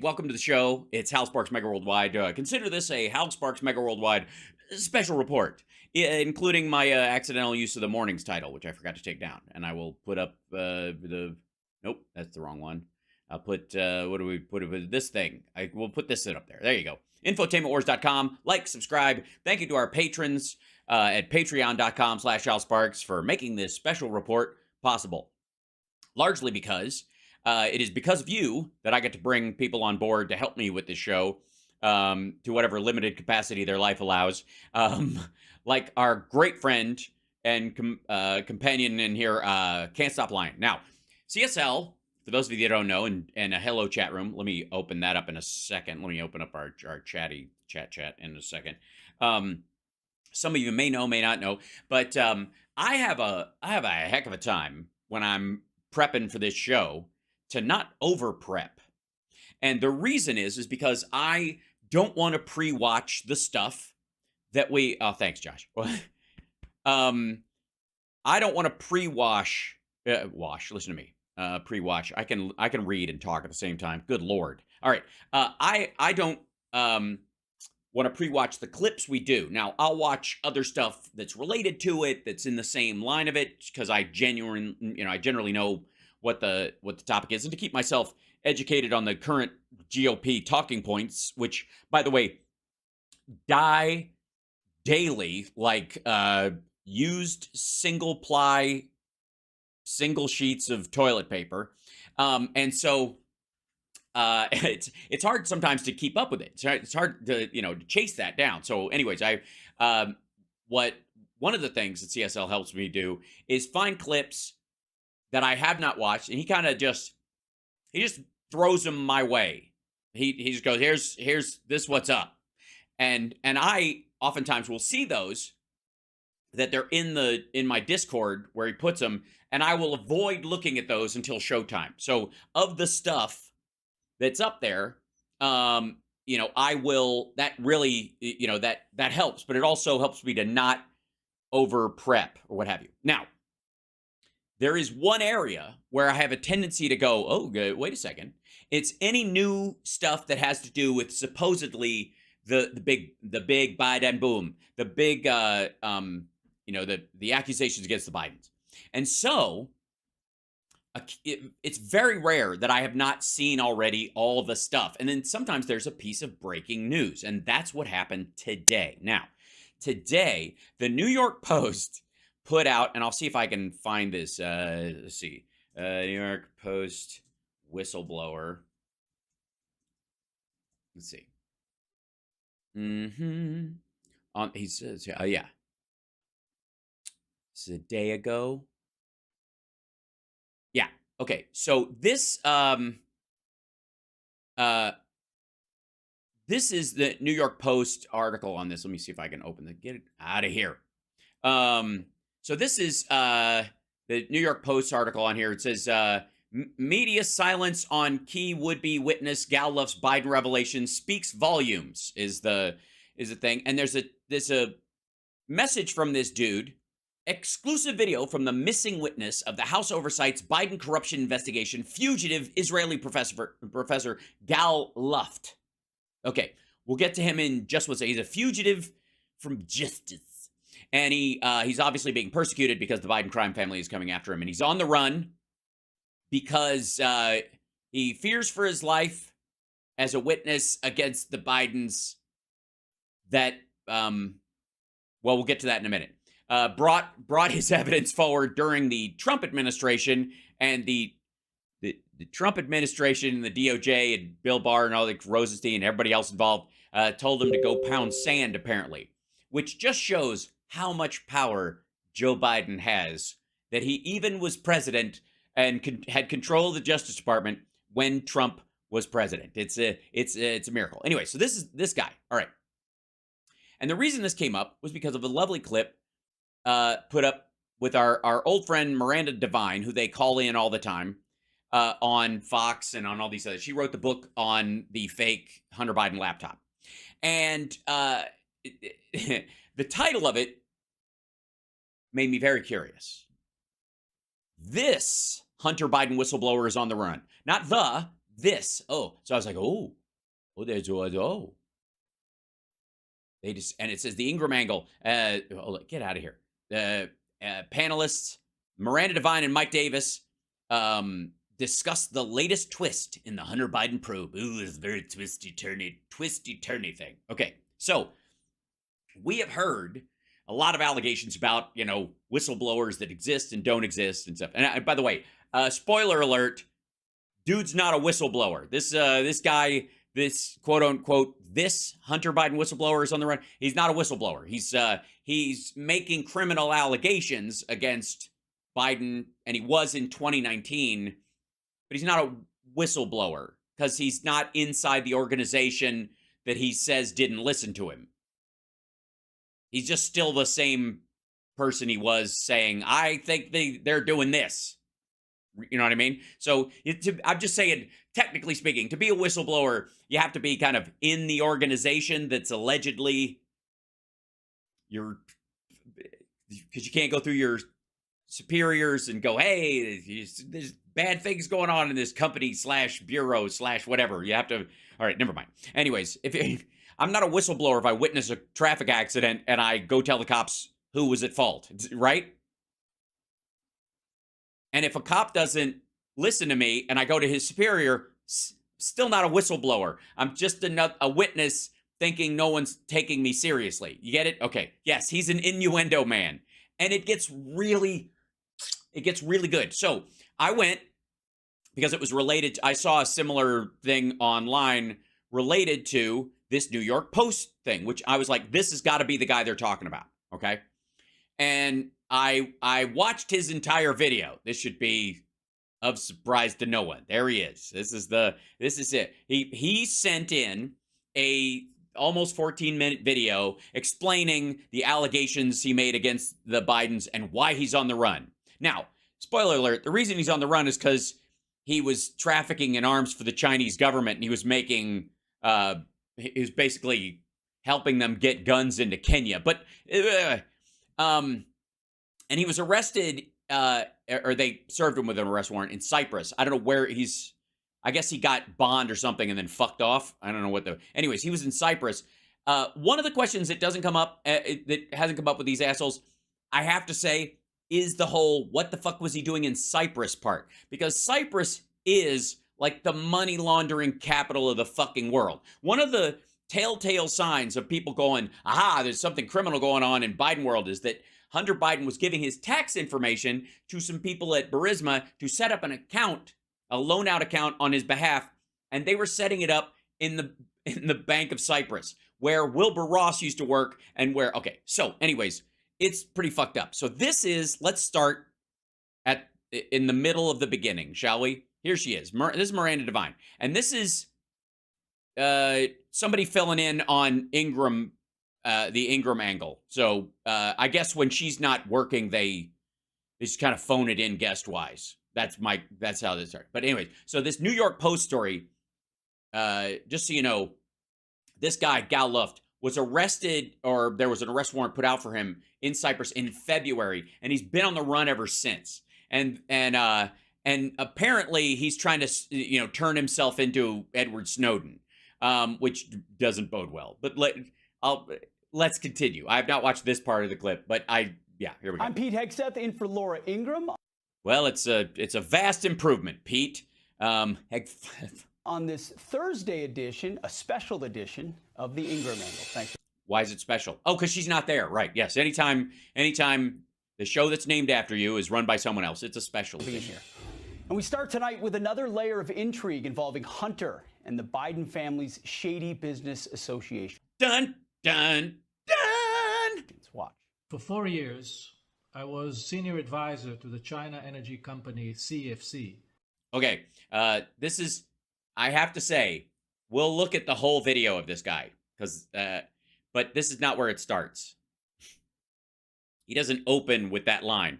welcome to the show. It's Hal Sparks Mega Worldwide. Consider this a Hal Sparks Mega Worldwide special report, including my accidental use of the morning's title, which I forgot to take down. And I will put up nope, that's the wrong one. I'll put, what do we put with this thing? We'll put this up there. There you go. Infotainmentwars.com. Like, subscribe. Thank you to our patrons at patreon.com/Hal Sparks for making this special report possible. Largely because it is because of you that I get to bring people on board to help me with this show to whatever limited capacity their life allows. Like our great friend and companion in here, Can't Stop Lying. Now, CSL, for those of you that don't know, and a hello chat room. Let me open that up in a second. Let me open up our chat in a second. Some of you may know, may not know, but I have a heck of a time when I'm prepping for this show to not over prep. And the reason is because I don't want to pre-watch the stuff that we, oh, thanks, Josh. I don't want to pre-watch, listen to me, pre-watch. I can read and talk at the same time. Good Lord. All right. I don't want to pre-watch the clips we do. Now, I'll watch other stuff that's related to it, that's in the same line of it, because I generally know what the topic is, and to keep myself educated on the current GOP talking points, which, by the way, die daily, like used single-ply, single sheets of toilet paper, and so it's hard sometimes to keep up with it. It's hard to to chase that down. So, anyways, one of the things that CSL helps me do is find clips that I have not watched, and he just throws them my way. He just goes, here's this what's up, and I oftentimes will see those that they're in my Discord where he puts them, and I will avoid looking at those until showtime. So of the stuff that's up there, I will, that really, that helps, but it also helps me to not over prep or what have you. Now, there is one area where I have a tendency to go, oh, wait a second. It's any new stuff that has to do with supposedly the big Biden boom, the big, the accusations against the Bidens. And so it's very rare that I have not seen already all the stuff. And then sometimes there's a piece of breaking news, and that's what happened today. Now, today, the New York Post put out, and I'll see if I can find this. Let's see. New York Post whistleblower. Let's see. He says, yeah. This is a day ago. Yeah. Okay. So this this is the New York Post article on this. Let me see if I can get it out of here. So this is the New York Post article on here. It says, media silence on key would-be witness Gal loves Biden revelation speaks volumes is the thing. And there's a message from this dude, exclusive video from the missing witness of the House Oversight's Biden corruption investigation, fugitive Israeli professor Gal Luft. Okay, we'll get to him in just one second. He's a fugitive from justice. And he's obviously being persecuted because the Biden crime family is coming after him. And he's on the run because he fears for his life as a witness against the Bidens that, we'll get to that in a minute. Brought his evidence forward during the Trump administration, and the Trump administration and the DOJ and Bill Barr and all the Rosenstein and everybody else involved told him to go pound sand, apparently, which just shows how much power Joe Biden has, that he even was president and had control of the Justice Department when Trump was president. It's a miracle. Anyway, so this is this guy. All right. And the reason this came up was because of a lovely clip put up with our old friend Miranda Devine, who they call in all the time on Fox and on all these others. She wrote the book on the fake Hunter Biden laptop. And the title of it made me very curious. This Hunter Biden whistleblower is on the run. Not this. Oh, so I was like, there's they just, and it says the Ingram angle. Get out of here. The panelists Miranda Devine and Mike Davis discuss the latest twist in the Hunter Biden probe. Ooh, it's a very twisty turny thing. Okay, so we have heard a lot of allegations about, you know, whistleblowers that exist and don't exist and stuff. And by the way, spoiler alert, dude's not a whistleblower. This guy, this quote unquote, this Hunter Biden whistleblower is on the run. He's not a whistleblower. He's making criminal allegations against Biden, and he was in 2019, but he's not a whistleblower because he's not inside the organization that he says didn't listen to him. He's just still the same person he was saying, I think they're doing this. You know what I mean? So I'm just saying, technically speaking, to be a whistleblower, you have to be kind of in the organization that's allegedly your, because you can't go through your superiors and go, hey, there's bad things going on in this company / bureau / whatever. You have to, all right, never mind. Anyways, I'm not a whistleblower if I witness a traffic accident and I go tell the cops who was at fault, right? And if a cop doesn't listen to me and I go to his superior, still not a whistleblower. I'm just a witness thinking no one's taking me seriously. You get it? Okay. Yes, he's an innuendo man. And it gets really good. So I went, because it was related, I saw a similar thing online related to this New York Post thing, which I was like, this has got to be the guy they're talking about. Okay. And I watched his entire video. This should be of surprise to no one. There he is. This is it. He sent in a almost 14-minute video explaining the allegations he made against the Bidens and why he's on the run. Now, spoiler alert, the reason he's on the run is because he was trafficking in arms for the Chinese government, and he was making he was basically helping them get guns into Kenya. But and he was arrested, or they served him with an arrest warrant in Cyprus. I don't know where I guess he got bond or something and then fucked off. I don't know anyways, he was in Cyprus. One of the questions that doesn't come up, that hasn't come up with these assholes, I have to say, is the whole, what the fuck was he doing in Cyprus part? Because Cyprus is like the money laundering capital of the fucking world. One of the telltale signs of people going, aha, there's something criminal going on in Biden world is that Hunter Biden was giving his tax information to some people at Burisma to set up an account, a loan out account on his behalf, and they were setting it up in the Bank of Cyprus, where Wilbur Ross used to work and where, okay, so anyways, it's pretty fucked up. So let's start in the middle of the beginning, shall we? Here she is. This is Miranda Devine. And this is somebody filling in on Ingram, the Ingram angle. So I guess when she's not working, they just kind of phone it in guest-wise. That's how this started. But anyway, so this New York Post story, just so you know, this guy, Gal Luft, was arrested, or there was an arrest warrant put out for him in Cyprus in February, and he's been on the run ever since. And apparently he's trying to, turn himself into Edward Snowden, which doesn't bode well. But let's continue. I have not watched this part of the clip, but here we go. I'm Pete Hegseth, in for Laura Ingram. Well, it's a vast improvement, Pete. On this Thursday edition, a special edition of the Ingram Angle. Thanks. Why is it special? Oh, because she's not there. Right. Yes. Anytime the show that's named after you is run by someone else, it's a special edition. And we start tonight with another layer of intrigue involving Hunter and the Biden family's shady business association. Dun, dun, dun. Let's watch. For 4 years, I was senior advisor to the China energy company CFC. Okay. This is, I have to say, we'll look at the whole video of this guy, but this is not where it starts. He doesn't open with that line.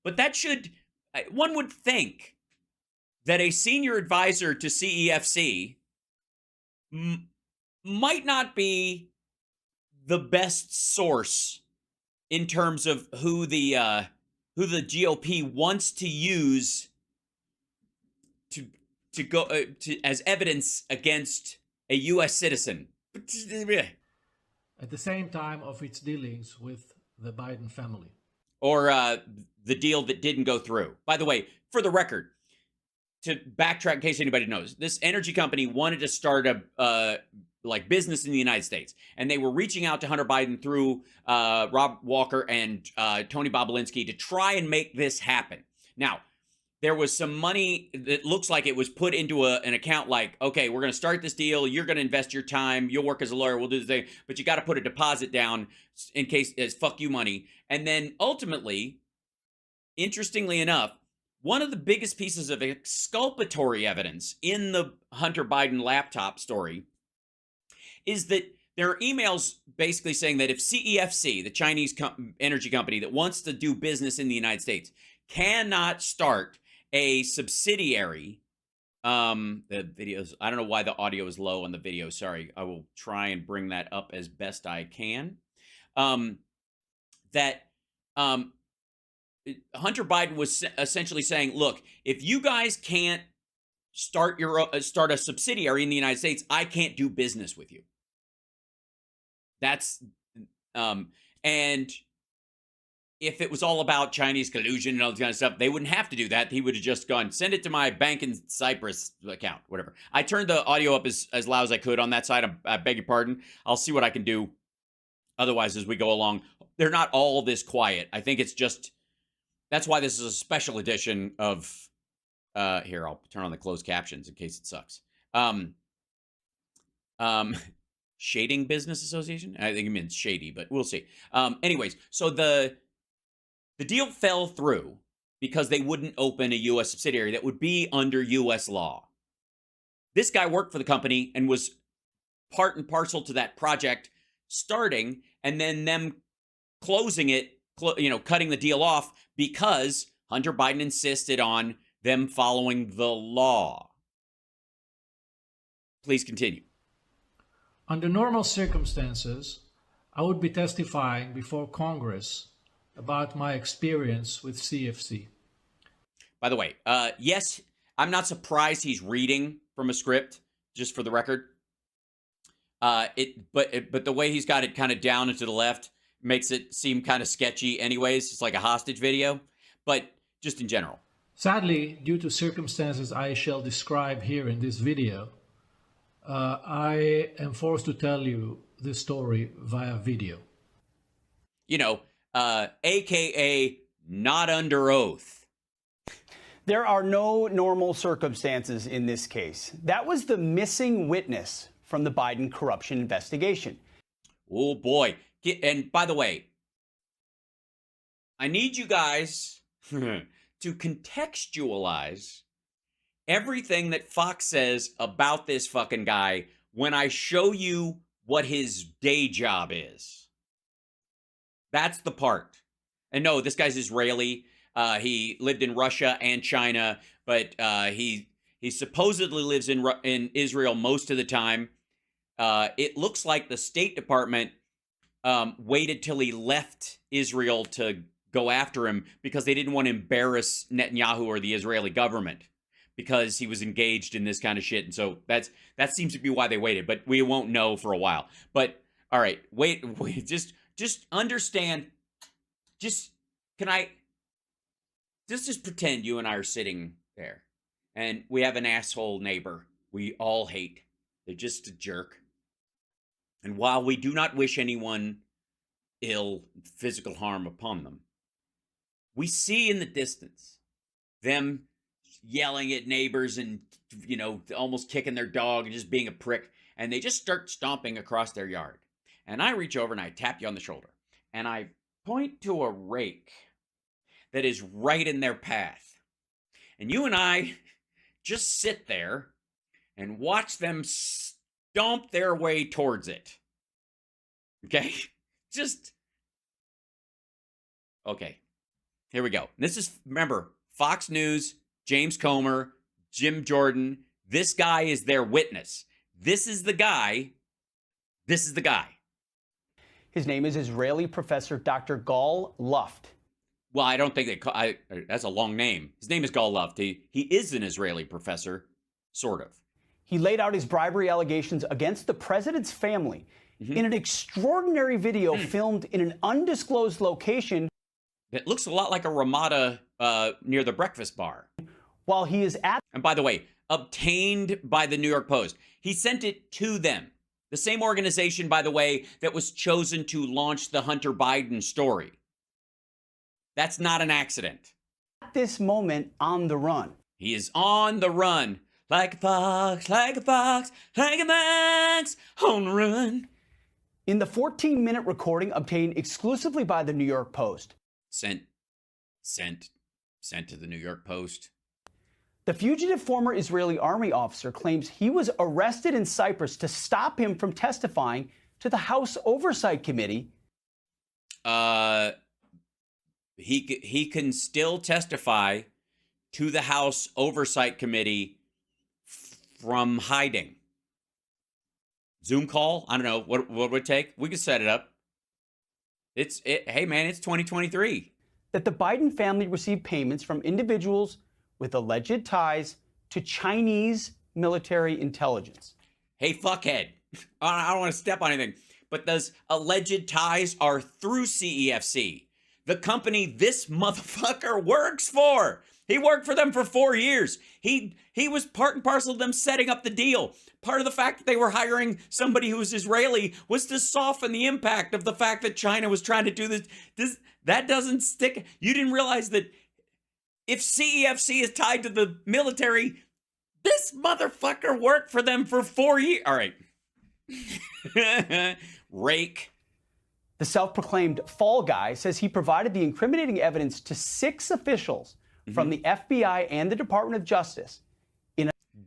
But one would think that a senior advisor to CEFC might not be the best source in terms of who the GOP wants to use to go as evidence against a U.S. citizen. At the same time of its dealings with the Biden family. Or the deal that didn't go through. By the way, for the record, to backtrack in case anybody knows, this energy company wanted to start a business in the United States, and they were reaching out to Hunter Biden through Rob Walker and Tony Bobulinski to try and make this happen. Now, there was some money that looks like it was put into an account like, okay, we're going to start this deal. You're going to invest your time. You'll work as a lawyer. We'll do the thing. But you got to put a deposit down in case it's fuck you money. And then ultimately, interestingly enough, one of the biggest pieces of exculpatory evidence in the Hunter Biden laptop story is that there are emails basically saying that if CEFC, the Chinese energy company that wants to do business in the United States, cannot start a subsidiary, the videos, I don't know why the audio is low on the video. Sorry. I will try and bring that up as best I can. Hunter Biden was essentially saying, look, if you guys can't start a subsidiary in the United States, I can't do business with you. That's, and if it was all about Chinese collusion and all this kind of stuff, they wouldn't have to do that. He would have just gone, send it to my bank in Cyprus account, whatever. I turned the audio up as loud as I could on that side. I beg your pardon. I'll see what I can do. Otherwise, as we go along, they're not all this quiet. I think it's just, that's why this is a special edition of, here, I'll turn on the closed captions in case it sucks. Shading Business Association? I think it means shady, but we'll see. Anyways, so the deal fell through because they wouldn't open a U.S. subsidiary that would be under U.S. law. This guy worked for the company and was part and parcel to that project starting, and then them closing it, cutting the deal off because Hunter Biden insisted on them following the law. Please continue. Under normal circumstances, I would be testifying before Congress about my experience with CFC. By the way, yes, I'm not surprised he's reading from a script, just for the record. But the way he's got it kind of down and to the left makes it seem kind of sketchy anyways. It's like a hostage video, but just in general. Sadly, due to circumstances I shall describe here in this video, I am forced to tell you this story via video. AKA not under oath. There are no normal circumstances in this case. That was the missing witness from the Biden corruption investigation. Oh, boy. And by the way, I need you guys to contextualize everything that Fox says about this fucking guy when I show you what his day job is. That's the part. And no, this guy's Israeli. He lived in Russia and China, but he supposedly lives in Israel most of the time. It looks like the State Department waited till he left Israel to go after him because they didn't want to embarrass Netanyahu or the Israeli government because he was engaged in this kind of shit. And so that seems to be why they waited, but we won't know for a while. But all right, wait, just understand. Just pretend you and I are sitting there and we have an asshole neighbor we all hate. They're just a jerk. And while we do not wish anyone ill physical harm upon them, we see in the distance them yelling at neighbors and, almost kicking their dog and just being a prick. And they just start stomping across their yard. And I reach over and I tap you on the shoulder. And I point to a rake that is right in their path. And you and I just sit there and watch them stomp their way towards it. Okay? Okay. Here we go. This is, remember, Fox News, James Comer, Jim Jordan. This guy is their witness. This is the guy. His name is Israeli professor Dr. Gal Luft. Well, I don't think that's a long name. His name is Gal Luft. He is an Israeli professor. sort of. He laid out his bribery allegations against the president's family in an extraordinary video filmed in an undisclosed location. It looks a lot like a Ramada near the breakfast bar. While he is at... And by the way, obtained by the New York Post. He sent it to them. The same organization, by the way, that was chosen to launch the Hunter Biden story. That's not an accident. At this moment, on the run. He is on the run. Like a fox, like a fox, like a fox, on the run. In the 14-minute recording obtained exclusively by the New York Post. Sent to the New York Post. The fugitive former Israeli army officer claims he was arrested in Cyprus to stop him from testifying to the House Oversight Committee. He can still testify to the House Oversight Committee from hiding. Zoom call? I don't know. What would it take? We could set it up. Hey, man, it's 2023. That the Biden family received payments from individuals with alleged ties to Chinese military intelligence. Hey, fuckhead. I don't want to step on anything, but those alleged ties are through CEFC, the company this motherfucker works for. He worked for them for 4 years. He was part and parcel of them setting up the deal. Part of the fact that they were hiring somebody who was Israeli was to soften the impact of the fact that China was trying to do this. That doesn't stick. You didn't realize that if CEFC is tied to the military, this motherfucker worked for them for 4 years. All right. Rake. The self-proclaimed fall guy says he provided the incriminating evidence to 6 officials from the FBI and the Department of Justice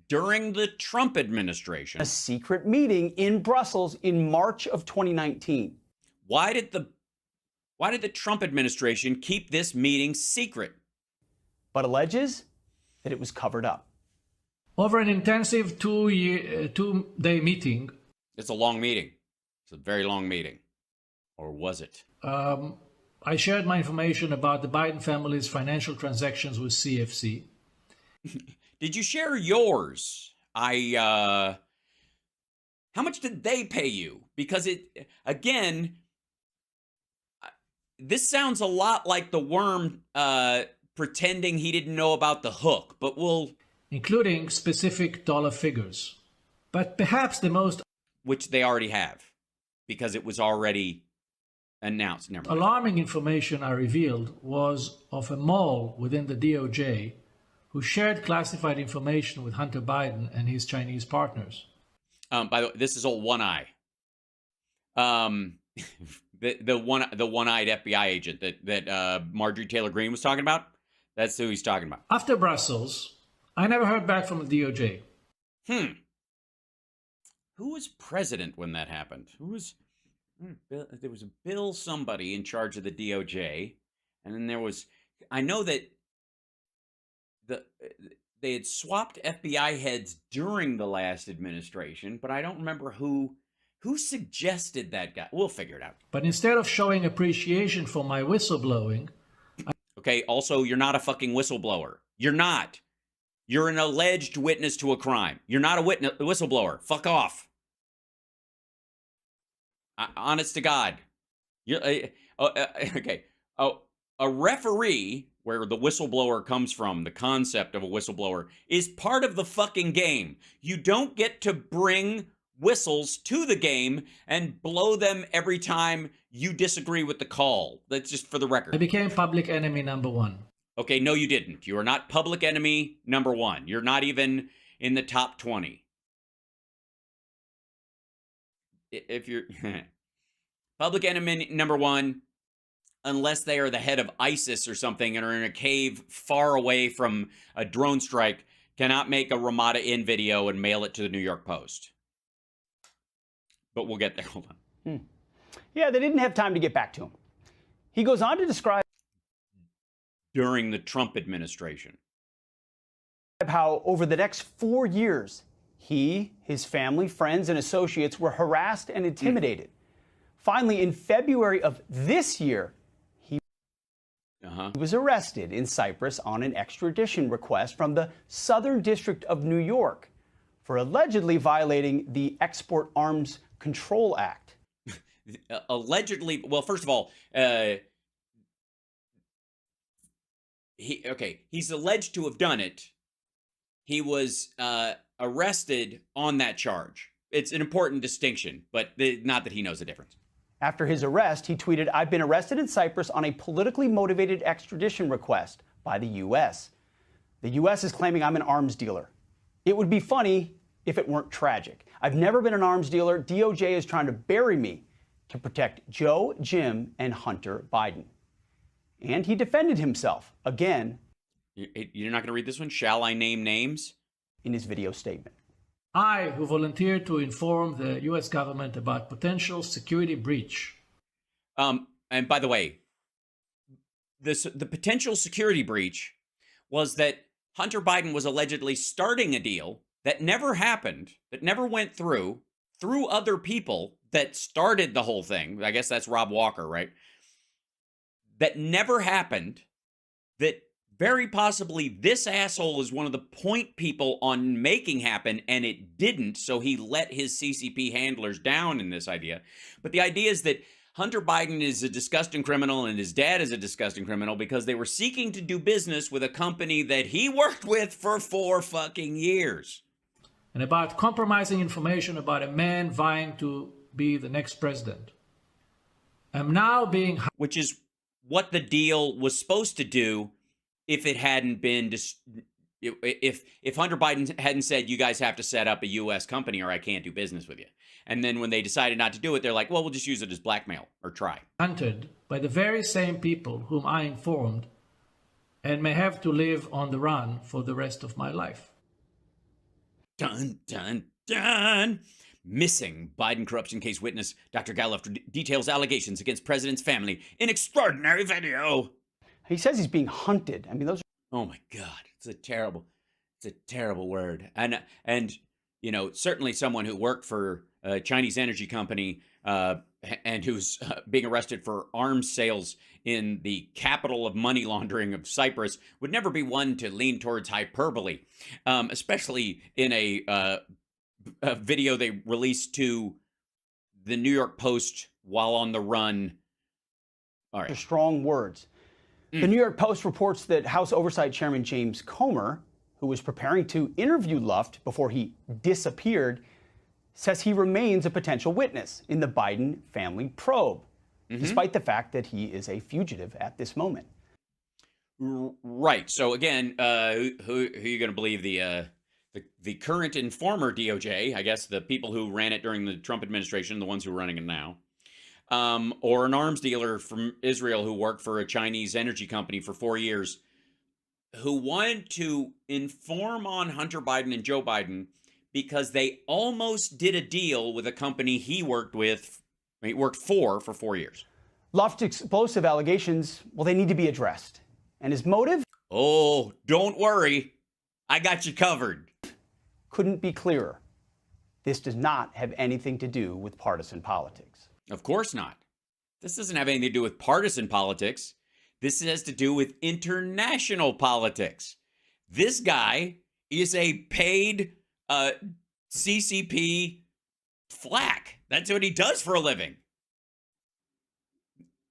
during the Trump administration. A secret meeting in Brussels in March of 2019. Why did the Trump administration keep this meeting secret? But alleges that it was covered up. Over an intensive two-day meeting. It's a long meeting. It's a very long meeting. Or was it? I shared my information about the Biden family's financial transactions with CFC. Did you share yours? How much did they pay you? Because this sounds a lot like the worm pretending he didn't know about the hook, but including specific dollar figures. But perhaps the most... Which they already have, because it was already announced. Never mind. Alarming information I revealed was of a mole within the DOJ who shared classified information with Hunter Biden and his Chinese partners. By the way, this is old One Eye. The one-eyed FBI agent that Marjorie Taylor Greene was talking about. That's who he's talking about. After Brussels, I never heard back from the DOJ. Who was president when that happened? There was a Bill somebody in charge of the DOJ, and then there was, I know that they had swapped FBI heads during the last administration, but I don't remember who suggested that guy. We'll figure it out. But instead of showing appreciation for my whistleblowing... Okay, also, you're not a fucking whistleblower. You're not. You're an alleged witness to a crime. You're not a whistleblower. Fuck off. Honest to God. Okay. A referee, where the whistleblower comes from, the concept of a whistleblower, is part of the fucking game. You don't get to bring whistles to the game and blow them every time you disagree with the call. That's just for the record. I became public enemy number 1. Okay, no, you didn't. You are not public enemy number 1. You're not even in the top 20. If you're public enemy number 1, unless they are the head of ISIS or something and are in a cave far away from a drone strike, cannot make a Ramada Inn video and mail it to the New York Post. But we'll get there. Hold on. Yeah, they didn't have time to get back to him. He goes on to describe during the Trump administration how over the next 4 years, he, his family, friends, and associates were harassed and intimidated. Finally, in February of this year, he was arrested in Cyprus on an extradition request from the Southern District of New York. for allegedly violating the Export Arms Control Act. Allegedly, well, first of all, he's alleged to have done it. He was arrested on that charge. It's an important distinction, but not that he knows the difference. After his arrest, he tweeted, "I've been arrested in Cyprus on a politically motivated extradition request by the U.S. The U.S. is claiming I'm an arms dealer. It would be funny if it weren't tragic. I've never been an arms dealer. DOJ is trying to bury me to protect Joe, Jim, and Hunter Biden." And he defended himself again. You're not going to read this one? Shall I name names? In his video statement. I, who volunteered to inform the U.S. government about potential security breach. And by the way, the potential security breach was that Hunter Biden was allegedly starting a deal that never happened, that never went through other people that started the whole thing. I guess that's Rob Walker, right? That never happened, that very possibly this asshole is one of the point people on making happen, and it didn't, so he let his CCP handlers down in this idea. But the idea is that Hunter Biden is a disgusting criminal and his dad is a disgusting criminal because they were seeking to do business with a company that he worked with for 4 fucking years. And about compromising information about a man vying to be the next president. I'm now being... Which is what the deal was supposed to do if it hadn't been... If Hunter Biden hadn't said, you guys have to set up a U.S. company or I can't do business with you. And then when they decided not to do it, they're like, well, we'll just use it as blackmail or try. Hunted by the very same people whom I informed and may have to live on the run for the rest of my life. Dun, dun, dun. Missing Biden corruption case witness Dr. Gallup details allegations against president's family in extraordinary video. He says he's being hunted. I mean, those are... Oh my God, it's a terrible word. And you know, certainly someone who worked for a Chinese energy company and who's being arrested for arms sales in the capital of money laundering of Cyprus would never be one to lean towards hyperbole, especially in a video they released to the New York Post while on the run. All right. Strong words. The New York Post reports that House Oversight Chairman James Comer, who was preparing to interview Luft before he disappeared, says he remains a potential witness in the Biden family probe, despite the fact that he is a fugitive at this moment. Right. So again, who are you going to believe? The current and former DOJ, I guess the people who ran it during the Trump administration, the ones who are running it now, or an arms dealer from Israel who worked for a Chinese energy company for 4 years, who wanted to inform on Hunter Biden and Joe Biden because they almost did a deal with a company he worked for 4 years. Luft's explosive allegations, well, they need to be addressed. And his motive? Oh, don't worry. I got you covered. Couldn't be clearer. This does not have anything to do with partisan politics. Of course not. This doesn't have anything to do with partisan politics. This has to do with international politics. This guy is a paid CCP flack. That's what he does for a living.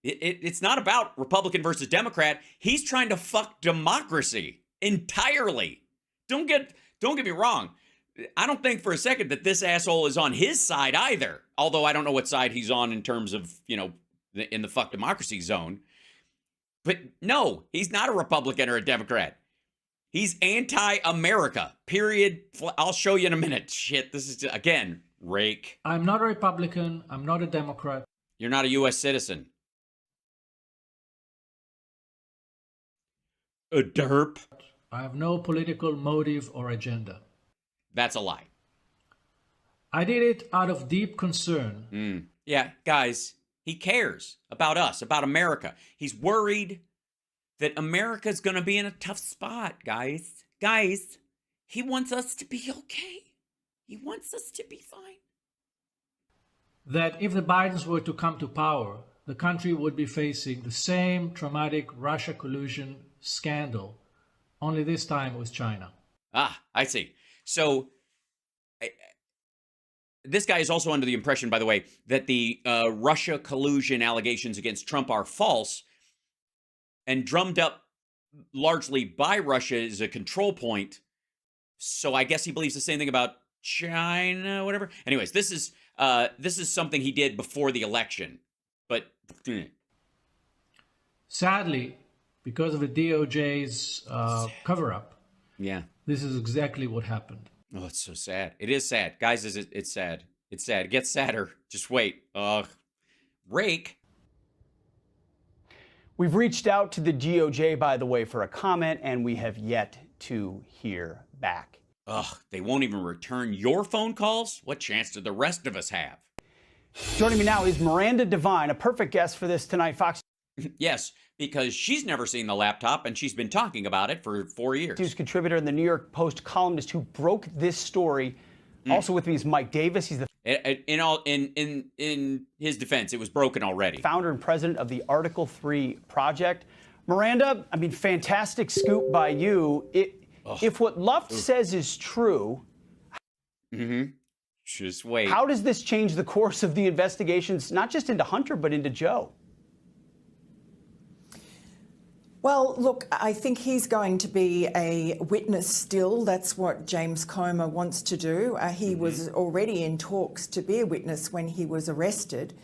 It's not about Republican versus Democrat. He's trying to fuck democracy entirely. Don't get me wrong. I don't think for a second that this asshole is on his side either. Although I don't know what side he's on in terms of, you know, in the fuck democracy zone. But no, he's not a Republican or a Democrat. He's anti-America, period. I'll show you in a minute. Shit, this is, again, rake. I'm not a Republican. I'm not a Democrat. You're not a U.S. citizen. A derp. I have no political motive or agenda. That's a lie. I did it out of deep concern. Yeah, guys, he cares about us, about America. He's worried that America's going to be in a tough spot, guys. Guys, he wants us to be okay. He wants us to be fine. That if the Bidens were to come to power, the country would be facing the same traumatic Russia collusion scandal, only this time with China. Ah, I see. So this guy is also under the impression, by the way, that the Russia collusion allegations against Trump are false and drummed up largely by Russia is a control point. So I guess he believes the same thing about China, whatever. Anyways, this is something he did before the election. But sadly, because of the DOJ's cover-up, yeah, this is exactly what happened. Oh, it's so sad. It is sad. Guys, it's sad. It's sad. It gets sadder. Just wait. Rake. We've reached out to the DOJ, by the way, for a comment, and we have yet to hear back. They won't even return your phone calls? What chance do the rest of us have? Joining me now is Miranda Devine, a perfect guest for this tonight, Fox. Yes, because she's never seen the laptop and she's been talking about it for 4 years. News contributor and the New York Post columnist who broke this story. Also with me is Mike Davis. He's the in his defense, it was broken already. Founder and president of the Article 3 Project. Miranda, I mean, fantastic scoop by you. If what Luft says is true, just wait. How does this change the course of the investigations, not just into Hunter, but into Joe? Well, look, I think he's going to be a witness still. That's what James Comer wants to do. He was already in talks to be a witness when he was arrested.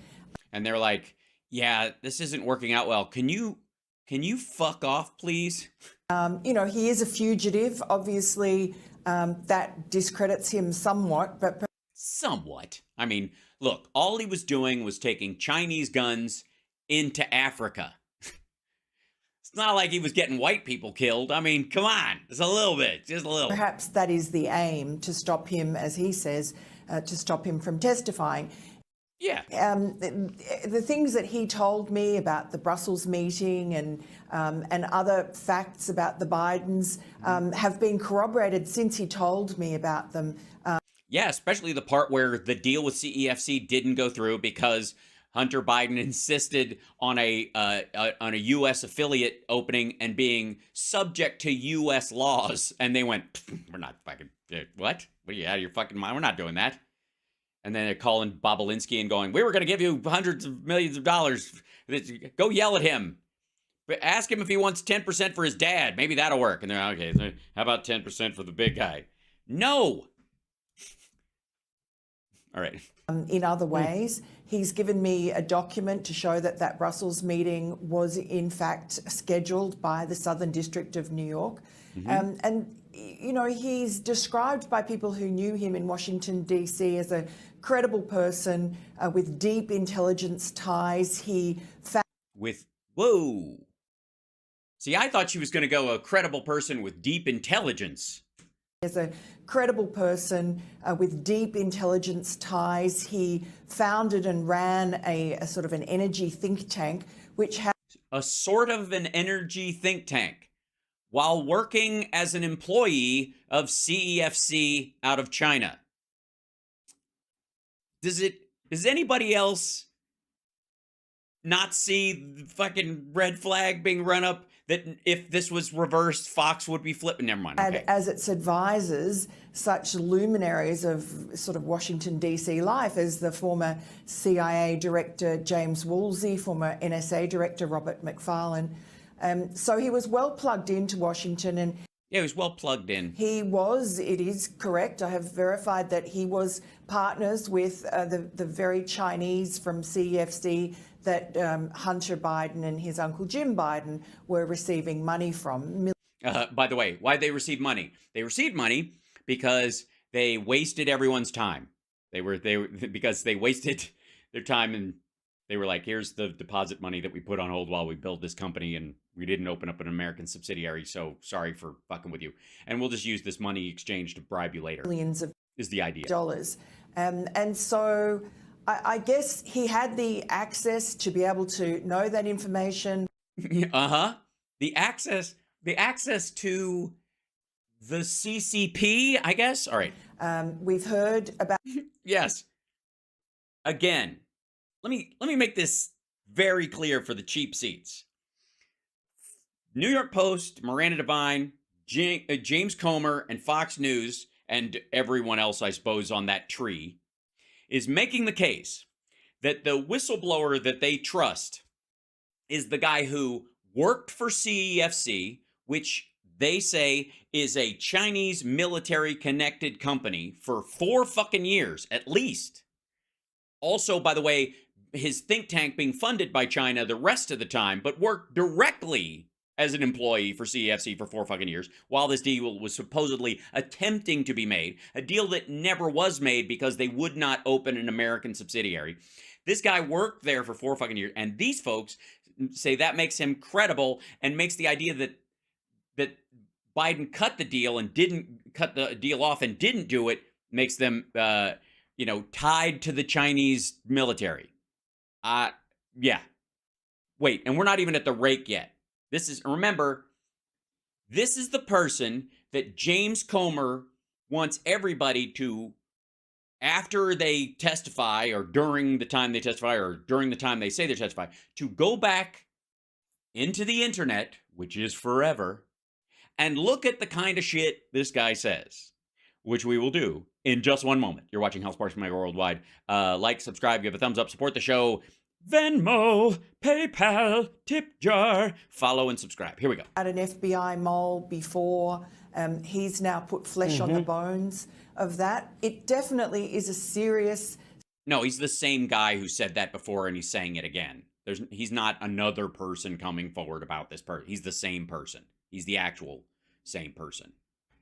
And they're like, yeah, this isn't working out well. Can you fuck off, please? You know, he is a fugitive. Obviously, that discredits him somewhat, but... Somewhat. I mean, look, all he was doing was taking Chinese guns into Africa. It's not like he was getting white people killed. I mean, come on. It's a little bit, just a little. Perhaps that is the aim, to stop him, as he says, to stop him from testifying. Yeah. The things that he told me about the Brussels meeting and other facts about the Bidens have been corroborated since he told me about them. Yeah, especially the part where the deal with CEFC didn't go through because Hunter Biden insisted on a U.S. affiliate opening and being subject to U.S. laws, and they went, "We're not fucking what? What are you out of your fucking mind? We're not doing that." And then they're calling Bobolinsky and going, "We were going to give you hundreds of millions of dollars. Go yell at him. Ask him if he wants 10% for his dad. Maybe that'll work." And they're okay. So how about 10% for the big guy? No. All right. In other ways, he's given me a document to show that that Brussels meeting was in fact scheduled by the Southern District of New York. And, you know, he's described by people who knew him in Washington, D.C. as a credible person with deep intelligence ties. Whoa. See, I thought she was going to go a credible person with deep intelligence. As a credible person with deep intelligence ties, he founded and ran a sort of an energy think tank, which had a sort of an energy think tank while working as an employee of CEFC out of China. Does anybody else not see the fucking red flag being run up that if this was reversed, Fox would be flipping? Never mind. Okay. As its advisors, such luminaries of sort of Washington, D.C. life as the former CIA director James Woolsey, former NSA director Robert McFarlane. So he was well plugged into Washington, and yeah, he was well plugged in. It is correct. I have verified that he was partners with the very Chinese from CEFC that Hunter Biden and his uncle Jim Biden were receiving money from. By the way, why'd they receive money? They received money because they wasted everyone's time. Because they wasted their time, and they were like, here's the deposit money that we put on hold while we build this company, and we didn't open up an American subsidiary, so sorry for fucking with you. And we'll just use this money exchange to bribe you later. Millions of is the idea. Dollars. And so I guess he had the access to be able to know that information. The access to the CCP, I guess. All right. We've heard about. Yes. Again, let me make this very clear for the cheap seats. New York Post, Miranda Devine, James Comer, and Fox News, and everyone else, I suppose, on that tree, is making the case that the whistleblower that they trust is the guy who worked for CEFC, which they say is a Chinese military connected company for 4 fucking years, at least. Also, by the way, his think tank being funded by China the rest of the time, but worked directly as an employee for CEFC for 4 fucking years, while this deal was supposedly attempting to be made, a deal that never was made because they would not open an American subsidiary. This guy worked there for 4 fucking years, and these folks say that makes him credible and makes the idea that Biden cut the deal and didn't cut the deal off and didn't do it, makes them, tied to the Chinese military. Yeah. Wait, and we're not even at the rake yet. Remember, this is the person that James Comer wants everybody to, after they testify or during the time they testify or during the time they say they testify, to go back into the internet, which is forever, and look at the kind of shit this guy says, which we will do in just one moment. You're watching House Party Mega Worldwide. Like, subscribe, give a thumbs up, support the show. Venmo, PayPal, tip jar, follow and subscribe. Here we go. At an FBI mole before, he's now put flesh on the bones of that. It definitely is a serious... No, he's the same guy who said that before and he's saying it again. He's not another person coming forward about this person. He's the same person. He's the actual same person.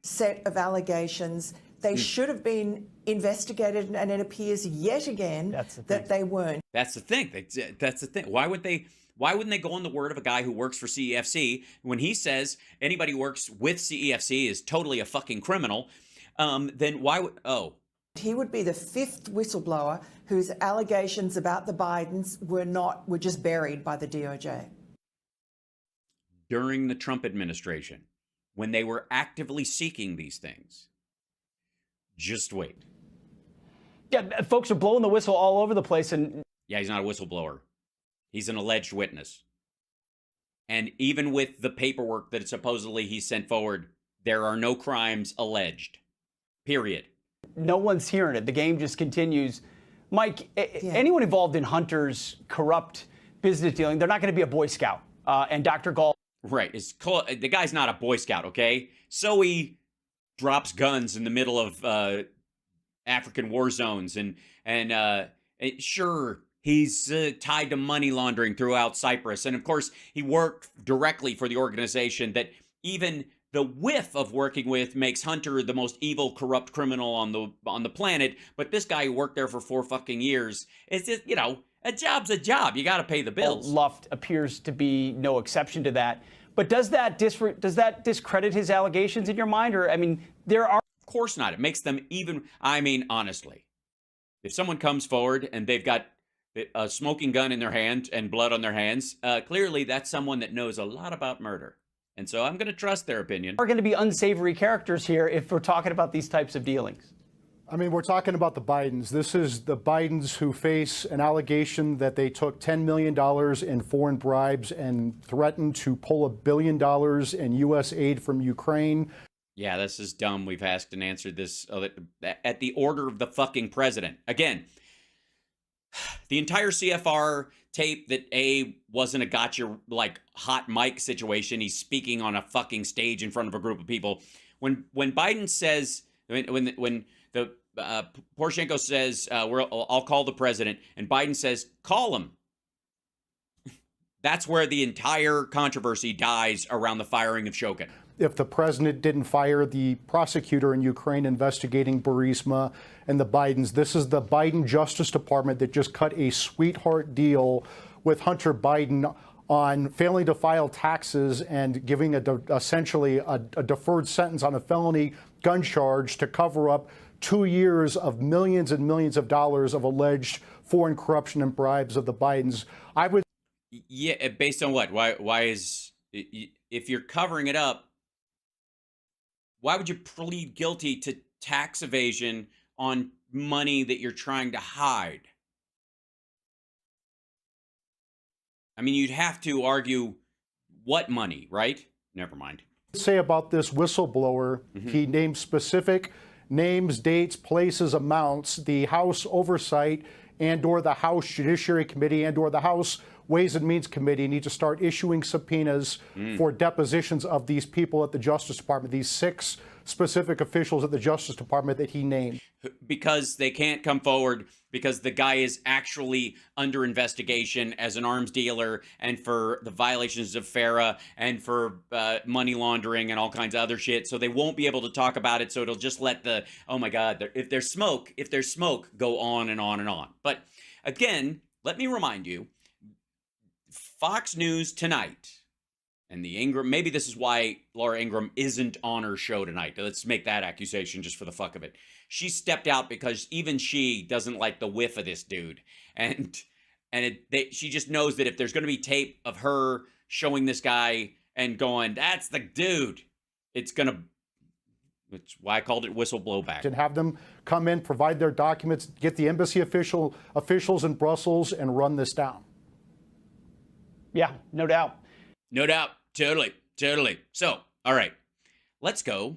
Set of allegations. They should have been investigated, and it appears yet again that they weren't. That's the thing. That's the thing. Why wouldn't they go on the word of a guy who works for CEFC when he says anybody who works with CEFC is totally a fucking criminal? Then why would... Oh. He would be the 5th whistleblower whose allegations about the Bidens were just buried by the DOJ. During the Trump administration, when they were actively seeking these things. Just wait. Yeah, folks are blowing the whistle all over the place. And yeah, he's not a whistleblower. He's an alleged witness. And even with the paperwork that supposedly he sent forward, there are no crimes alleged. Period. No one's hearing it. The game just continues. Mike, anyone involved in Hunter's corrupt business dealing, they're not going to be a Boy Scout. And Dr. Gall... Right. The guy's not a Boy Scout, okay? So he drops guns in the middle of African war zones. And sure, he's tied to money laundering throughout Cyprus. And, of course, he worked directly for the organization that even the whiff of working with makes Hunter the most evil, corrupt criminal on the planet. But this guy who worked there for 4 fucking years, it's just, a job's a job. You got to pay the bills. Luft appears to be no exception to that. But does that discredit his allegations in your mind? Or, I mean, there are... Of course not. It makes them even... I mean, honestly, if someone comes forward and they've got a smoking gun in their hand and blood on their hands, clearly that's someone that knows a lot about murder. And so I'm going to trust their opinion. Are going to be unsavory characters here if we're talking about these types of dealings. I mean, we're talking about the Bidens. This is the Bidens who face an allegation that they took $10 million in foreign bribes and threatened to pull $1 billion in U.S. aid from Ukraine. Yeah, this is dumb. We've asked and answered this at the order of the fucking president. Again, the entire CFR tape that wasn't a gotcha, like, hot mic situation. He's speaking on a fucking stage in front of a group of people. When Biden says, when the Poroshenko says, I'll call the president, and Biden says, call him. That's where the entire controversy dies around the firing of Shokin. If the president didn't fire the prosecutor in Ukraine investigating Burisma and the Bidens, this is the Biden Justice Department that just cut a sweetheart deal with Hunter Biden on failing to file taxes and giving essentially a deferred sentence on a felony gun charge to cover up 2 years of millions and millions of dollars of alleged foreign corruption and bribes of the Bidens. I would... Yeah, based on what? Why is... If you're covering it up, why would you plead guilty to tax evasion on money that you're trying to hide? I mean, you'd have to argue what money, right? Never mind. Say about this whistleblower, he named specific names, dates, places, amounts, the House Oversight and/or the House Judiciary Committee and/or the House Ways and Means Committee need to start issuing subpoenas for depositions of these people at the Justice Department, these 6 specific officials at the Justice Department that he named. Because they can't come forward because the guy is actually under investigation as an arms dealer and for the violations of FARA and for money laundering and all kinds of other shit. So they won't be able to talk about it. So it'll just let the, oh my God, if there's smoke, go on and on and on. But again, let me remind you, Fox News tonight and the Ingram, maybe this is why Laura Ingram isn't on her show tonight. Let's make that accusation just for the fuck of it. She stepped out because even she doesn't like the whiff of this dude. And she just knows that if there's going to be tape of her showing this guy and going, that's the dude, it's why I called it whistleblowback. And have them come in, provide their documents, get the embassy officials in Brussels and run this down. Yeah, no doubt. No doubt. Totally. So, all right, let's go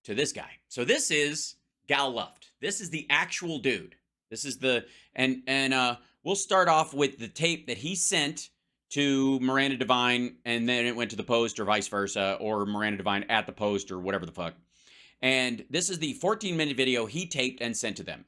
to this guy. So this is Gal Luft. This is the actual dude. This is the, and we'll start off with the tape that he sent to Miranda Devine, and then it went to the Post or vice versa, or Miranda Devine at the Post or whatever the fuck. And this is the 14-minute video he taped and sent to them.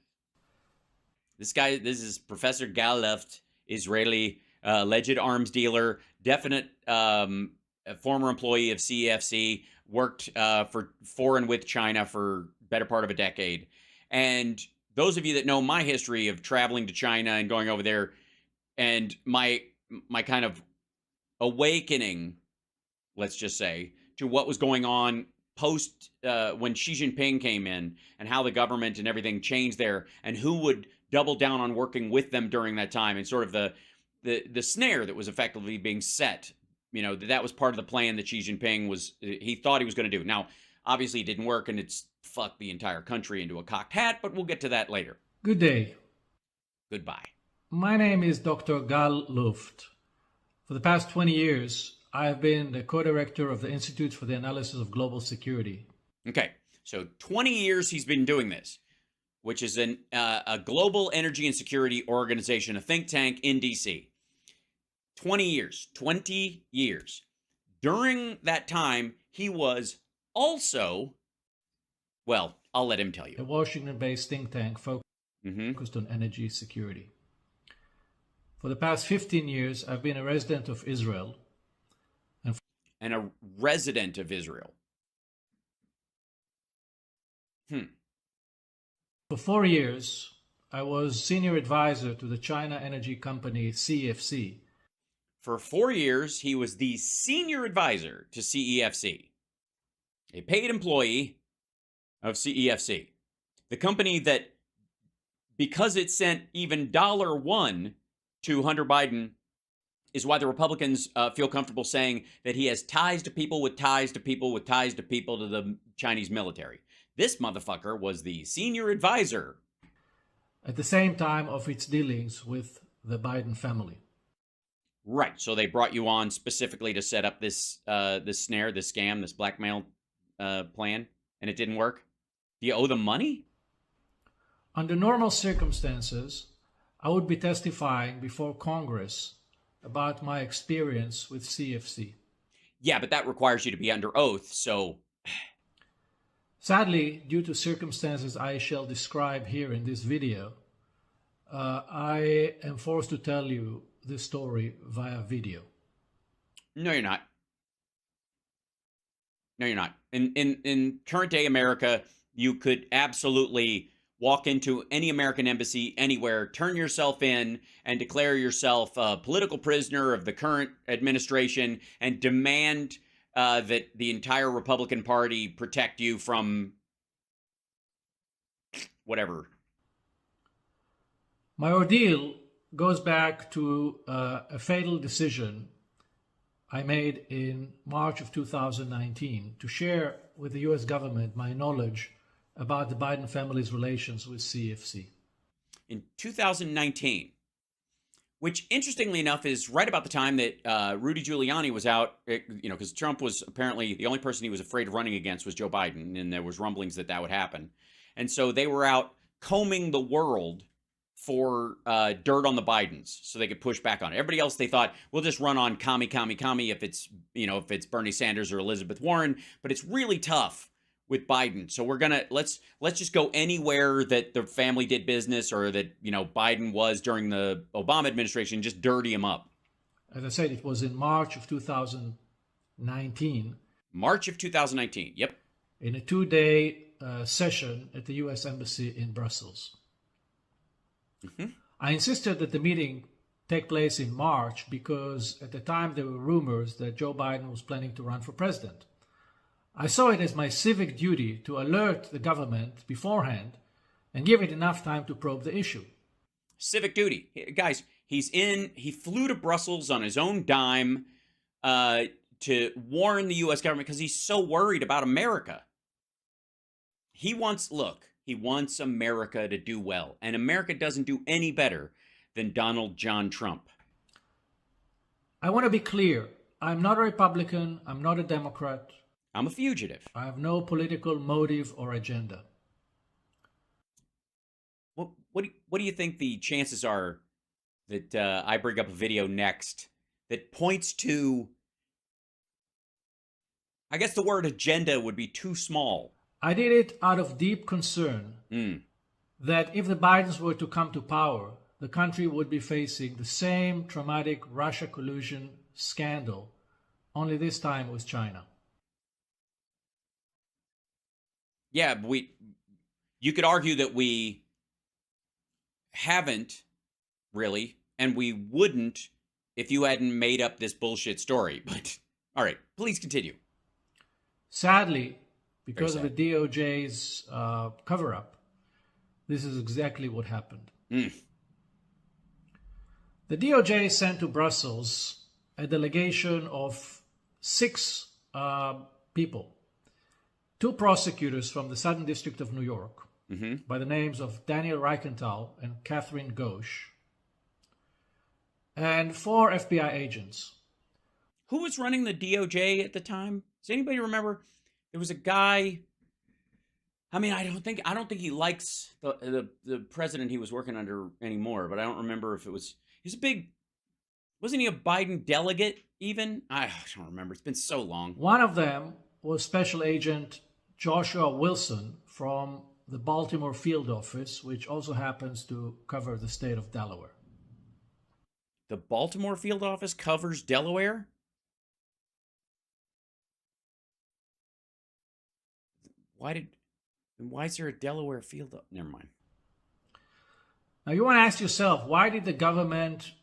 This is Professor Gal Luft, Israeli alleged arms dealer, definite former employee of CEFC, worked for and with China for better part of a decade. And those of you that know my history of traveling to China and going over there, and my kind of awakening, let's just say, to what was going on post when Xi Jinping came in and how the government and everything changed there and who would double down on working with them during that time, and sort of the snare that was effectively being set. You know, that was part of the plan that Xi Jinping he thought he was going to do. Now, obviously it didn't work, and it's fucked the entire country into a cocked hat, but we'll get to that later. Good day. Goodbye. My name is Dr. Gal Luft. For the past 20 years, I have been the co-director of the Institute for the Analysis of Global Security. Okay, so 20 years he's been doing this, which is a global energy and security organization, a think tank in D.C. 20 years. During that time, he was also, well, I'll let him tell you. A Washington-based think tank focused on energy security. For the past 15 years, I've been a resident of Israel. And a resident of Israel. For 4 years, I was senior advisor to the China energy company CEFC. For 4 years, he was the senior advisor to CEFC, a paid employee of CEFC, the company that, because it sent even $1 to Hunter Biden, is why the Republicans feel comfortable saying that he has ties to people with ties to people with ties to people to the Chinese military. This motherfucker was the senior advisor at the same time of its dealings with the Biden family. Right. So they brought you on specifically to set up this this snare, this scam, this blackmail plan, and it didn't work? Do you owe them money? Under normal circumstances, I would be testifying before Congress about my experience with CFC. Yeah, but that requires you to be under oath, so... Sadly, due to circumstances I shall describe here in this video, I am forced to tell you this story via video. No, you're not. No, you're not. In current day America, you could absolutely walk into any American embassy anywhere, turn yourself in, and declare yourself a political prisoner of the current administration and demand that the entire Republican Party protect you from whatever. My ordeal goes back to a fatal decision I made in March of 2019 to share with the US government my knowledge about the Biden family's relations with CFC. In 2019, which interestingly enough is right about the time that Rudy Giuliani was out, because Trump was apparently the only person he was afraid of running against was Joe Biden, and there was rumblings that would happen. And so they were out combing the world for dirt on the Bidens so they could push back on it. Everybody else, they thought, we'll just run on commie if it's Bernie Sanders or Elizabeth Warren, but it's really tough with Biden. So let's just go anywhere that the family did business or that, Biden was during the Obama administration, just dirty him up. As I said, it was in March of 2019. March of 2019, yep. In a 2-day session at the U.S. Embassy in Brussels. Mm-hmm. I insisted that the meeting take place in March because at the time there were rumors that Joe Biden was planning to run for president. I saw it as my civic duty to alert the government beforehand and give it enough time to probe the issue. Civic duty. Guys, he flew to Brussels on his own dime to warn the U.S. government because he's so worried about America. He wants America to do well, and America doesn't do any better than Donald John Trump. I want to be clear. I'm not a Republican. I'm not a Democrat. I'm a fugitive. I have no political motive or agenda. What do you think the chances are that I bring up a video next that points to, I guess the word agenda would be too small. I did it out of deep concern that if the Bidens were to come to power, the country would be facing the same traumatic Russia collusion scandal, only this time with China. Yeah, you could argue that we haven't really, and we wouldn't if you hadn't made up this bullshit story. But all right, please continue. Sadly, because of the DOJ's cover-up, this is exactly what happened. The DOJ sent to Brussels a delegation of 6 people. 2 prosecutors from the Southern District of New York by the names of Daniel Reichenthal and Catherine Ghosh, and 4 FBI agents. Who was running the DOJ at the time? Does anybody remember? There was a guy. I mean, I don't think he likes the president he was working under anymore, but I don't remember if wasn't he a Biden delegate even? I don't remember. It's been so long. One of them was Special Agent Joshua Wilson from the Baltimore field office, which also happens to cover the state of Delaware. The Baltimore field office covers Delaware? Why is there a Delaware field office? Never mind. Now you want to ask yourself, why did the government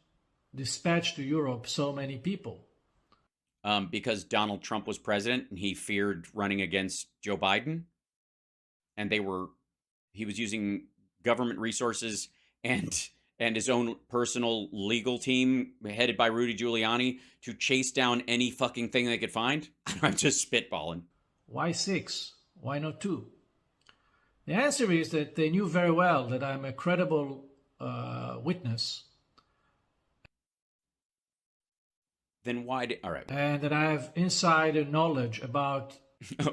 dispatch to Europe so many people? Because Donald Trump was president and he feared running against Joe Biden. And he was using government resources and his own personal legal team headed by Rudy Giuliani to chase down any fucking thing they could find. I'm just spitballing. Why 6? Why not 2? The answer is that they knew very well that I'm a credible witness. Then why all right. And that I have insider knowledge about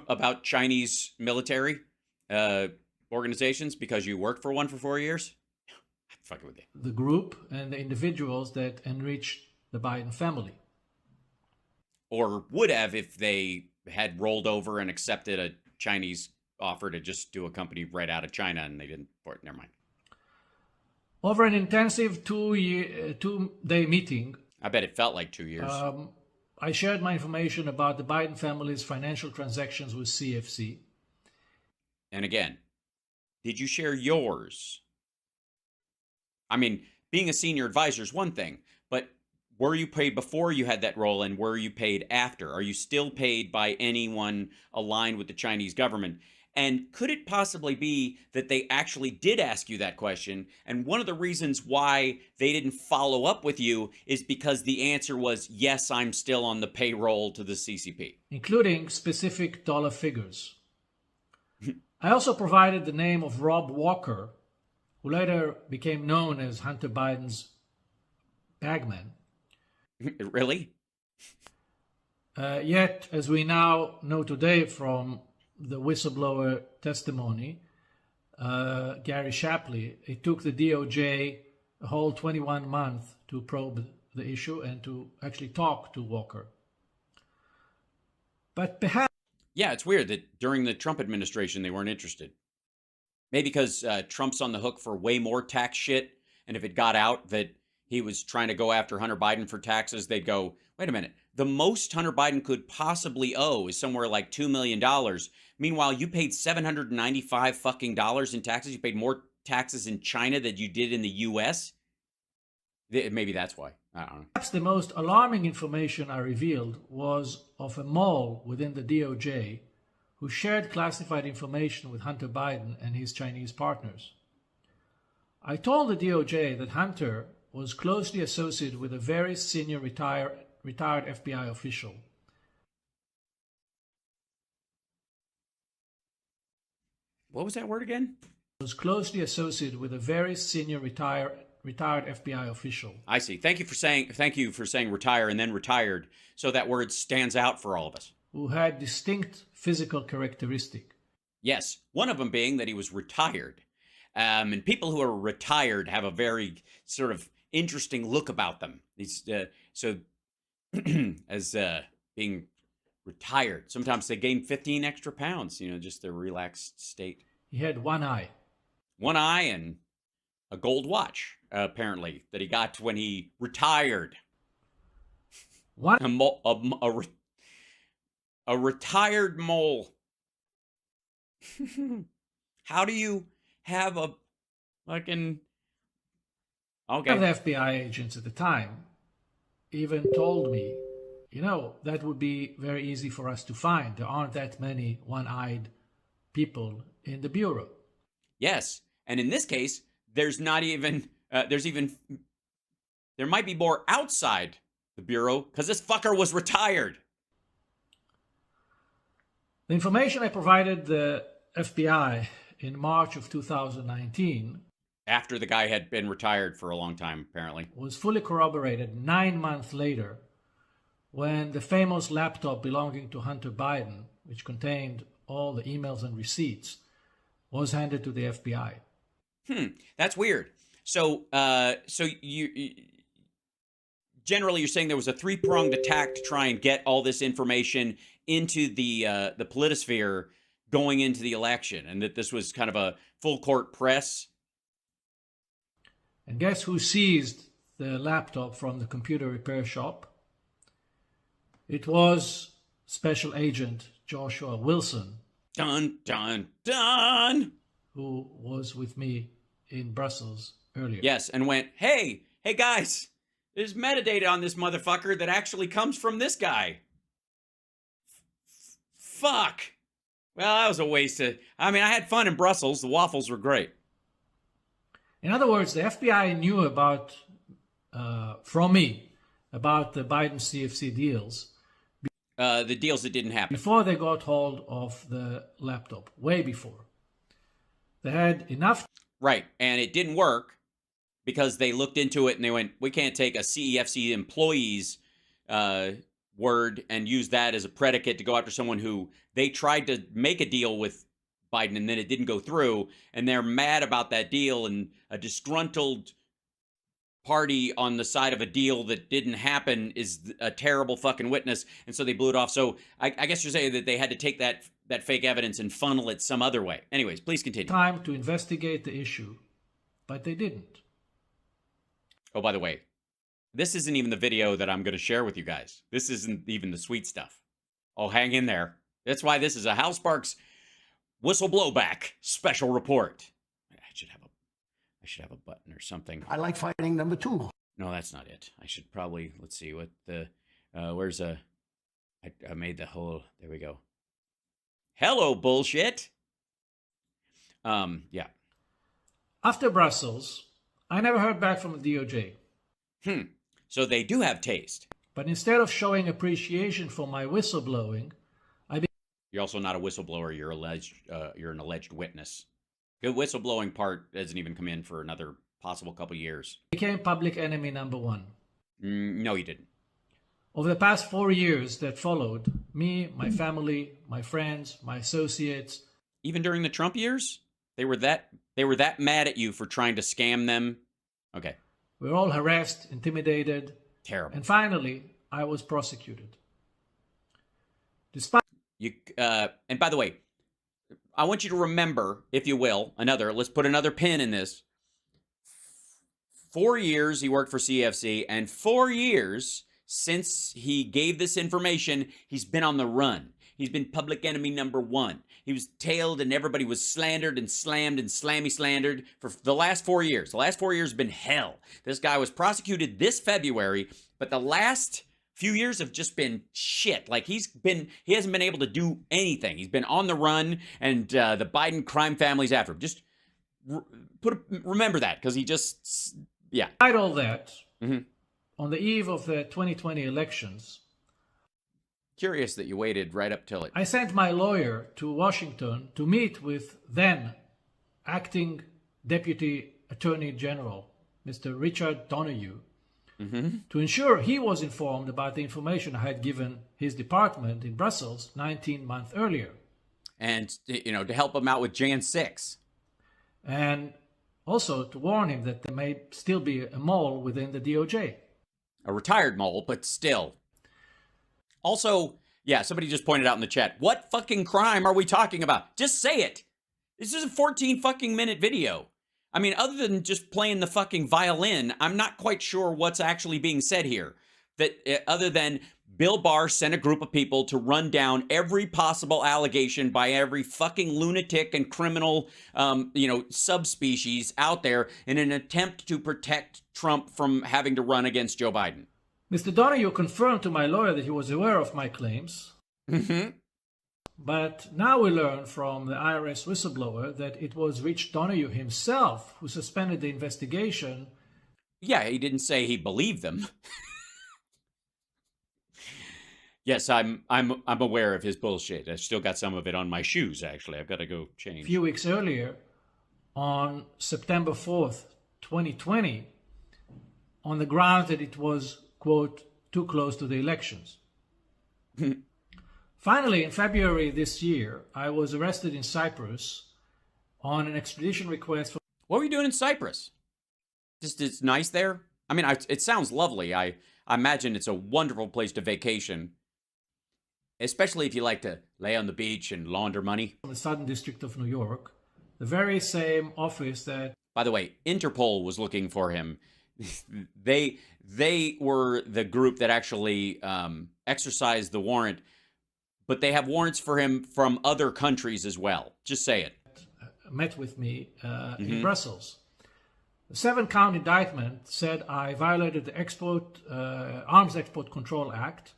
about Chinese military organizations because you worked for one for 4 years? I'm fucking with you. The group and the individuals that enriched the Biden family. Or would have if they had rolled over and accepted a Chinese offer to just do a company right out of China and they didn't. Never mind. Over an intensive 2-day meeting, I bet it felt like 2 years. I shared my information about the Biden family's financial transactions with CFC. And again, did you share yours? I mean, being a senior advisor is one thing, but were you paid before you had that role and were you paid after? Are you still paid by anyone aligned with the Chinese government? And could it possibly be that they actually did ask you that question? And one of the reasons why they didn't follow up with you is because the answer was, yes, I'm still on the payroll to the CCP. Including specific dollar figures. I also provided the name of Rob Walker, who later became known as Hunter Biden's bagman. Really? Yet, as we now know today from the whistleblower testimony, Gary Shapley, it took the DOJ a whole 21 months to probe the issue and to actually talk to Walker. But perhaps... Yeah, it's weird that during the Trump administration, they weren't interested. Maybe because Trump's on the hook for way more tax shit. And if it got out that he was trying to go after Hunter Biden for taxes, they'd go, wait a minute, the most Hunter Biden could possibly owe is somewhere like $2 million. Meanwhile, you paid $795 fucking dollars in taxes. You paid more taxes in China than you did in the U.S. Maybe that's why. I don't know. Perhaps the most alarming information I revealed was of a mole within the DOJ who shared classified information with Hunter Biden and his Chinese partners. I told the DOJ that Hunter was closely associated with a very senior retired FBI official. What was that word again? Was closely associated with a very senior retired FBI official. I see. Thank you for saying retire and then retired, so that word stands out for all of us. Who had distinct physical characteristic. Yes, one of them being that he was retired. And people who are retired have a very sort of interesting look about them. As being retired, sometimes they gain 15 extra pounds, just a relaxed state. He had one eye. One eye and a gold watch, apparently, that he got when he retired. What? A retired mole. How do you have a fucking... Okay. One of the FBI agents at the time even told me, that would be very easy for us to find. There aren't that many one-eyed people in the Bureau. Yes. And in this case, there might be more outside the Bureau because this fucker was retired. The information I provided the FBI in March of 2019, after the guy had been retired for a long time, apparently, was fully corroborated 9 months later when the famous laptop belonging to Hunter Biden, which contained all the emails and receipts, was handed to the FBI. That's weird. So you generally you're saying there was a three-pronged attack to try and get all this information into the politosphere going into the election, and that this was kind of a full court press. And guess who seized the laptop from the computer repair shop? It was Special Agent Joshua Wilson. Dun, dun, dun! Who was with me in Brussels earlier. Yes, and went, hey guys, there's metadata on this motherfucker that actually comes from this guy. Fuck. Well, that was a waste of... I had fun in Brussels. The waffles were great. In other words, the FBI knew about, from me, about the Biden CFC deals. The deals that didn't happen. Before they got hold of the laptop, way before. They had enough... Right, and it didn't work because they looked into it and they went, we can't take a CEFC employee's word and use that as a predicate to go after someone who they tried to make a deal with Biden and then it didn't go through, and they're mad about that deal, and a disgruntled party on the side of a deal that didn't happen is a terrible fucking witness, and so they blew it off. So I guess you're saying that they had to take that fake evidence and funnel it some other way. Anyways, please continue. Time to investigate the issue, but they didn't. Oh, by the way, this isn't even the video that I'm going to share with you guys. This isn't even the sweet stuff. Oh, hang in there. That's why this is a Hal Sparks Whistleblowback special report. I should have a button or something. I like finding number 2. No, that's not it. I should probably, let's see what the, where's I made the whole, there we go. Hello, bullshit. Yeah. After Brussels, I never heard back from the DOJ. So they do have taste. But instead of showing appreciation for my whistleblowing, You're also not a whistleblower. You're an alleged witness. The whistleblowing part doesn't even come in for another possible couple years. became public enemy number 1. No, you didn't. Over the past 4 years that followed, me, my family, my friends, my associates, Even during the Trump years, they were that mad at you for trying to scam them. Okay, we were all harassed, intimidated, terrible. and finally, I was prosecuted. Despite You and by the way, I want you to remember, if you will, let's put another pin in this. 4 years he worked for CFC, and 4 years since he gave this information, he's been on the run. He's been public enemy number one. He was tailed and everybody was slandered and slammed and slammy slandered for the last 4 years. The last 4 years have been hell. This guy was prosecuted this February, but the last few years have just been shit. Like he hasn't been able to do anything. He's been on the run, and the Biden crime family's after him. Just remember that, because he just, yeah. despite all that, on the eve of the 2020 elections, Curious that you waited right up till it. I sent my lawyer to Washington to meet with then acting Deputy Attorney General, Mr. Richard Donoghue, to ensure he was informed about the information I had given his department in Brussels 19 months earlier. And, to help him out with Jan 6. And also to warn him that there may still be a mole within the DOJ. A retired mole, but still. Also, yeah, somebody just pointed out in the chat, what fucking crime are we talking about? Just say it. This is a 14 fucking minute video. I mean, other than just playing the fucking violin, I'm not quite sure what's actually being said here. That other than Bill Barr sent a group of people to run down every possible allegation by every fucking lunatic and criminal, subspecies out there in an attempt to protect Trump from having to run against Joe Biden. Mr. Donoghue confirmed to my lawyer that he was aware of my claims. But now we learn from the IRS whistleblower that it was Rich Donoghue himself who suspended the investigation. Yeah, he didn't say he believed them. Yes, I'm aware of his bullshit. I've still got some of it on my shoes, actually. I've got to go change. A few weeks earlier, on September 4th, 2020, on the grounds that it was, quote, too close to the elections. Finally, in February this year, I was arrested in Cyprus on an extradition request for... What were you doing in Cyprus? Just, it's nice there? I mean, it sounds lovely. I imagine it's a wonderful place to vacation, especially if you like to lay on the beach and launder money. From the Southern District of New York, the very same office that... By the way, Interpol was looking for him. They were the group that actually exercised the warrant, but they have warrants for him from other countries as well. Just say it. Met with me in Brussels. The 7-count indictment said I violated the Arms Export Control Act,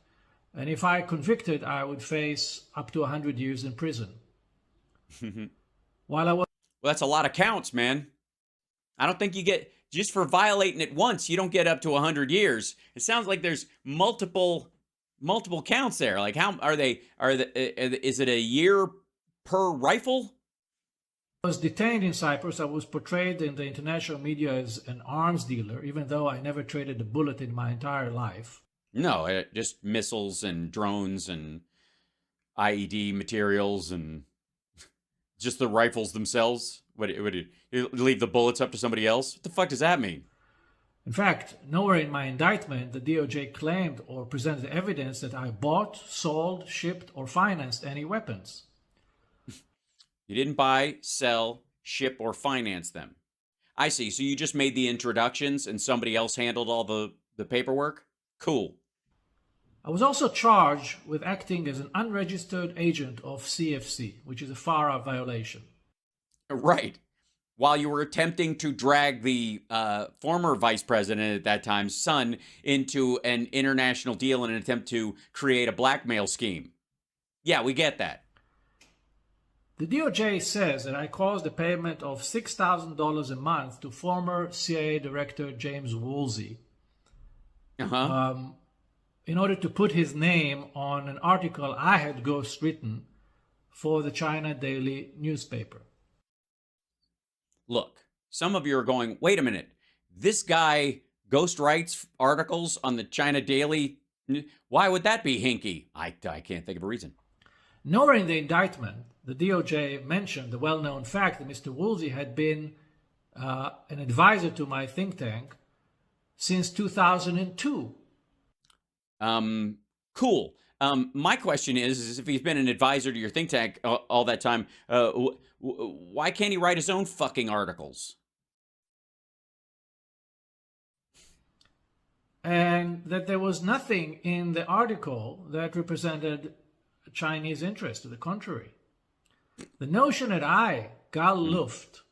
and if I convicted, I would face up to 100 years in prison. While I was... Well, that's a lot of counts, man. I don't think you get... Just for violating it once, you don't get up to 100 years. It sounds like there's multiple counts there. Like, how are they? Is it a year per rifle? I was detained in Cyprus. I was portrayed in the international media as an arms dealer, even though I never traded a bullet in my entire life. No, just missiles and drones and IED materials and just the rifles themselves. What do you leave the bullets up to somebody else? What the fuck does that mean? In fact, nowhere in my indictment the DOJ claimed or presented evidence that I bought, sold, shipped, or financed any weapons. You didn't buy, sell, ship, or finance them. I see. So you just made the introductions and somebody else handled all the paperwork? Cool. I was also charged with acting as an unregistered agent of CFC, which is a FARA violation. Right. While you were attempting to drag the former vice president at that time's son into an international deal in an attempt to create a blackmail scheme. Yeah, we get that. The DOJ says that I caused a payment of $6,000 a month to former CIA Director James Woolsey in order to put his name on an article I had ghostwritten for the China Daily newspaper. Look, some of you are going, wait a minute, this guy ghost rights articles on the China Daily. Why would that be hinky? I can't think of a reason. Nowhere in the indictment, the DOJ mentioned the well-known fact that Mr. Woolsey had been an advisor to my think tank since 2002. Cool. My question is if he's been an advisor to your think tank all that time, why can't he write his own fucking articles? And that there was nothing in the article that represented Chinese interest. To the contrary. The notion that I, Gal Luft,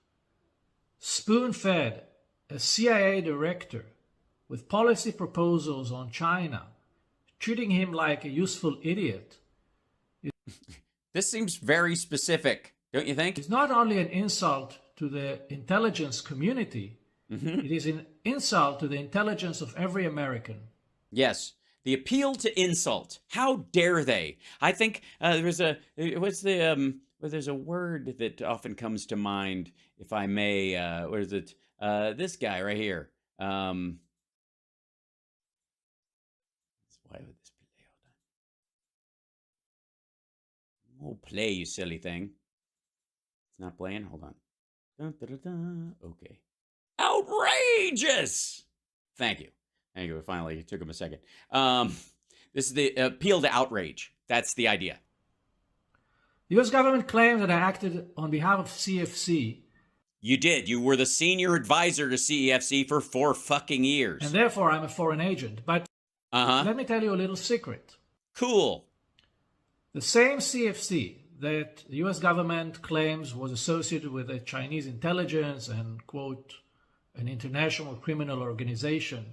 spoon-fed a CIA director with policy proposals on China, treating him like a useful idiot. This seems very specific, don't you think? It's not only an insult to the intelligence community, it is an insult to the intelligence of every American. Yes. The appeal to insult. How dare they? I think there's a word that often comes to mind, if I may. What is it? This guy right here. Why would this play? Hold on. Oh, play, you silly thing. It's not playing. Hold on. Dun, dun, dun, dun. Okay. Outrageous. Thank you. Anyway, finally, it took him a second. This is the appeal to outrage. That's the idea. The U.S. government claims that I acted on behalf of CFC. You did. You were the senior advisor to CEFC for 4 fucking years. And therefore, I'm a foreign agent. But let me tell you a little secret. Cool. The same CFC that the U.S. government claims was associated with the Chinese intelligence and, quote, an international criminal organization.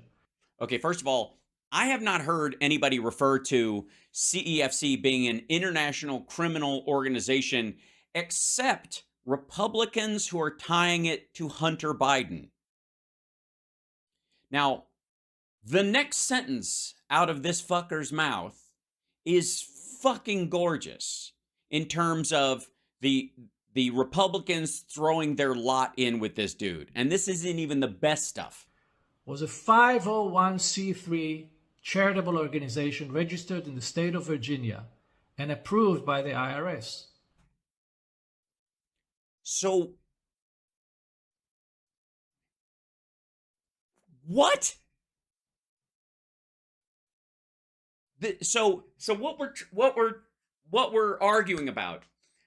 Okay, first of all, I have not heard anybody refer to CEFC being an international criminal organization except Republicans who are tying it to Hunter Biden. Now, the next sentence out of this fucker's mouth is fucking gorgeous in terms of the Republicans throwing their lot in with this dude. And this isn't even the best stuff. Was a 501c3 charitable organization registered in the state of Virginia and approved by the IRS. So, what? So what we're arguing about,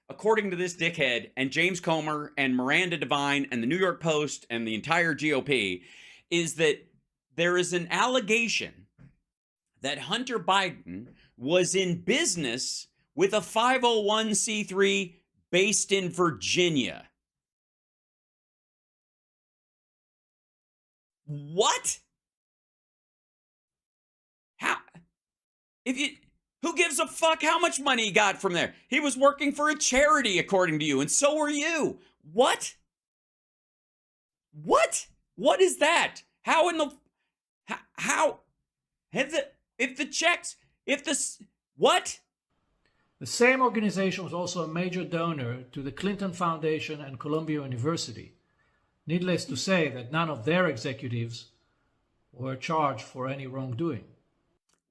according to this dickhead and James Comer and Miranda Devine and the New York Post and the entire GOP, is that there is an allegation that Hunter Biden was in business with a 501c3 based in Virginia. What? How? Who gives a fuck how much money he got from there? He was working for a charity, according to you, and so were you. What? What? What is that? How in the... How? What? The same organization was also a major donor to the Clinton Foundation and Columbia University. Needless to say that none of their executives were charged for any wrongdoing.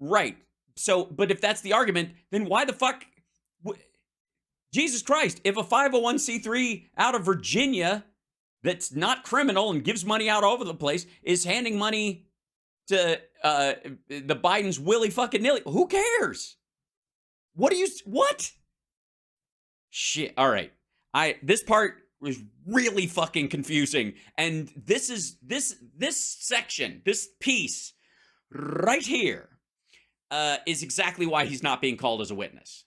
Right. So, but if that's the argument, then why the fuck... Jesus Christ, if a 501c3 out of Virginia that's not criminal and gives money out all over the place is handing money to the Biden's willy fucking nilly, who cares? What? Shit. All right. This part was really fucking confusing. And this section, this piece right here is exactly why he's not being called as a witness.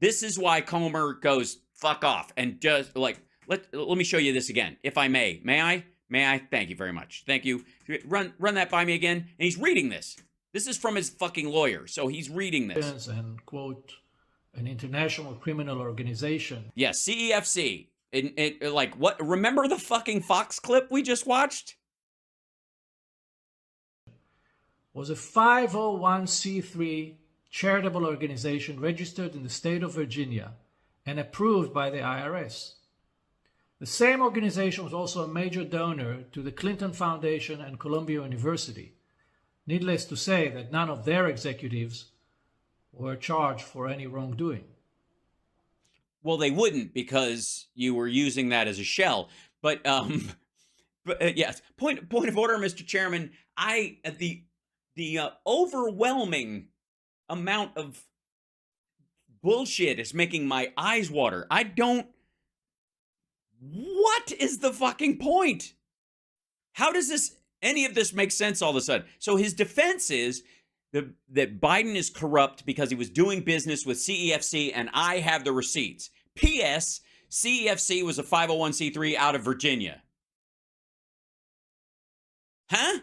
This is why Comer goes, fuck off. And just like, let me show you this again, if I may. May I? May I? Thank you very much. Thank you. Run that by me again. And he's reading this. This is from his fucking lawyer. So he's reading this. And, quote, an international criminal organization. Yes, CEFC. Like, what? Remember the fucking Fox clip we just watched? Was a 501c3 charitable organization registered in the state of Virginia and approved by the IRS. The same organization was also a major donor to the Clinton Foundation and Columbia University. Needless to say that none of their executives were charged for any wrongdoing. Well, they wouldn't, because you were using that as a shell. But yes, point of order, Mr. Chairman. The overwhelming amount of bullshit is making my eyes water. What is the fucking point? How does any of this make sense all of a sudden? So his defense is that Biden is corrupt because he was doing business with CEFC, and I have the receipts. P.S. CEFC was a 501c3 out of Virginia. Huh?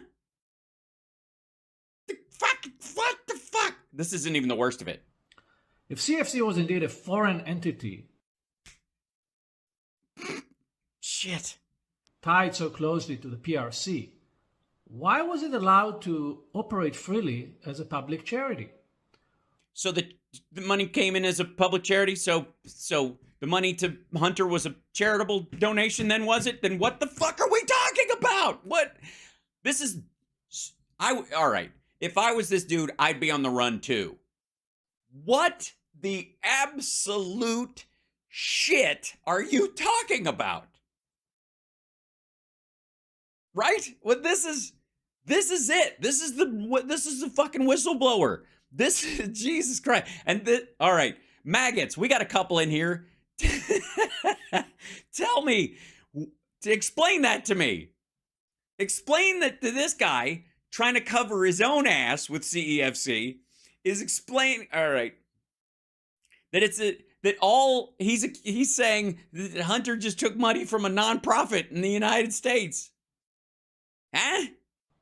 What the fuck? This isn't even the worst of it. If CFC was indeed a foreign entity, shit, tied so closely to the PRC, why was it allowed to operate freely as a public charity? So the money came in as a public charity. So the money to Hunter was a charitable donation. Then was it? Then what the fuck are we talking about? What? This is all right. If I was this dude, I'd be on the run too. What the absolute shit are you talking about? Right? Well, this is it. This is the fucking whistleblower. This is Jesus Christ. And all right, maggots, we got a couple in here. Tell me, to explain that to me. Explain that to this guy trying to cover his own ass with CEFC is explain. All right, that he's saying that Hunter just took money from a nonprofit in the United States. Huh?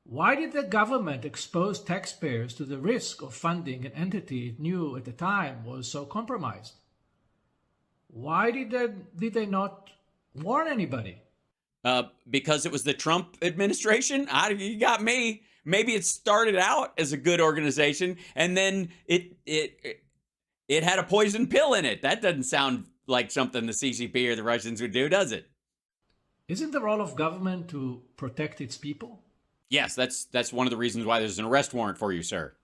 Why did the government expose taxpayers to the risk of funding an entity it knew at the time was so compromised? Why did they not warn anybody? Because it was the Trump administration? You got me. Maybe it started out as a good organization, and then it had a poison pill in it. That doesn't sound like something the CCP or the Russians would do, does it? Isn't the role of government to protect its people? Yes, that's one of the reasons why there's an arrest warrant for you, sir.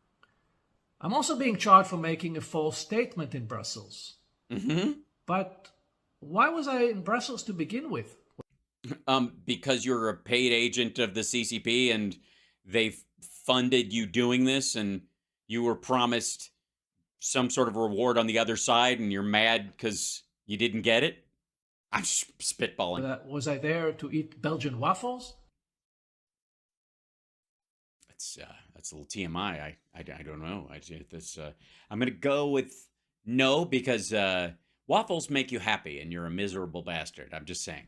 I'm also being charged for making a false statement in Brussels. Mm-hmm. But why was I in Brussels to begin with? Because you're a paid agent of the CCP, and they funded you doing this, and you were promised some sort of reward on the other side, and you're mad because you didn't get it? I'm spitballing. Was I there to eat Belgian waffles? That's a little TMI. I don't know. I'm going to go with no, because waffles make you happy, and you're a miserable bastard. I'm just saying.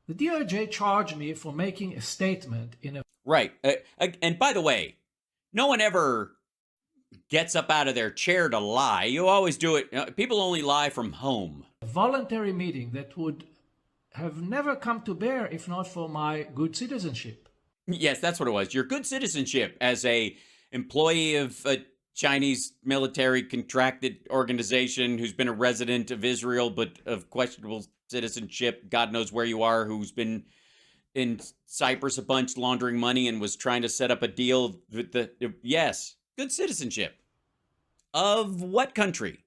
The DOJ charged me for making a statement in a... Right. And by the way, no one ever gets up out of their chair to lie. You always do it. People only lie from home. voluntary meeting that would have never come to bear if not for my good citizenship. Yes, that's what it was. Your good citizenship as a employee of a Chinese military contracted organization who's been a resident of Israel but of questionable citizenship, God knows where you are, who's been in Cyprus a bunch laundering money and was trying to set up a deal with yes, good citizenship. Of what country?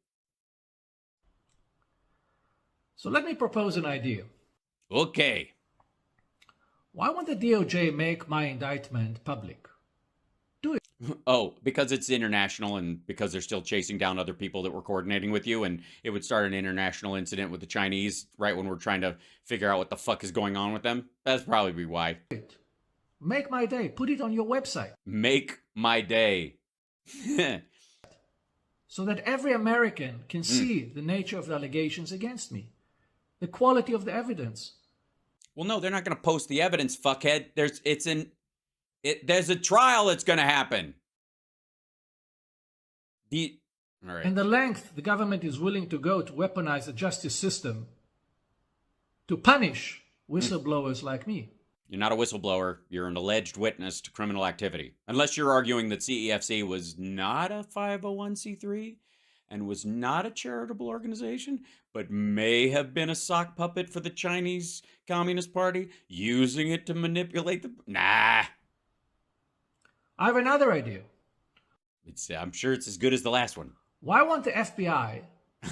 So let me propose an idea. Okay. Why won't the DOJ make my indictment public? Do it. Oh, because it's international and because they're still chasing down other people that were coordinating with you, and it would start an international incident with the Chinese right when we're trying to figure out what the fuck is going on with them. That's probably why. Make my day. Put it on your website. Make my day. So that every American can see the nature of the allegations against me, the quality of the evidence. Well, no, they're not going to post the evidence, fuckhead. There's a trial that's going to happen. All right. And the length the government is willing to go to weaponize the justice system to punish whistleblowers like me. You're not a whistleblower. You're an alleged witness to criminal activity. Unless you're arguing that CEFC was not a 501c3 and was not a charitable organization, but may have been a sock puppet for the Chinese Communist Party, using it to manipulate the... Nah. I have another idea. I'm sure it's as good as the last one. Why won't the FBI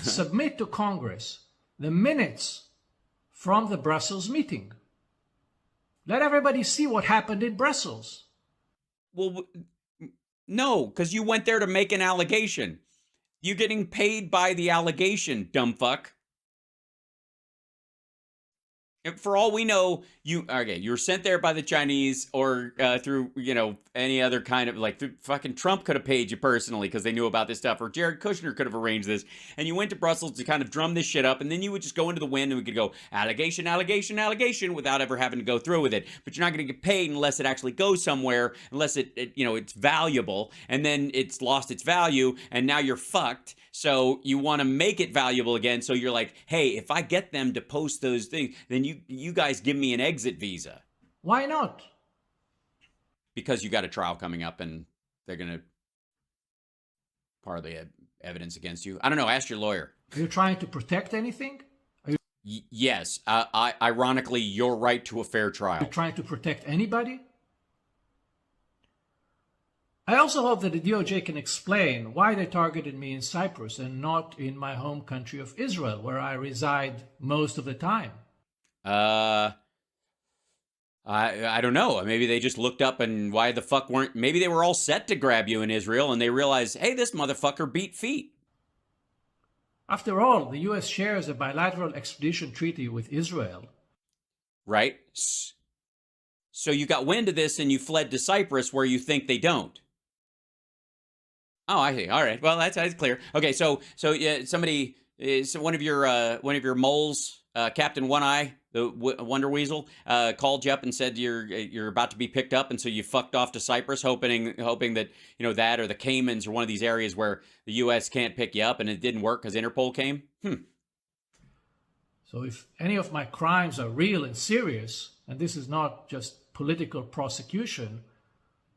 submit to Congress the minutes from the Brussels meeting? Let everybody see what happened in Brussels. Well, no, because you went there to make an allegation. You're getting paid by the allegation, dumb fuck. For all we know, you were sent there by the Chinese or through, any other kind of, like, fucking Trump could have paid you personally because they knew about this stuff, or Jared Kushner could have arranged this, and you went to Brussels to kind of drum this shit up, and then you would just go into the wind and we could go allegation, allegation, allegation without ever having to go through with it. But you're not going to get paid unless it actually goes somewhere, unless it's valuable, and then it's lost its value, and now you're fucked. So you want to make it valuable again. So you're like, hey, if I get them to post those things, then you guys give me an exit visa. Why not? Because you got a trial coming up and they're going to partly evidence against you. I don't know. Ask your lawyer. Are you trying to protect anything? Yes. Ironically, your right to a fair trial. Are you trying to protect anybody? I also hope that the DOJ can explain why they targeted me in Cyprus and not in my home country of Israel, where I reside most of the time. I don't know. Maybe they just looked up and why the fuck weren't... Maybe they were all set to grab you in Israel and they realized, hey, this motherfucker beat feet. After all, the U.S. shares a bilateral extradition treaty with Israel. Right? So you got wind of this and you fled to Cyprus where you think they don't. Oh, I see. All right. Well, that's clear. Okay, so yeah, somebody, one of your moles, Captain One Eye, the Wonder Weasel, called you up and said you're about to be picked up, and so you fucked off to Cyprus, hoping that that or the Caymans or one of these areas where the U.S. can't pick you up, and it didn't work because Interpol came. So if any of my crimes are real and serious, and this is not just political prosecution,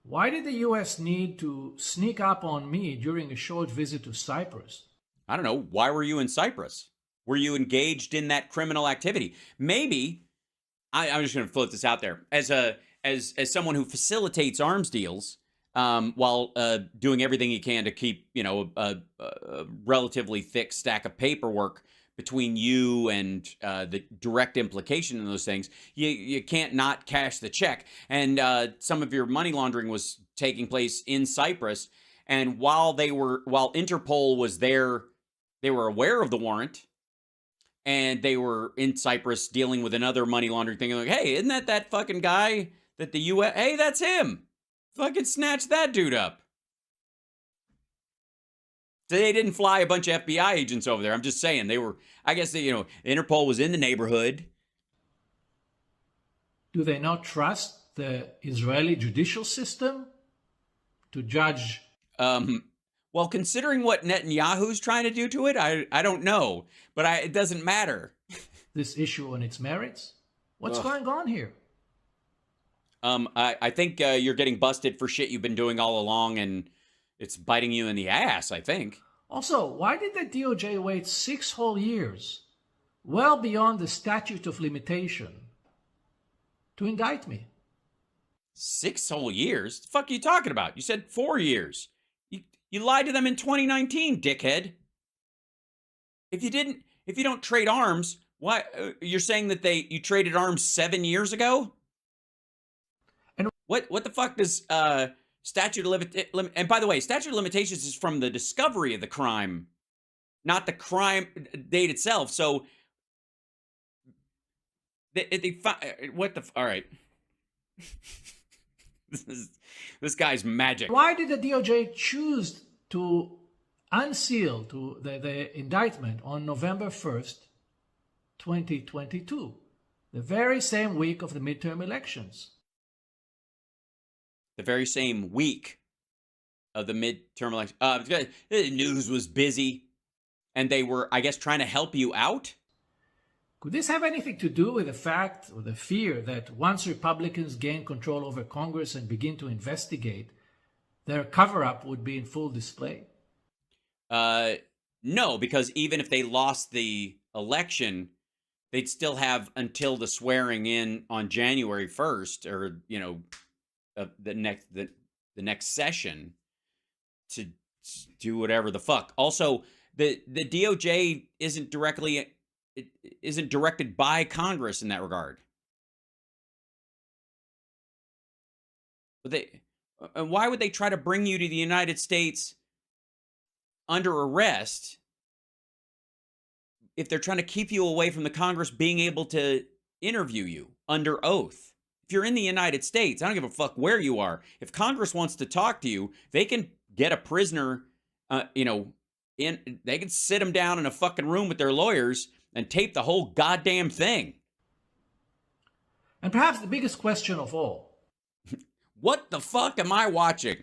why did the U.S. need to sneak up on me during a short visit to Cyprus? I don't know. Why were you in Cyprus? Were you engaged in that criminal activity? Maybe, I'm just going to float this out there. As someone who facilitates arms deals, while doing everything he can to keep, a relatively thick stack of paperwork between you and the direct implication in those things, you can't not cash the check. And some of your money laundering was taking place in Cyprus. And while Interpol was there, they were aware of the warrant. And they were in Cyprus dealing with another money laundering thing. Like, hey, isn't that fucking guy that the U.S. Hey, that's him. Fucking snatch that dude up. So they didn't fly a bunch of FBI agents over there. I'm just saying they were. I guess Interpol was in the neighborhood. Do they not trust the Israeli judicial system to judge? Well, considering what Netanyahu's trying to do to it, I don't know. But it doesn't matter. This issue on its merits? What's going on here? I think you're getting busted for shit you've been doing all along, and it's biting you in the ass, I think. Also, why did the DOJ wait 6 whole years, well beyond the statute of limitation, to indict me? 6 whole years? The fuck are you talking about? You said 4 years. You lied to them in 2019, dickhead. If you don't trade arms, why you're saying that you traded arms 7 years ago? And what the fuck does statute of and by the way, statute of limitations is from the discovery of the crime, not the crime date itself. So all right. This guy's magic. Why did the DOJ choose to unseal the indictment on November 1st, 2022, the very same week of the midterm elections? The very same week of the midterm election. The news was busy, and they were, I guess, trying to help you out? Could this have anything to do with the fact or the fear that once Republicans gain control over Congress and begin to investigate, their cover-up would be in full display? No, because even if they lost the election, they'd still have until the swearing in on January 1st, or the next session to do whatever the fuck. Also, the DOJ isn't directed by Congress in that regard. But why would they try to bring you to the United States under arrest if they're trying to keep you away from the Congress being able to interview you under oath? If you're in the United States, I don't give a fuck where you are. If Congress wants to talk to you, they can get a prisoner, they can sit them down in a fucking room with their lawyers and tape the whole goddamn thing. And perhaps the biggest question of all. What the fuck am I watching?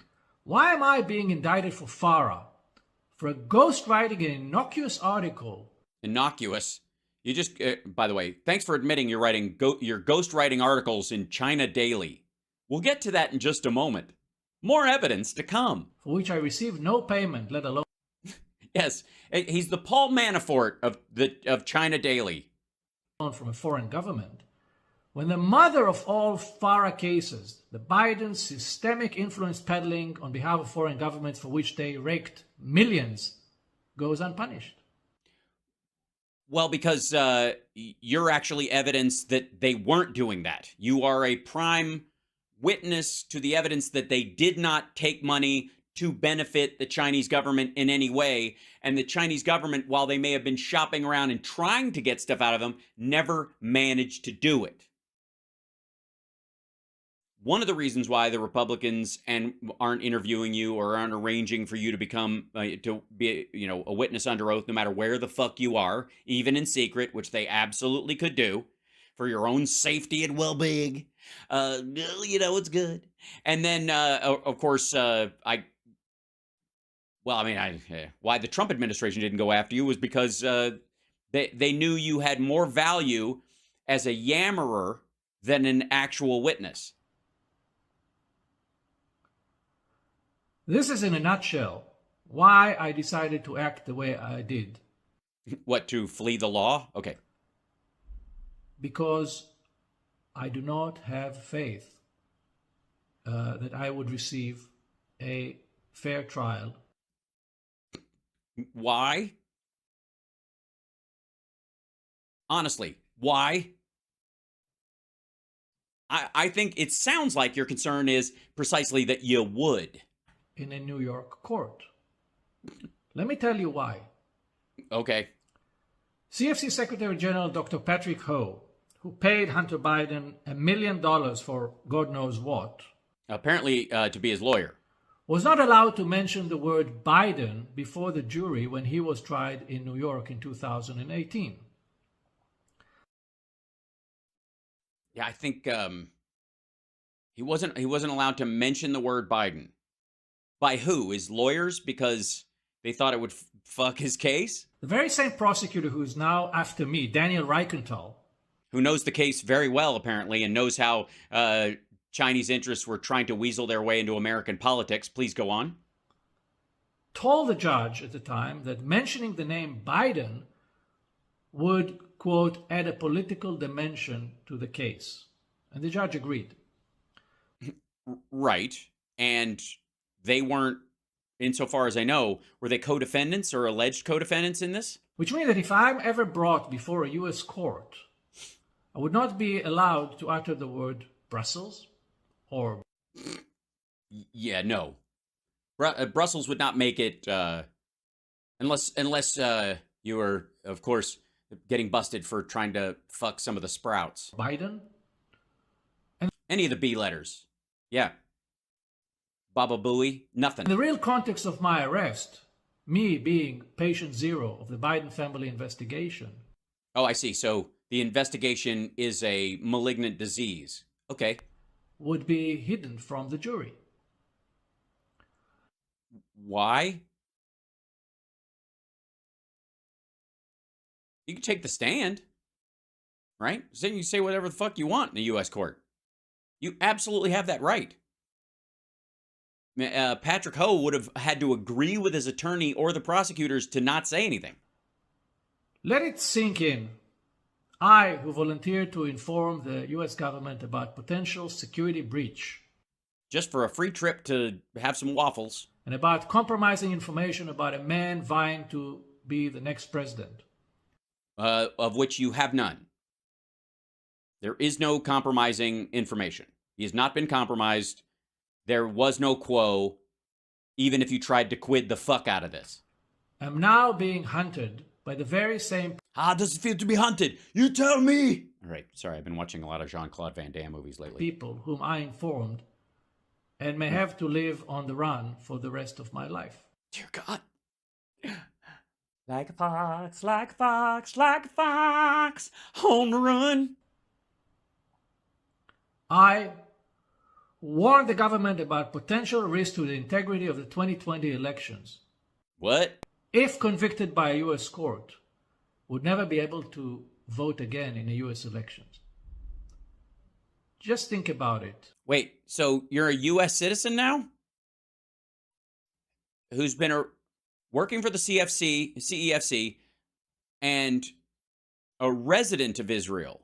Why am I being indicted for FARA? For ghostwriting an innocuous article. Innocuous? You just, by the way, thanks for admitting you're writing your ghostwriting articles in China Daily. We'll get to that in just a moment. More evidence to come. For which I received no payment, let alone. Yes, he's the Paul Manafort of China Daily. From a foreign government. When the mother of all FARA cases, the Biden systemic influence peddling on behalf of foreign governments for which they raked millions, goes unpunished. Well, because you're actually evidence that they weren't doing that. You are a prime witness to the evidence that they did not take money to benefit the Chinese government in any way. And the Chinese government, while they may have been shopping around and trying to get stuff out of them, never managed to do it. One of the reasons why the Republicans aren't interviewing you or aren't arranging for you to become to be a witness under oath, no matter where the fuck you are, even in secret, which they absolutely could do for your own safety and well-being. It's good. And then, of course, why the Trump administration didn't go after you was because they knew you had more value as a yammerer than an actual witness. This is in a nutshell why I decided to act the way I did. What, to flee the law? Okay. Because I do not have faith that I would receive a fair trial. Why? Honestly, why? I think it sounds like your concern is precisely that you would. In a New York court. Let me tell you why. Okay. CFC Secretary General Dr. Patrick Ho, who paid Hunter Biden $1 million for God knows what, apparently to be his lawyer, was not allowed to mention the word Biden before the jury when he was tried in New York in 2018. Yeah, I think he wasn't allowed to mention the word Biden. By who? His lawyers? Because they thought it would fuck his case? The very same prosecutor who is now after me, Daniel Reichenthal, who knows the case very well, apparently, and knows how Chinese interests were trying to weasel their way into American politics. Please go on. Told the judge at the time that mentioning the name Biden would, quote, add a political dimension to the case. And the judge agreed. Right. And they weren't, insofar as I know, were they co-defendants or alleged co-defendants in this? Which means that if I'm ever brought before a U.S. court, I would not be allowed to utter the word Brussels or... Yeah, no. Brussels would not make it, unless you were, of course, getting busted for trying to fuck some of the sprouts. Biden? Any of the B letters. Yeah. Baba Booey, nothing. In the real context of my arrest, me being patient zero of the Biden family investigation. Oh, I see. So the investigation is a malignant disease. Okay. Would be hidden from the jury. Why? You can take the stand, right? So you can say whatever the fuck you want in a U.S. court. You absolutely have that right. Patrick Ho would have had to agree with his attorney or the prosecutors to not say anything. Let it sink in. I, who volunteered to inform the US government about potential security breach, just for a free trip to have some waffles, and about compromising information about a man vying to be the next president, of which you have none. There is no compromising information. He has not been compromised. There was no quo, even if you tried to quid the fuck out of this. I'm now being hunted by the very same... How does it feel to be hunted? You tell me! All right, sorry, I've been watching a lot of Jean-Claude Van Damme movies lately. ...people whom I informed, and may have to live on the run for the rest of my life. Dear God. Like a fox, like a fox, like a fox, on the run. I warned the government about potential risk to the integrity of the 2020 elections. What? If convicted by a U.S. court, would never be able to vote again in the U.S. elections. Just think about it. Wait, so you're a U.S. citizen now? Who's been working for the CEFC, and a resident of Israel.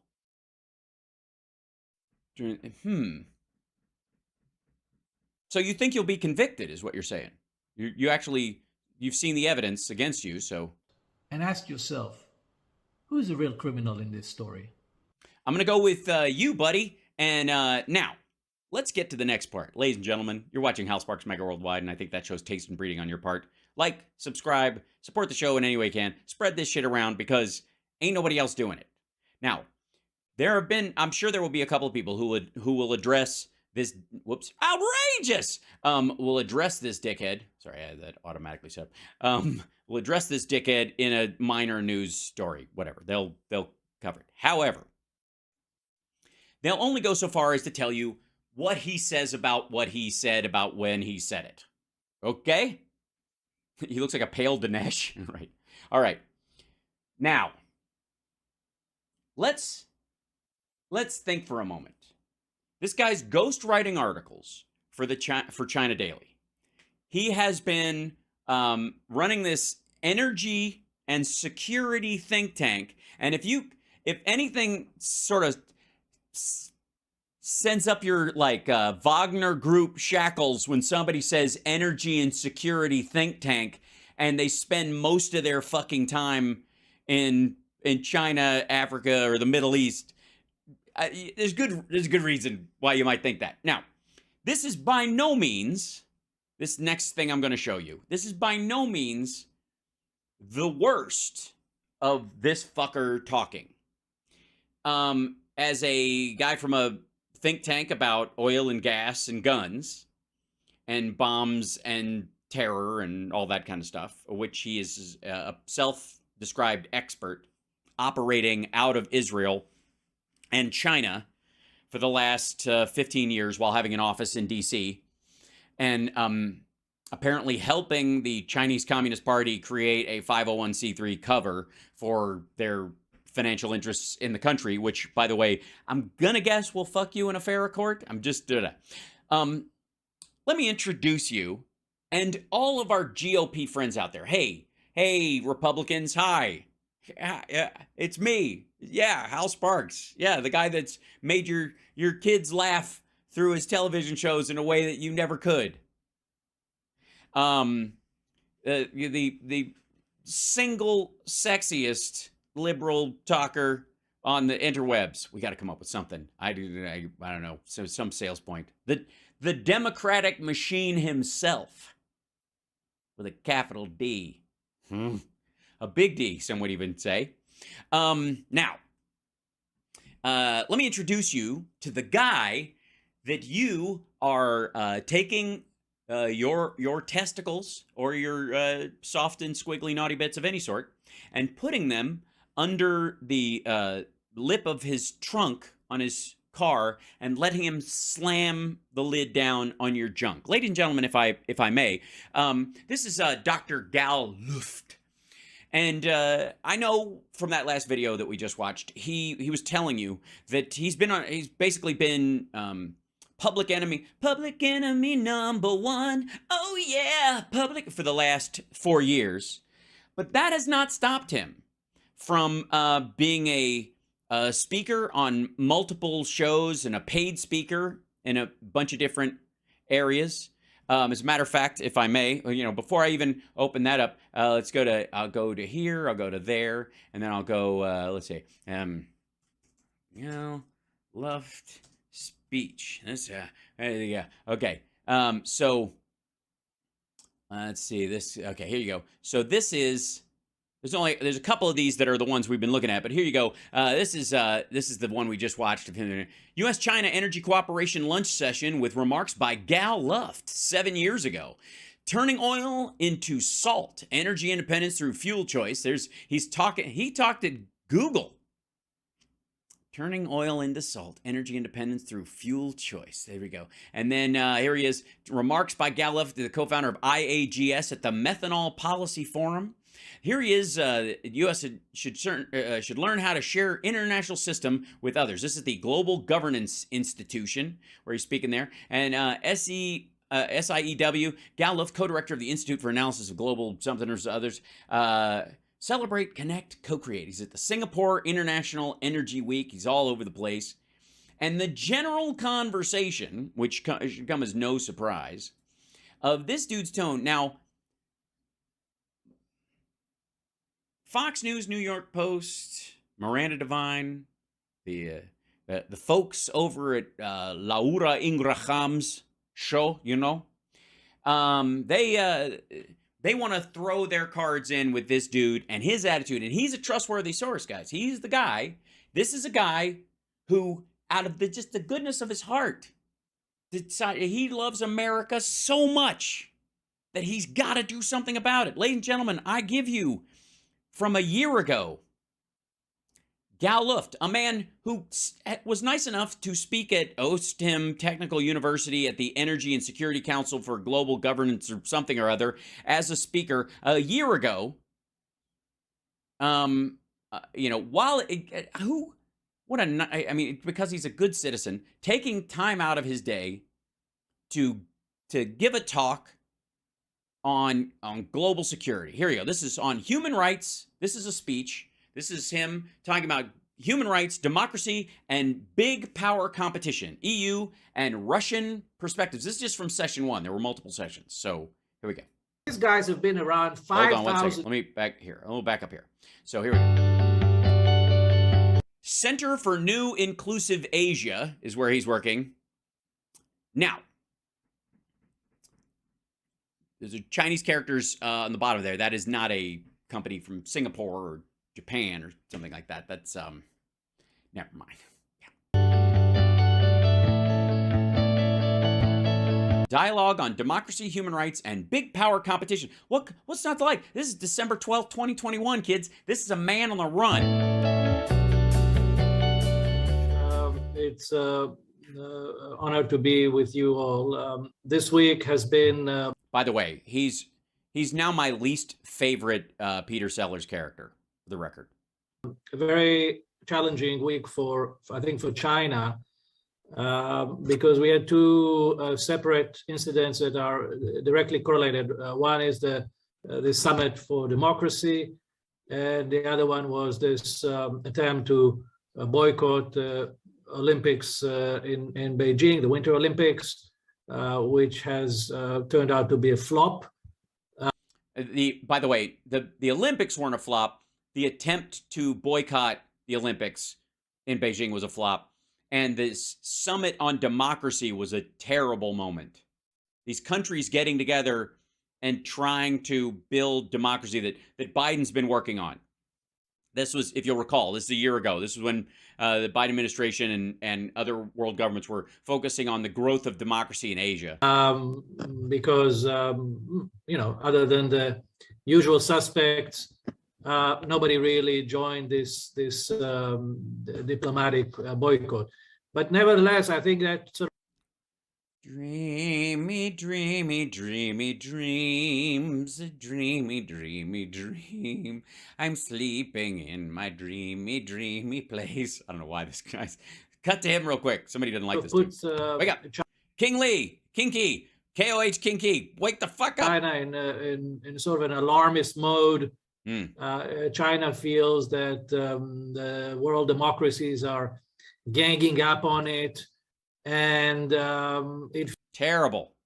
So you think you'll be convicted, is what you're saying? You've seen the evidence against you, so... And ask yourself, who's the real criminal in this story? I'm going to go with you, buddy. And now, let's get to the next part. Ladies and gentlemen, you're watching Hal Sparks Mega Worldwide, and I think that shows taste and breeding on your part. Like, subscribe, support the show in any way you can. Spread this shit around because ain't nobody else doing it. Now, I'm sure there will be a couple of people who will address this, outrageous, will address this dickhead. Sorry, I had that automatically set up. Will address this dickhead in a minor news story, whatever. They'll cover it. However, they'll only go so far as to tell you what he says about what he said about when he said it. Okay? He looks like a pale Dinesh. Right. All right. Now, let's think for a moment. This guy's ghostwriting articles for China Daily. He has been running this energy and security think tank, and if anything sort of sends up your Wagner Group shackles when somebody says energy and security think tank, and they spend most of their fucking time in China, Africa, or the Middle East. There's a good reason why you might think that. Now, this is by no means, this next thing I'm going to show you, this is by no means the worst of this fucker talking. As a guy from a think tank about oil and gas and guns and bombs and terror and all that kind of stuff, which he is a self-described expert operating out of Israel and China for the last 15 years while having an office in D.C. and apparently helping the Chinese Communist Party create a 501c3 cover for their financial interests in the country, which, by the way, I'm gonna guess will fuck you in a fair court. I'm just let me introduce you and all of our GOP friends out there. Hey, Republicans, hi. Yeah, it's me. Yeah, Hal Sparks. Yeah, the guy that's made your kids laugh through his television shows in a way that you never could. The single sexiest liberal talker on the interwebs. We got to come up with something. I don't know. So some sales point. The Democratic machine himself, with a capital D. A big D, some would even say. Now, let me introduce you to the guy that you are taking your testicles or your soft and squiggly naughty bits of any sort and putting them under the lip of his trunk on his car and letting him slam the lid down on your junk. Ladies and gentlemen, if I may, this is Dr. Gal Luft. And I know from that last video that we just watched, he was telling you that he's basically been public enemy number one. Oh yeah, for the last 4 years. But that has not stopped him from being a speaker on multiple shows and a paid speaker in a bunch of different areas. As a matter of fact, if I may, before I even open that up, I'll go to here, I'll go to there, and then I'll go, let's see, left speech. Yeah. Okay. So let's see this. Okay, here you go. So this is, there's a couple of these that are the ones we've been looking at, but here you go. This is the one we just watched of him. U.S.-China Energy Cooperation lunch session with remarks by Gal Luft 7 years ago. Turning oil into salt, energy independence through fuel choice. He talked at Google. Turning oil into salt, energy independence through fuel choice. There we go. And then here he is, remarks by Gal Luft, the co-founder of IAGS at the Methanol Policy Forum. Here he is, the U.S. should learn how to share international system with others. This is the Global Governance Institution, where he's speaking there. And SIEW, Gal Luft, co-director of the Institute for Analysis of Global something or others, celebrate, connect, co-create. He's at the Singapore International Energy Week. He's all over the place. And the general conversation, which should come as no surprise, of this dude's tone. Now, Fox News, New York Post, Miranda Devine, the folks over at Laura Ingraham's show, they want to throw their cards in with this dude and his attitude. And he's a trustworthy source, guys. He's the guy. This is a guy who, out of just the goodness of his heart, decided he loves America so much that he's got to do something about it. Ladies and gentlemen, I give you, from a year ago, Gal Luft, a man who was nice enough to speak at Ostim Technical University at the Energy and Security Council for Global Governance or something or other as a speaker a year ago. Because he's a good citizen, taking time out of his day to give a talk on global security. Here you go. This is on human rights. This is a speech. This is him talking about human rights, democracy, and big power competition, EU and Russian perspectives. This is just from session 1. There were multiple sessions. So here we go. These guys have been around 5,000. Hold on one second. Let me back up here. So here we go. Center for New Inclusive Asia is where he's working. Now, there's Chinese characters on the bottom there. That is not a company from Singapore or Japan or something like that. That's never mind. Yeah. Dialogue on democracy, human rights, and big power competition. What's not to like? This is December 12th, 2021, kids. This is a man on the run. It's honored to be with you all. This week has been. By the way, he's now my least favorite Peter Sellers character, for the record. A very challenging week for China, because we had two separate incidents that are directly correlated. One is the Summit for Democracy, and the other one was this attempt to boycott the Olympics in Beijing, the Winter Olympics, which has turned out to be a flop. By the way, the Olympics weren't a flop. The attempt to boycott the Olympics in Beijing was a flop. And this summit on democracy was a terrible moment. These countries getting together and trying to build democracy that Biden's been working on. This was, if you'll recall, this is a year ago. This is when the Biden administration and other world governments were focusing on the growth of democracy in Asia. Because, other than the usual suspects, nobody really joined this diplomatic boycott. But nevertheless, I think that sort of dreamy, dreamy, dreamy dreams, dreamy, dreamy dream. I'm sleeping in my dreamy, dreamy place. I don't know why this guy's. Cut to him real quick. Somebody didn't like this. Wake up. King Lee, Kinky, KOH Kinky, wake the fuck up. China in sort of an alarmist mode. China feels that the world democracies are ganging up on it, and it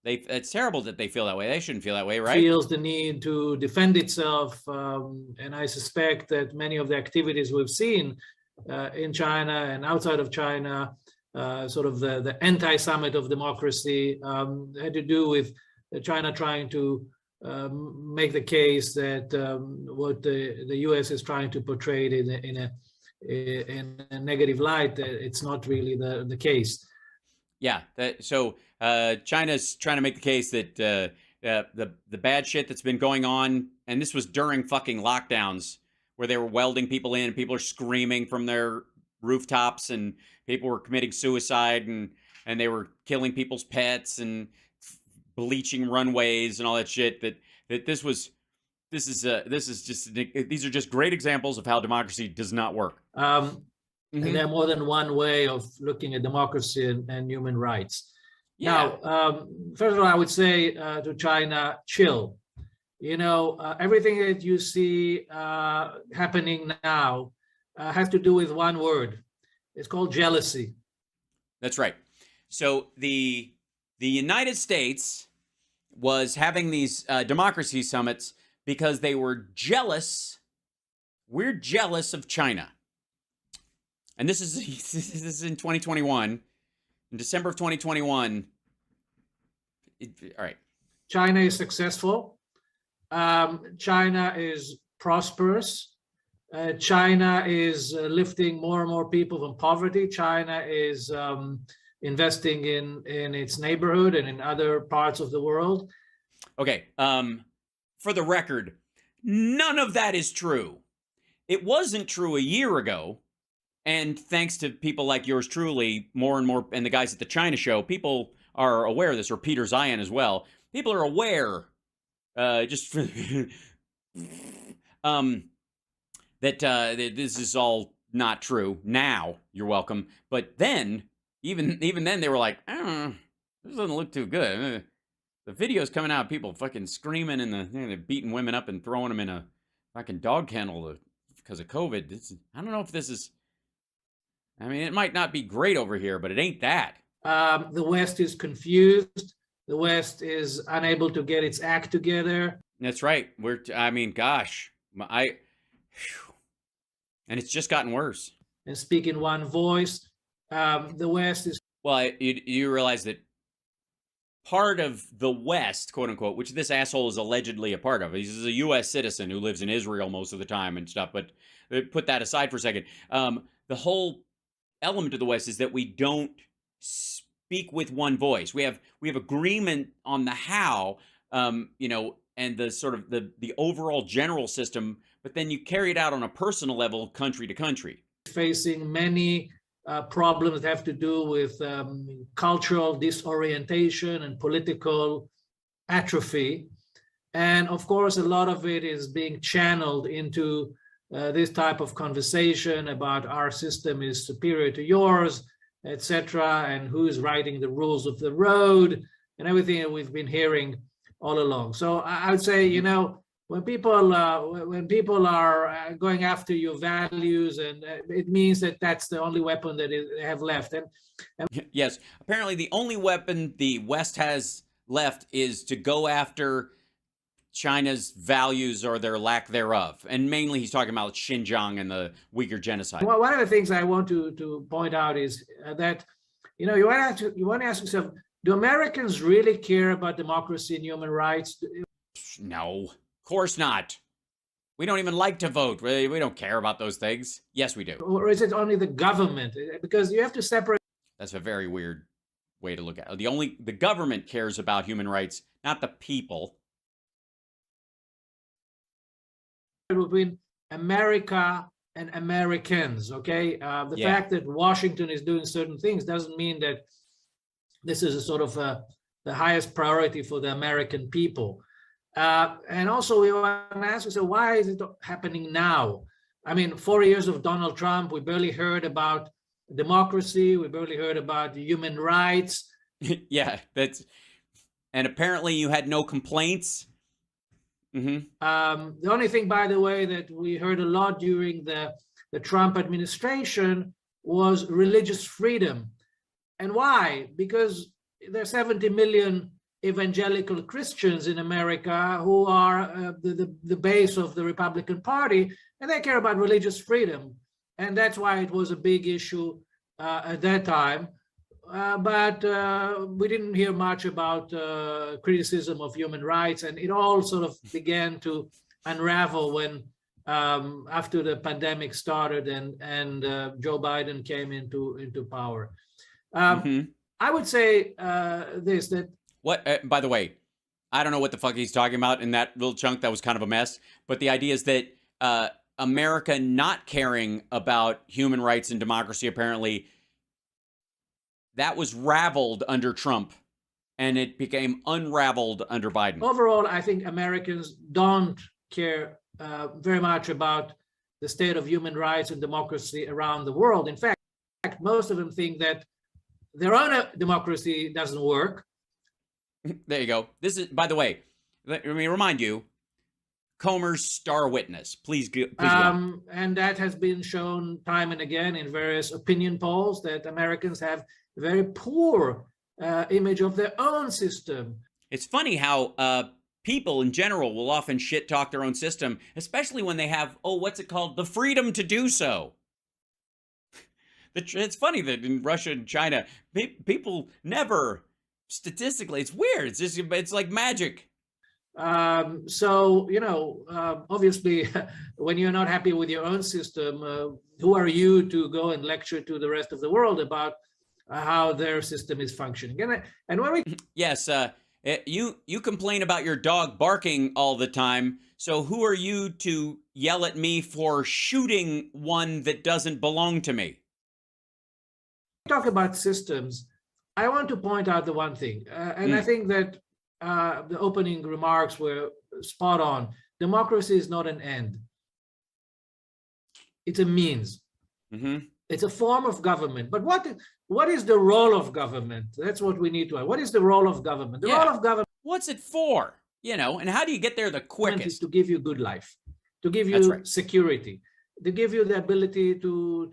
It's terrible that they feel that way. They shouldn't feel that way, right? feels the need to defend itself, and I suspect that many of the activities we've seen in China and outside of China, sort of the anti-summit of democracy, had to do with China trying to make the case that what the U.S. is trying to portray it in a negative light, it's not really the case. Yeah. So China's trying to make the case that the bad shit that's been going on, and this was during fucking lockdowns where they were welding people in, people are screaming from their rooftops, and people were committing suicide, and they were killing people's pets and bleaching runways and all that shit. These are just great examples of how democracy does not work. And there are more than one way of looking at democracy and human rights. Yeah. Now, first of all, I would say to China, chill. Everything that you see happening now has to do with one word. It's called jealousy. That's right. So the United States was having these democracy summits because they were jealous. We're jealous of China. And this is in 2021, in December of 2021. All right. China is successful. China is prosperous. China is lifting more and more people from poverty. China is investing in its neighborhood and in other parts of the world. Okay. For the record, none of that is true. It wasn't true a year ago. And thanks to people like yours truly, more and more, and the guys at the China Show, people are aware of this, or Peter Zion as well. People are aware, that this is all not true. Now, you're welcome. But then, even then, they were like, this doesn't look too good. The videos coming out of people fucking screaming and they're beating women up and throwing them in a fucking dog kennel because of COVID. I don't know if this is... I mean, it might not be great over here, but it ain't that. The West is confused. The West is unable to get its act together. That's right. Gosh. And it's just gotten worse. And speak in one voice. The West is... Well, you realize that part of the West, quote unquote, which this asshole is allegedly a part of, he's a U.S. citizen who lives in Israel most of the time and stuff, but put that aside for a second. The whole element of the West is that we don't speak with one voice. We have agreement on the how, and the sort of the overall general system, but then you carry it out on a personal level, country to country. Facing many problems that have to do with cultural disorientation and political atrophy. And of course, a lot of it is being channeled into this type of conversation about our system is superior to yours, etc., and who's writing the rules of the road and everything that we've been hearing all along. So I would say, when people are going after your values, and it means that that's the only weapon that they have left. And yes, apparently the only weapon the West has left is to go after China's values or their lack thereof. And mainly he's talking about Xinjiang and the Uyghur genocide. Well, one of the things I want to point out is that, you want to ask yourself, do Americans really care about democracy and human rights? No, of course not. We don't even like to vote. We don't care about those things. Yes, we do. Or is it only the government? Because you have to separate. That's a very weird way to look at it. The government cares about human rights, not the people. Between America and Americans, okay? The fact that Washington is doing certain things doesn't mean that this is a sort of the highest priority for the American people. And also we want to ask ourselves, why is it happening now? I mean, 4 years of Donald Trump, we barely heard about democracy, we barely heard about human rights. Yeah, and apparently you had no complaints. The only thing, by the way, that we heard a lot during the Trump administration was religious freedom. And why? Because there are 70 million evangelical Christians in America who are the base of the Republican Party, and they care about religious freedom. And that's why it was a big issue at that time. But we didn't hear much about criticism of human rights, and it all sort of began to unravel when after the pandemic started and Joe Biden came into power. I would say this, that What, by the way, I don't know what the fuck he's talking about in that little chunk. That was kind of a mess. But the idea is that America not caring about human rights and democracy, apparently, that was raveled under Trump, and it became unraveled under Biden. Overall, I think Americans don't care very much about the state of human rights and democracy around the world. In fact, most of them think that their own democracy doesn't work. There you go. This is, by the way, let me remind you, Comer's star witness. Please go. And that has been shown time and again in various opinion polls, that Americans have a very poor image of their own system. It's funny how people in general will often shit talk their own system, especially when they have, what's it called? The freedom to do so. It's funny that in Russia and China, people never, statistically, it's weird. It's like magic. So, obviously, when you're not happy with your own system, who are you to go and lecture to the rest of the world about how their system is functioning? And when we... Yes, you complain about your dog barking all the time, so who are you to yell at me for shooting one that doesn't belong to me? Talk about systems, I want to point out the one thing, and I think that the opening remarks were spot on. Democracy is not an end. It's a means. It's a form of government. But what is the role of government? That's what we need to ask. What is the role of government? The role of government... What's it for? And how do you get there the quickest? Is to give you good life, to give you security, to give you the ability to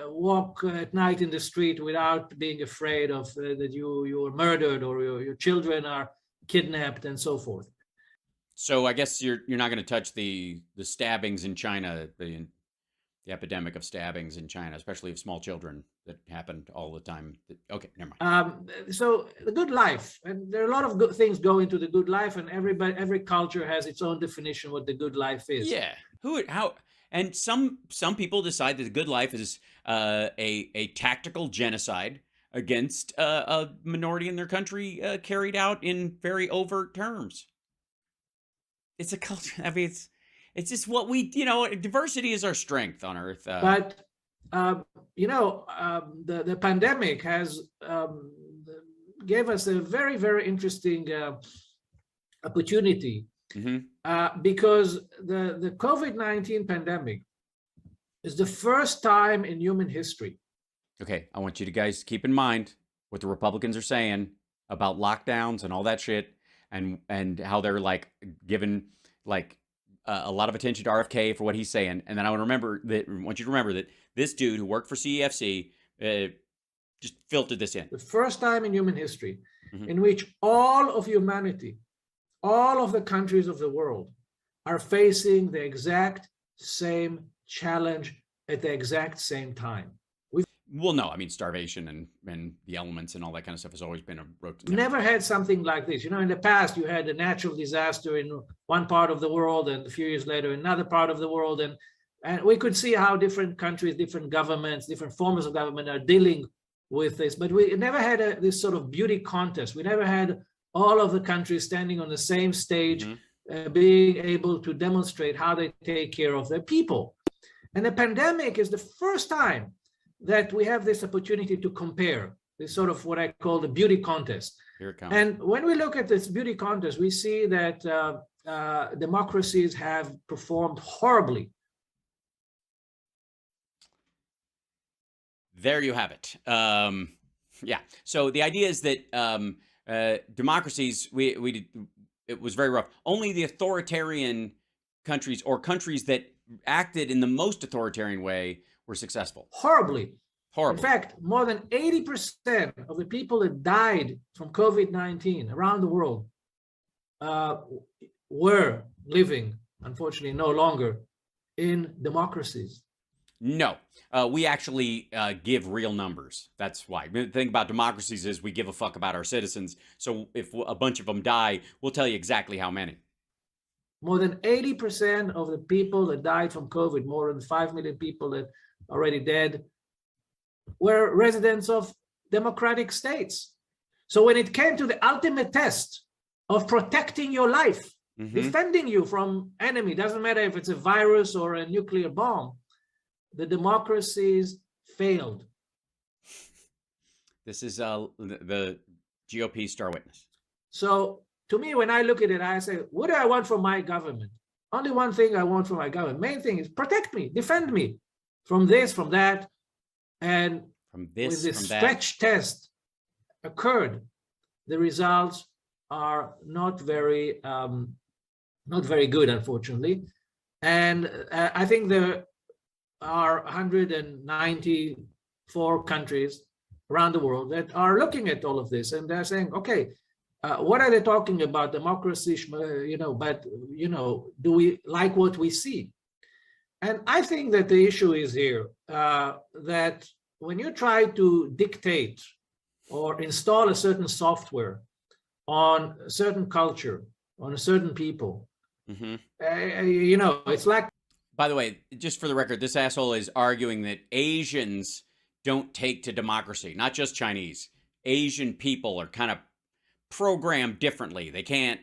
walk at night in the street without being afraid of that you are murdered or your children are kidnapped and so forth. So I guess you're not going to touch the stabbings in China, the epidemic of stabbings in China, especially of small children that happened all the time. Okay, never mind. So the good life, and there are a lot of good things go into the good life, and every culture has its own definition what the good life is. Yeah. How? And some people decide that the good life is a tactical genocide against a minority in their country carried out in very overt terms. It's a culture. I mean, it's just what we, diversity is our strength on Earth. But the pandemic has gave us a very, very interesting opportunity. Because the COVID-19 pandemic is the first time in human history. Okay, I want you to guys keep in mind what the Republicans are saying about lockdowns and all that shit, and how they're like giving like a lot of attention to RFK for what he's saying. And then I want you to remember that this dude who worked for CEFC just filtered this in. The first time in human history in which all of humanity, all of the countries of the world are facing the exact same challenge at the exact same time. Well, no, I mean, starvation and the elements and all that kind of stuff has always been a road to... We've never had something like this. In the past, you had a natural disaster in one part of the world, and a few years later, another part of the world. And we could see how different countries, different governments, different forms of government are dealing with this. But we never had this sort of beauty contest. We never had all of the countries standing on the same stage, being able to demonstrate how they take care of their people. And the pandemic is the first time that we have this opportunity to compare, this sort of what I call the beauty contest. Here it comes. And when we look at this beauty contest, we see that democracies have performed horribly. There you have it. Yeah. So the idea is that democracies, it was very rough. Only the authoritarian countries or countries that acted in the most authoritarian way were successful. Horribly. Horribly. In fact, more than 80% of the people that died from COVID-19 around the world were living, unfortunately, no longer in democracies. No, we actually give real numbers. That's why. The thing about democracies is we give a fuck about our citizens. So if a bunch of them die, we'll tell you exactly how many. More than 80% of the people that died from COVID, more than 5 million people that are already dead, were residents of democratic states. So when it came to the ultimate test of protecting your life, defending you from enemy, doesn't matter if it's a virus or a nuclear bomb, the democracies failed. This is the GOP star witness. So to me, when I look at it, I say, what do I want from my government? Only one thing I want from my government. Main thing is protect me, defend me from this, from that. And from this, when the from stretch test occurred, the results are not very good, unfortunately. And I think there are 194 countries around the world that are looking at all of this, and they're saying, okay, what are they talking about? Democracy, but do we like what we see? And I think that the issue is here that when you try to dictate or install a certain software on a certain culture, on a certain people, it's like. By the way, just for the record, this asshole is arguing that Asians don't take to democracy, not just Chinese. Asian people are kind of programmed differently. They can't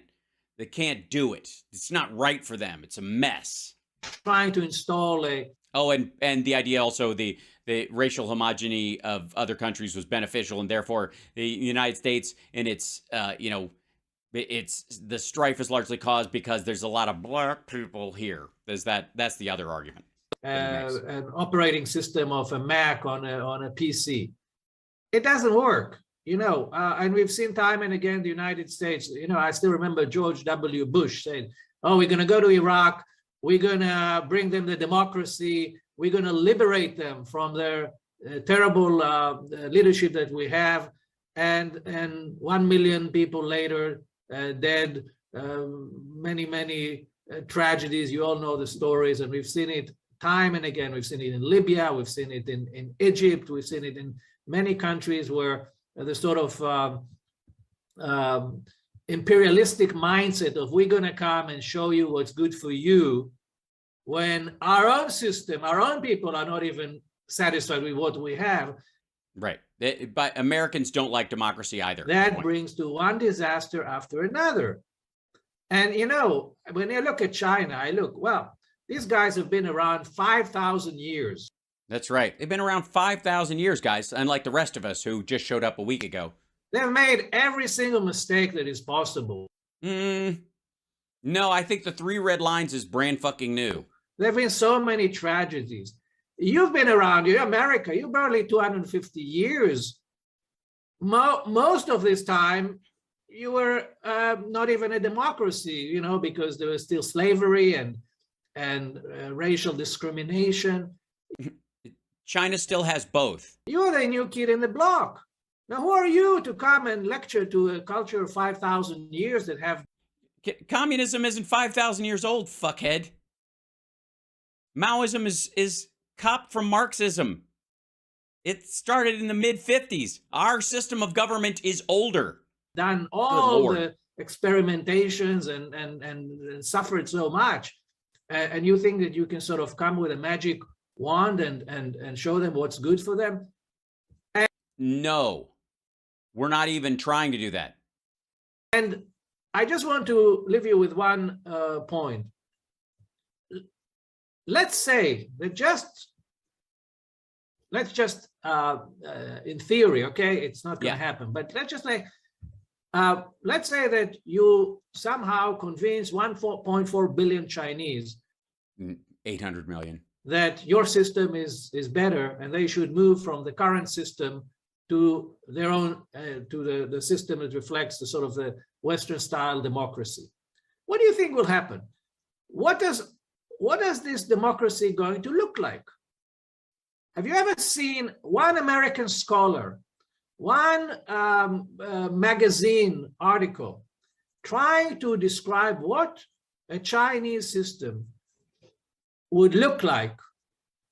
do it. It's not right for them. It's a mess. Trying to install a and the idea also the racial homogeny of other countries was beneficial, and therefore the United States and its it's the strife is largely caused because there's a lot of black people here. That's the other argument. An operating system of a Mac on a PC. It doesn't work, and we've seen time and again the United States. I still remember George W. Bush saying, "Oh, we're going to go to Iraq. We're going to bring them the democracy. We're going to liberate them from their terrible leadership that we have." And 1 million people later, dead, many tragedies. You all know the stories, and we've seen it time and again. We've seen it in Libya, we've seen it in Egypt, we've seen it in many countries where the sort of imperialistic mindset of we're going to come and show you what's good for you, when our own system, our own people are not even satisfied with what we have. Right. But Americans don't like democracy either. That brings to one disaster after another. And, when I look at China, these guys have been around 5,000 years. That's right. They've been around 5,000 years, guys, unlike the rest of us who just showed up a week ago. They've made every single mistake that is possible. No, I think the 3 red lines is brand fucking new. There have been so many tragedies. You've been around, you're America, you're barely 250 years. Most of this time, you were not even a democracy, because there was still slavery and racial discrimination. China still has both. You're the new kid in the block. Now, who are you to come and lecture to a culture of 5,000 years that have... Communism isn't 5,000 years old, fuckhead. Maoism is copped from Marxism. It started in the mid-50s. Our system of government is older. Done all the experimentations and suffered so much. And you think that you can sort of come with a magic wand and show them what's good for them? No, we're not even trying to do that. And I just want to leave you with one point. Let's say that let's just in theory, okay, it's not going to happen, but let's just say, let's say that you somehow convince 1.4 billion Chinese, 800 million, that your system is better and they should move from the current system to their own, to the system that reflects the sort of the Western style democracy. What do you think will happen? What is this democracy going to look like? Have you ever seen one American scholar, one magazine article trying to describe what a Chinese system would look like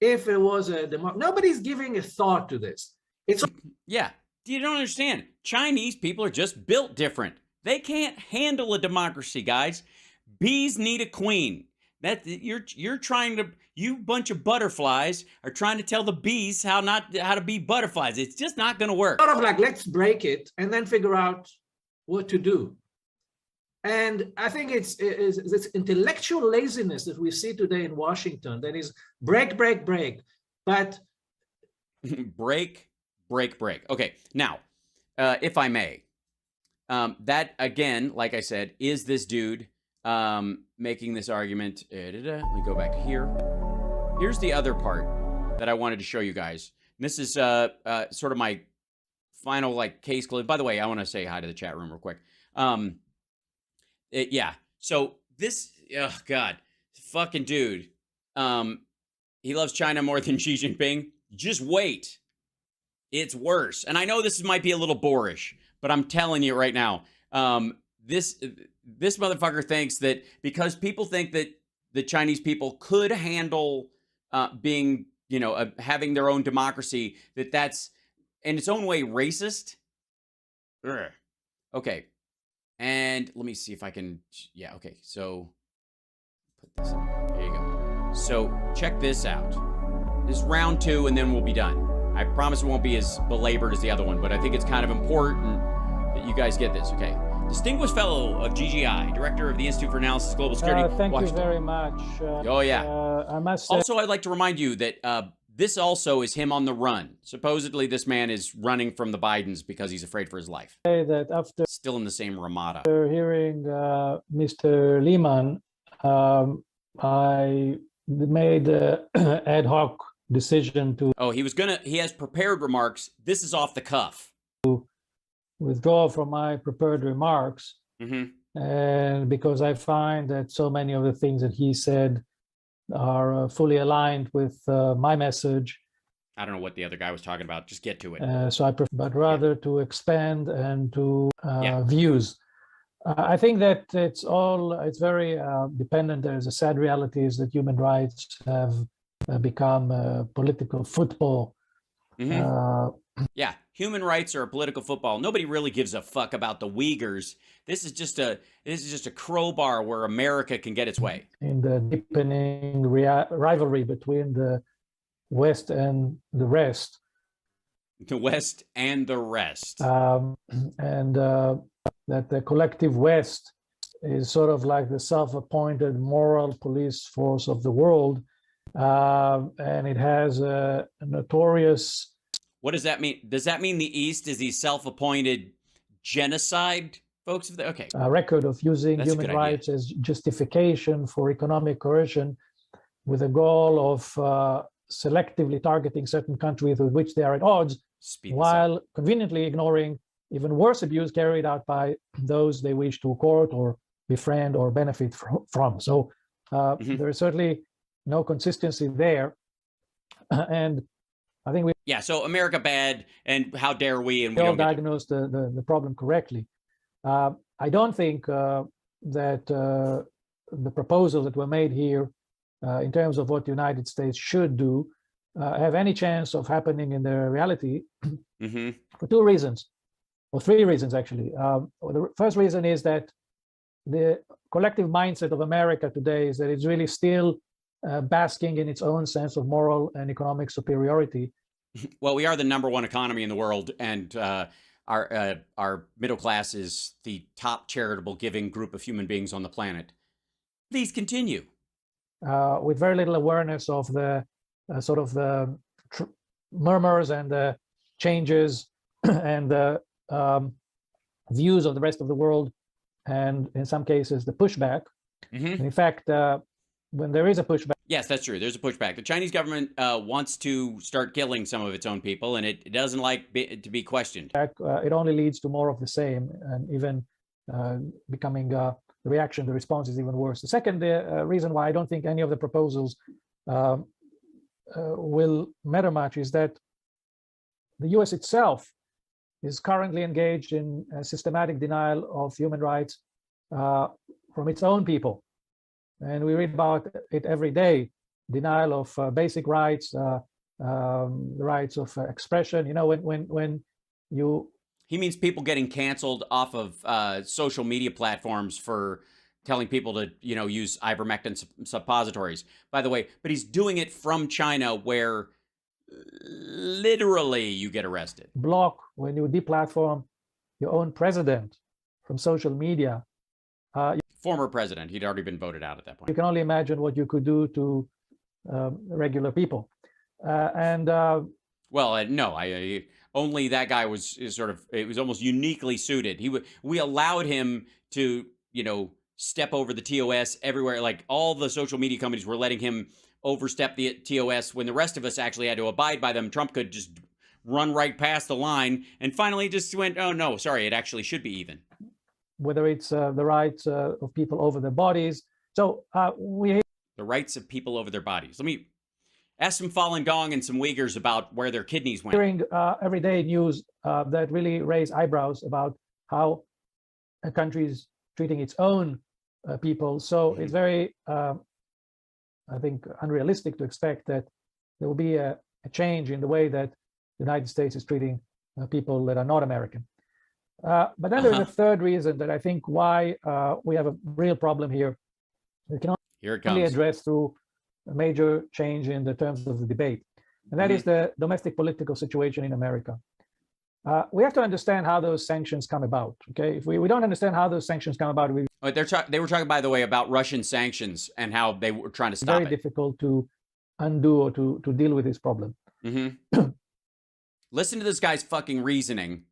if it was a democracy? Nobody's giving a thought to this. It's Yeah, you don't understand. Chinese people are just built different. They can't handle a democracy, guys. Bees need a queen. That you're trying to, you bunch of butterflies are trying to tell the bees how to be butterflies. It's just not going to work. sort of like, let's break it and then figure out what to do. And I think it's this intellectual laziness that we see today in Washington that is break, break, break. But break. Okay, now, if I may, that again, like I said, is this dude making this argument. Let me go back here. Here's the other part that I wanted to show you guys. And this is sort of my final like case close. By the way, I want to say hi to the chat room real quick. Yeah. So this, oh God, fucking dude. He loves China more than Xi Jinping. Just wait. It's worse. And I know this might be a little boorish, but I'm telling you right now, this motherfucker thinks that because people think that the Chinese people could handle being, you know, having their own democracy, that's in its own way racist. Ugh. Okay. And let me see if I can, yeah, okay. So put this in. There you go. So check this out. This is round 2 and then we'll be done. I promise it won't be as belabored as the other one, but I think it's kind of important that you guys get this, okay? Distinguished Fellow of GGI, Director of the Institute for Analysis of Global Security. Thank Washington. you very much. Oh, yeah. I must say Also, I'd like to remind you that this also is him on the run. Supposedly, this man is running from the Bidens because he's afraid for his life. that after Still in the same Ramada. hearing Mr. Lehman, I made an ad hoc decision to Oh, he has prepared remarks. This is off the cuff. withdraw from my prepared remarks. Mm-hmm. And because I find that so many of the things that he said are fully aligned with my message. I don't know what the other guy was talking about. Just get to it. So I prefer, but rather to expand and to views. I think that it's very dependent. There's a sad reality is that human rights have become political football. Mm-hmm. Yeah, human rights are a political football. Nobody really gives a fuck about the Uyghurs. This is just a crowbar where America can get its way. In the deepening rivalry between the West and the rest. The West and the rest. That the collective West is sort of like the self-appointed moral police force of the world. And it has a notorious... What does that mean? Does that mean the East is the self-appointed genocide, folks? Okay. Record of using human rights as justification for economic coercion with a goal of selectively targeting certain countries with which they are at odds, while conveniently ignoring even worse abuse carried out by those they wish to court or befriend or benefit from. So there is certainly no consistency there. And I think we so America bad, and how dare we? And we all don't diagnosed the problem correctly. I don't think that the proposals that were made here in terms of what the United States should do have any chance of happening in the reality for 2 reasons, or 3 reasons actually. The first reason is that the collective mindset of America today is that it's really still basking in its own sense of moral and economic superiority. Well, we are the #1 economy in the world, and our middle class is the top charitable giving group of human beings on the planet. Please continue. With very little awareness of the sort of the murmurs and the changes and the views of the rest of the world, and in some cases the pushback. In fact, when there is a pushback, Yes, that's true. There's a pushback. The Chinese government wants to start killing some of its own people, and it doesn't like to be questioned. it only leads to more of the same, and even becoming the reaction, the response is even worse. The second reason why I don't think any of the proposals will matter much is that the US itself is currently engaged in a systematic denial of human rights from its own people. And we read about it every day, denial of basic rights, rights of expression. You know, when you... He means people getting canceled off of social media platforms for telling people to, you know, use ivermectin suppositories, by the way. But he's doing it from China, where literally you get arrested. Block, when you deplatform your own president from social media. Former president. He'd already been voted out at that point. You can only imagine what you could do to regular people. Well, no, only that guy was sort of, it was almost uniquely suited. We allowed him to, you know, step over the TOS everywhere. Like, all the social media companies were letting him overstep the TOS when the rest of us actually had to abide by them. Trump could just run right past the line and finally just went, oh no, sorry, it actually should be even. Whether it's the rights of people over their bodies. So the rights of people over their bodies. Let me ask some Falun Gong and some Uyghurs about where their kidneys went. Hearing everyday news that really raise eyebrows about how a country is treating its own people. So it's very, I think, unrealistic to expect that there will be a change in the way that the United States is treating people that are not American. But then there's a third reason that I think why we have a real problem here. We can only address through a major change in the terms of the debate. And that is the domestic political situation in America. We have to understand how those sanctions come about. Okay, if we don't understand how those sanctions come about, they were talking, by the way, about Russian sanctions and how they were trying to stop it. Very difficult to undo or to deal with this problem. Listen to this guy's fucking reasoning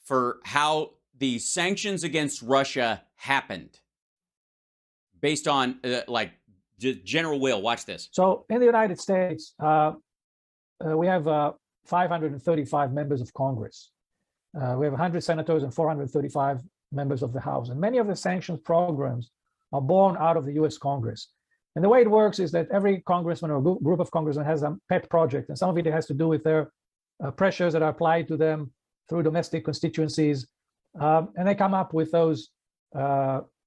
for how the sanctions against Russia happened, based on like general will. Watch this. So in the United States, we have 535 members of Congress. We have 100 senators and 435 members of the House. And many of the sanctions programs are born out of the US Congress. And the way it works is that every congressman or group of congressmen has a pet project, and some of it has to do with their pressures that are applied to them through domestic constituencies. And they come up with those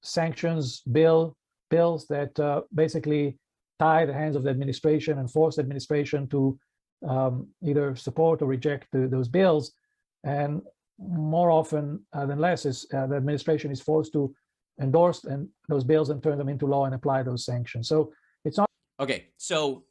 sanctions bills that basically tie the hands of the administration and force the administration to either support or reject those bills. And more often than less, the administration is forced to endorse those bills and turn them into law and apply those sanctions. So it's not... Okay, so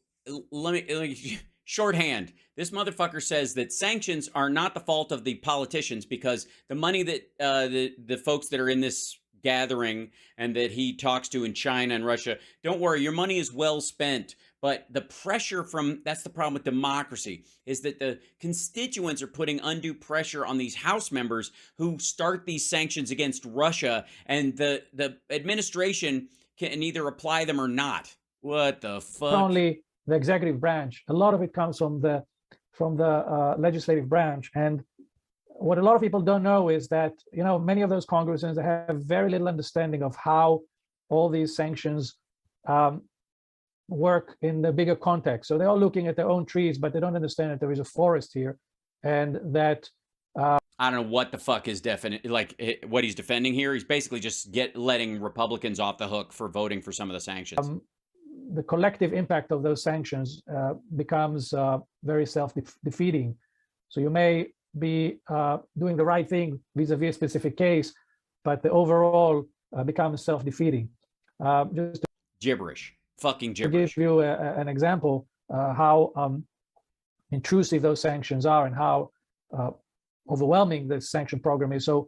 let me shorthand. This motherfucker says that sanctions are not the fault of the politicians, because the money that the folks that are in this gathering and that he talks to in China and Russia, don't worry, your money is well spent. But the pressure that's the problem with democracy, is that the constituents are putting undue pressure on these House members who start these sanctions against Russia, and the administration can either apply them or not. What the fuck? Not only the executive branch, a lot of it comes from the legislative branch. And what a lot of people don't know is that, you know, many of those congressmen have very little understanding of how all these sanctions work in the bigger context. So they're all looking at their own trees, but they don't understand that there is a forest here, and that I don't know what the fuck is what he's defending here. He's basically just letting Republicans off the hook for voting for some of the sanctions. The collective impact of those sanctions becomes very self-defeating. So you may be doing the right thing vis-a-vis a specific case, but the overall becomes self-defeating. Just gibberish. Fucking gibberish. To give you an example, how intrusive those sanctions are and how overwhelming the sanction program is. So,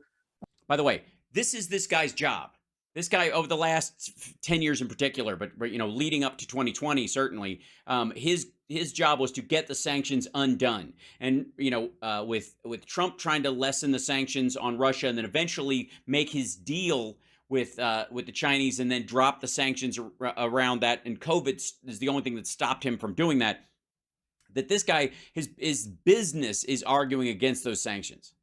by the way, this is this guy's job. This guy, over the last 10 years in particular, but you know, leading up to 2020, certainly, his job was to get the sanctions undone. And you know, with Trump trying to lessen the sanctions on Russia and then eventually make his deal with the Chinese and then dropped the sanctions around that. And COVID is the only thing that stopped him from doing that. That this guy, his business is arguing against those sanctions.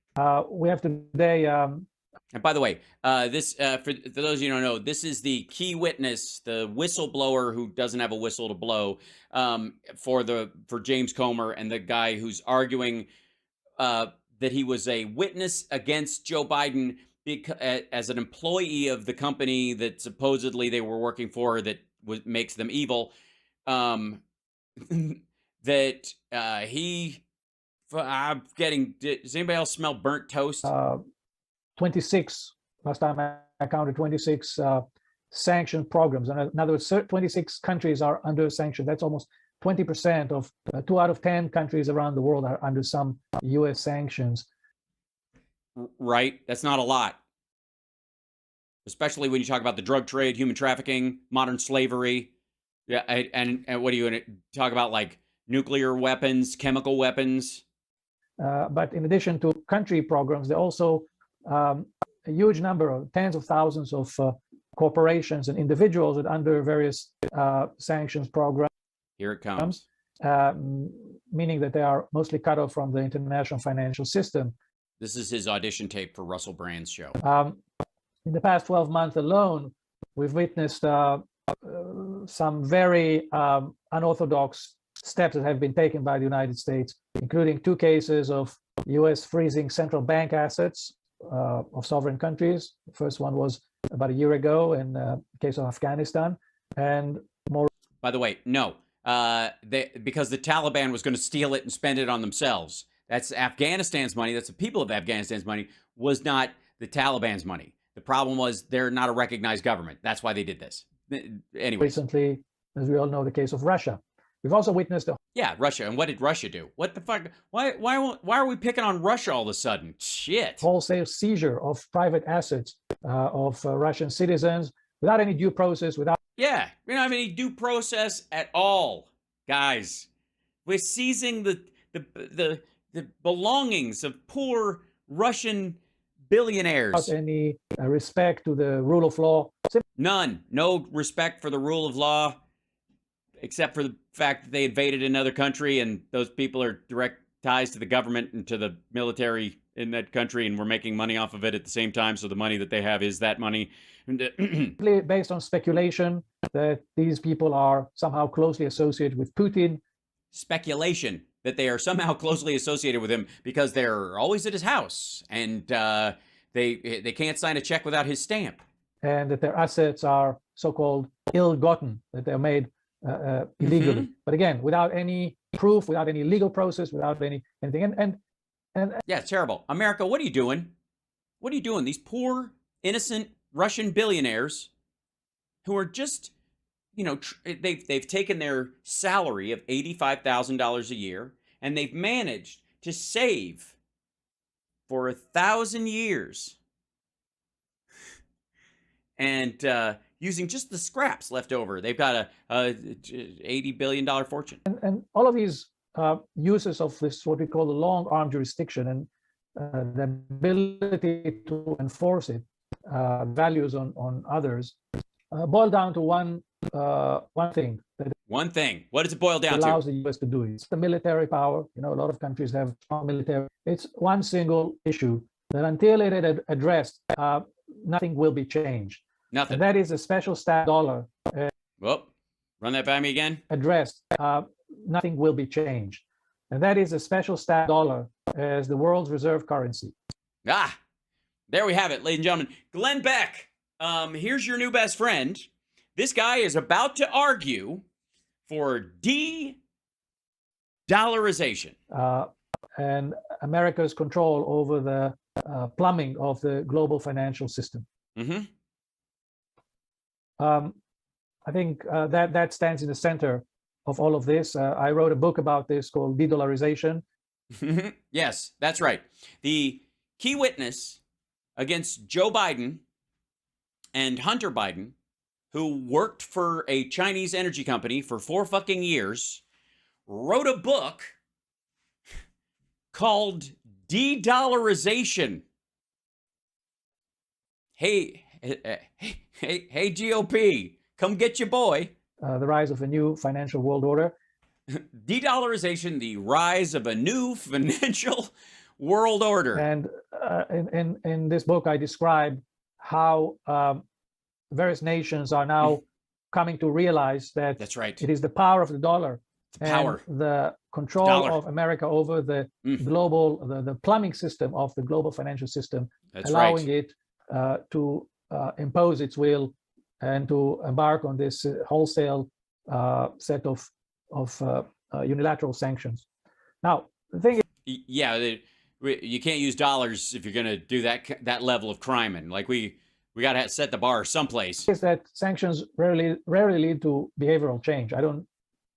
We have today. And by the way, this for those of you who don't know, this is the key witness, the whistleblower who doesn't have a whistle to blow, for James Comer, and the guy who's arguing that he was a witness against Joe Biden as an employee of the company that supposedly they were working for that makes them evil. That I'm getting. Does anybody else smell burnt toast? 26, last time I counted 26 sanction programs. And in other words, 26 countries are under sanction. That's almost 20% of 2 out of 10 countries around the world are under some US sanctions. Right. That's not a lot. Especially when you talk about the drug trade, human trafficking, modern slavery. Yeah. And what are you going to talk about? Like nuclear weapons, chemical weapons? But in addition to country programs, there are also a huge number of tens of thousands of corporations and individuals that under various sanctions programs. Here it comes. Meaning that they are mostly cut off from the international financial system. This is his audition tape for Russell Brand's show. In the past 12 months alone, we've witnessed some very unorthodox steps that have been taken by the United States, including 2 cases of US freezing central bank assets of sovereign countries. The first one was about a year ago in the case of Afghanistan. And more. By the way, no, because the Taliban was going to steal it and spend it on themselves. That's Afghanistan's money. That's the people of Afghanistan's money, was not the Taliban's money. The problem was they're not a recognized government. That's why they did this. Anyway. Recently, as we all know, the case of Russia. We've also witnessed Russia. And what did Russia do? What the fuck? Why are we picking on Russia all of a sudden? Shit. Wholesale seizure of private assets of Russian citizens without any due process, without. Yeah, we don't have any due process at all, guys. We're seizing the belongings of poor Russian billionaires. Without any respect to the rule of law. None. No respect for the rule of law, except for the fact that they invaded another country and those people are direct ties to the government and to the military in that country, and we're making money off of it at the same time. So the money that they have is that money. Based on speculation that these people are somehow closely associated with Putin. Speculation that they are somehow closely associated with him because they're always at his house and they can't sign a check without his stamp. And that their assets are so-called ill-gotten, that they're made illegally. Mm-hmm. But again, without any proof, without any legal process, without anything. And yeah, it's terrible. America, what are you doing? What are you doing? These poor, innocent Russian billionaires who are just, they've taken their salary of $85,000 a year and they've managed to save for 1,000 years and using just the scraps left over. They've got a $80 billion fortune. And all of these uses of this, what we call the long arm jurisdiction, and the ability to enforce it, values on others, boil down to one thing. One thing. What does it boil down to? Allows the U.S. to do it. It's the military power. A lot of countries have strong military. It's one single issue that until it is addressed, nothing will be changed. Nothing. And that is a special stat dollar. Whoop. Run that by me again. Addressed. Nothing will be changed. And that is a special stat dollar as the world's reserve currency. Ah, there we have it, ladies and gentlemen. Glenn Beck, here's your new best friend. This guy is about to argue for de-dollarization. And America's control over the plumbing of the global financial system. Mm-hmm. I think that stands in the center of all of this. I wrote a book about this called De-Dollarization. Yes, that's right. The key witness against Joe Biden and Hunter Biden, who worked for a Chinese energy company for 4 fucking years, wrote a book called De-Dollarization. Hey, Hey, GOP, come get your boy. The rise of a new financial world order. De-dollarization, the rise of a new financial world order. And in this book, I describe how various nations are now coming to realize that That's right. it is the power of the dollar, The power. and the control Dollar. of America over the global, the plumbing system of the global financial system, That's allowing right. it to impose its will and to embark on this wholesale set of unilateral sanctions. Now, the thing is, Yeah, you can't use dollars if you're going to do that level of crime. And like we got to set the bar someplace. is that sanctions rarely lead to behavioral change. I don't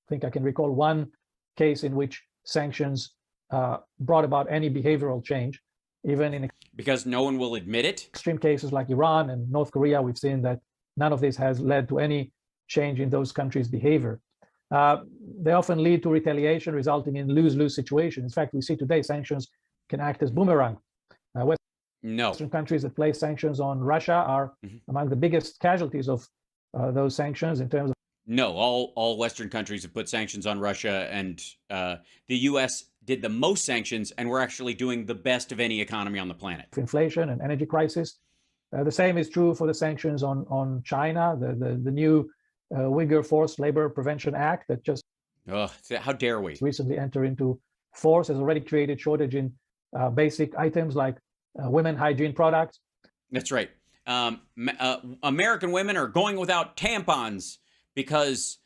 think I can recall one case in which sanctions brought about any behavioral change, even in Because no one will admit it. extreme cases like Iran and North Korea. We've seen that none of this has led to any change in those countries' behavior. They often lead to retaliation, resulting in lose-lose situations. In fact, we see today sanctions can act as boomerang. No. Western countries that place sanctions on Russia are among the biggest casualties of those sanctions in terms of No, all Western countries have put sanctions on Russia, and the U.S. did the most sanctions, and we're actually doing the best of any economy on the planet. inflation and energy crisis. The same is true for the sanctions on China, the new Uyghur Forced Labor Prevention Act that just How dare we? recently entered into force has already created shortage in basic items like women hygiene products. That's right. American women are going without tampons because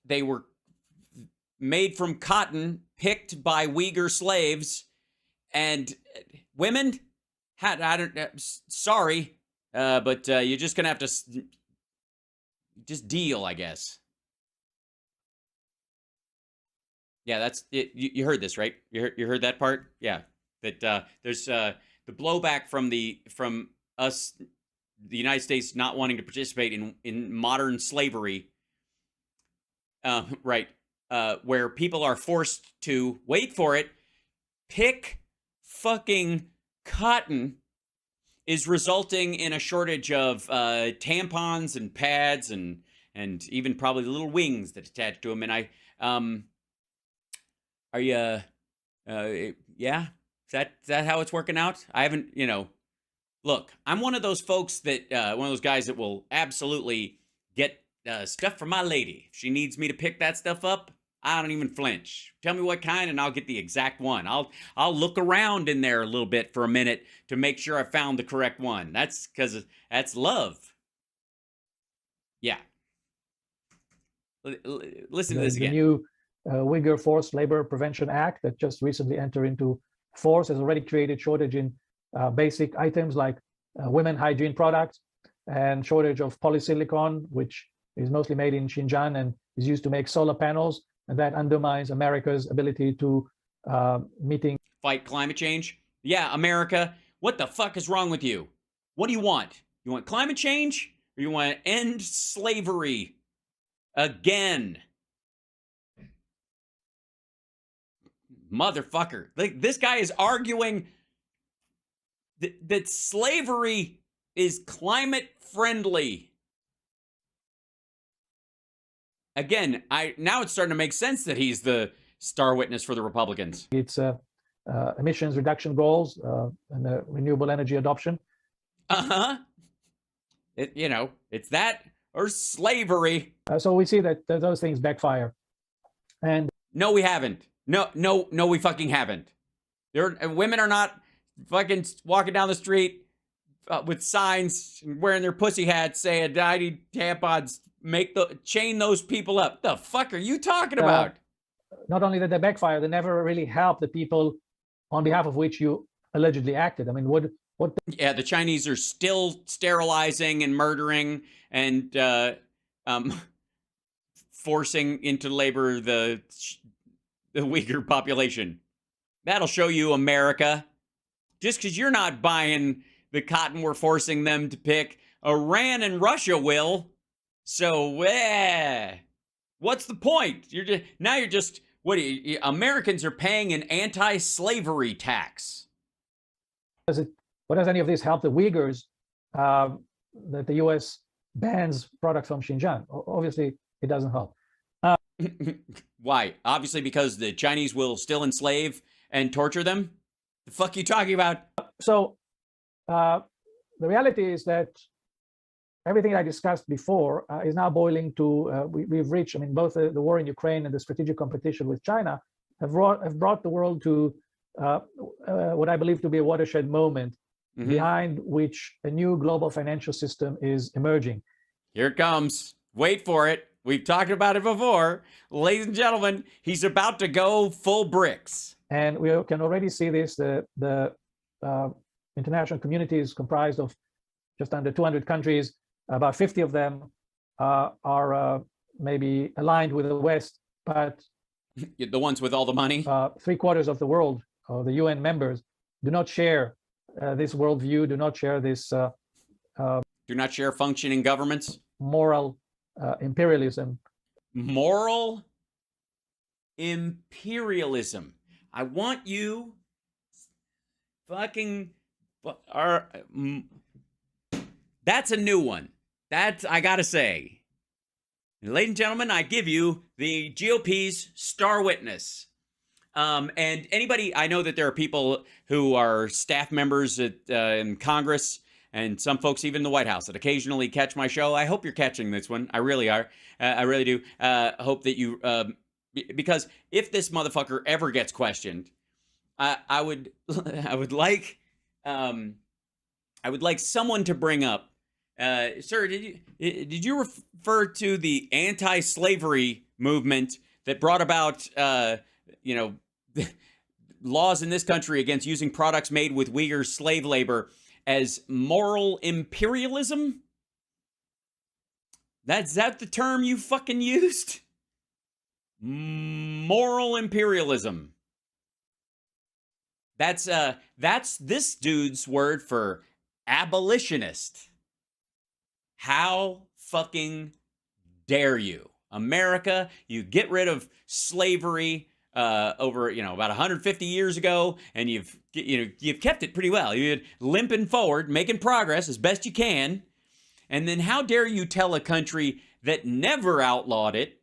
they were made from cotton picked by Uyghur slaves, and women sorry, but you're just gonna have to just deal, I guess. Yeah, that's it. You heard this, right? You heard that part? Yeah, that there's the blowback from us, the United States, not wanting to participate in modern slavery, right? Where people are forced to, wait for it, pick fucking cotton, is resulting in a shortage of tampons and pads and even probably little wings that attach to them. And are you, yeah? Is that how it's working out? I haven't, look, I'm one of those folks that, one of those guys that will absolutely get stuff for my lady. If she needs me to pick that stuff up, I don't even flinch. Tell me what kind and I'll get the exact one. I'll look around in there a little bit for a minute to make sure I found the correct one. That's because that's love. Yeah. Listen to this again. The new Uyghur Forced Labor Prevention Act that just recently entered into force has already created shortage in basic items like women hygiene products and shortage of polysilicon, which is mostly made in Xinjiang and is used to make solar panels. And that undermines America's ability to fight climate change. Yeah, America, what the fuck is wrong with you? What do you want? You want climate change, or you want to end slavery again? Motherfucker. Like, this guy is arguing that slavery is climate friendly. Again, now it's starting to make sense that he's the star witness for the Republicans. its emissions reduction goals and renewable energy adoption. It's that or slavery. So we see that those things backfire. And no, we haven't. No, we fucking haven't. Women are not fucking walking down the street with signs wearing their pussy hats saying, I need tampons. Chain those people up. The fuck are you talking about? Not only that they backfire, they never really help the people on behalf of which you allegedly acted. I mean, what? Yeah, the Chinese are still sterilizing and murdering and forcing into labor the Uyghur population. That'll show you, America. Just because you're not buying the cotton we're forcing them to pick, Iran and Russia will. So, what's the point? Americans are paying an anti-slavery tax. What does any of this help the Uyghurs that the U.S. bans products from Xinjiang. Obviously, it doesn't help. Why? Obviously, because the Chinese will still enslave and torture them? The fuck are you talking about? So the reality is that everything I discussed before is now boiling to, we've reached, I mean, both the war in Ukraine and the strategic competition with China have brought the world to what I believe to be a watershed moment, behind which a new global financial system is emerging. Here it comes. Wait for it. We've talked about it before. Ladies and gentlemen, he's about to go full bricks. And we can already see this. The international community is comprised of just under 200 countries. About 50 of them are maybe aligned with the West, but the ones with all the money. 3/4 of the world, the UN members, do not share this worldview, do not share this do not share functioning governments. Moral imperialism. Moral imperialism. I want you fucking that's a new one. That's, I gotta say. Ladies and gentlemen, I give you the GOP's star witness. And anybody, I know that there are people who are staff members in Congress and some folks even in the White House that occasionally catch my show. I hope you're catching this one. I really are. I really do. Hope that you, because if this motherfucker ever gets questioned, I would like someone to bring up, sir, did you refer to the anti-slavery movement that brought about, laws in this country against using products made with Uyghur slave labor as moral imperialism? Is that the term you fucking used? Moral imperialism. That's this dude's word for abolitionist. How fucking dare you? America, you get rid of slavery over, about 150 years ago, and you've kept it pretty well. You're limping forward, making progress as best you can. And then how dare you tell a country that never outlawed it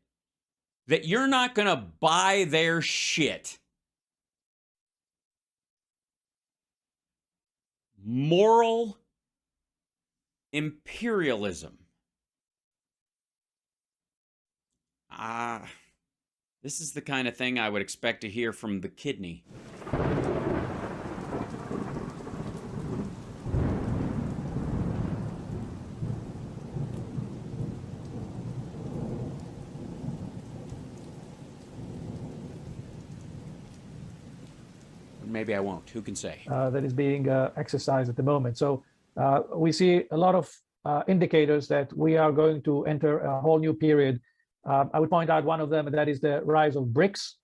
that you're not going to buy their shit? Moral imperialism. This is the kind of thing I would expect to hear from the kidney. Maybe I won't. Who can say? That is being exercised at the moment. So we see a lot of indicators that we are going to enter a whole new period. I would point out one of them, and that is the rise of BRICS.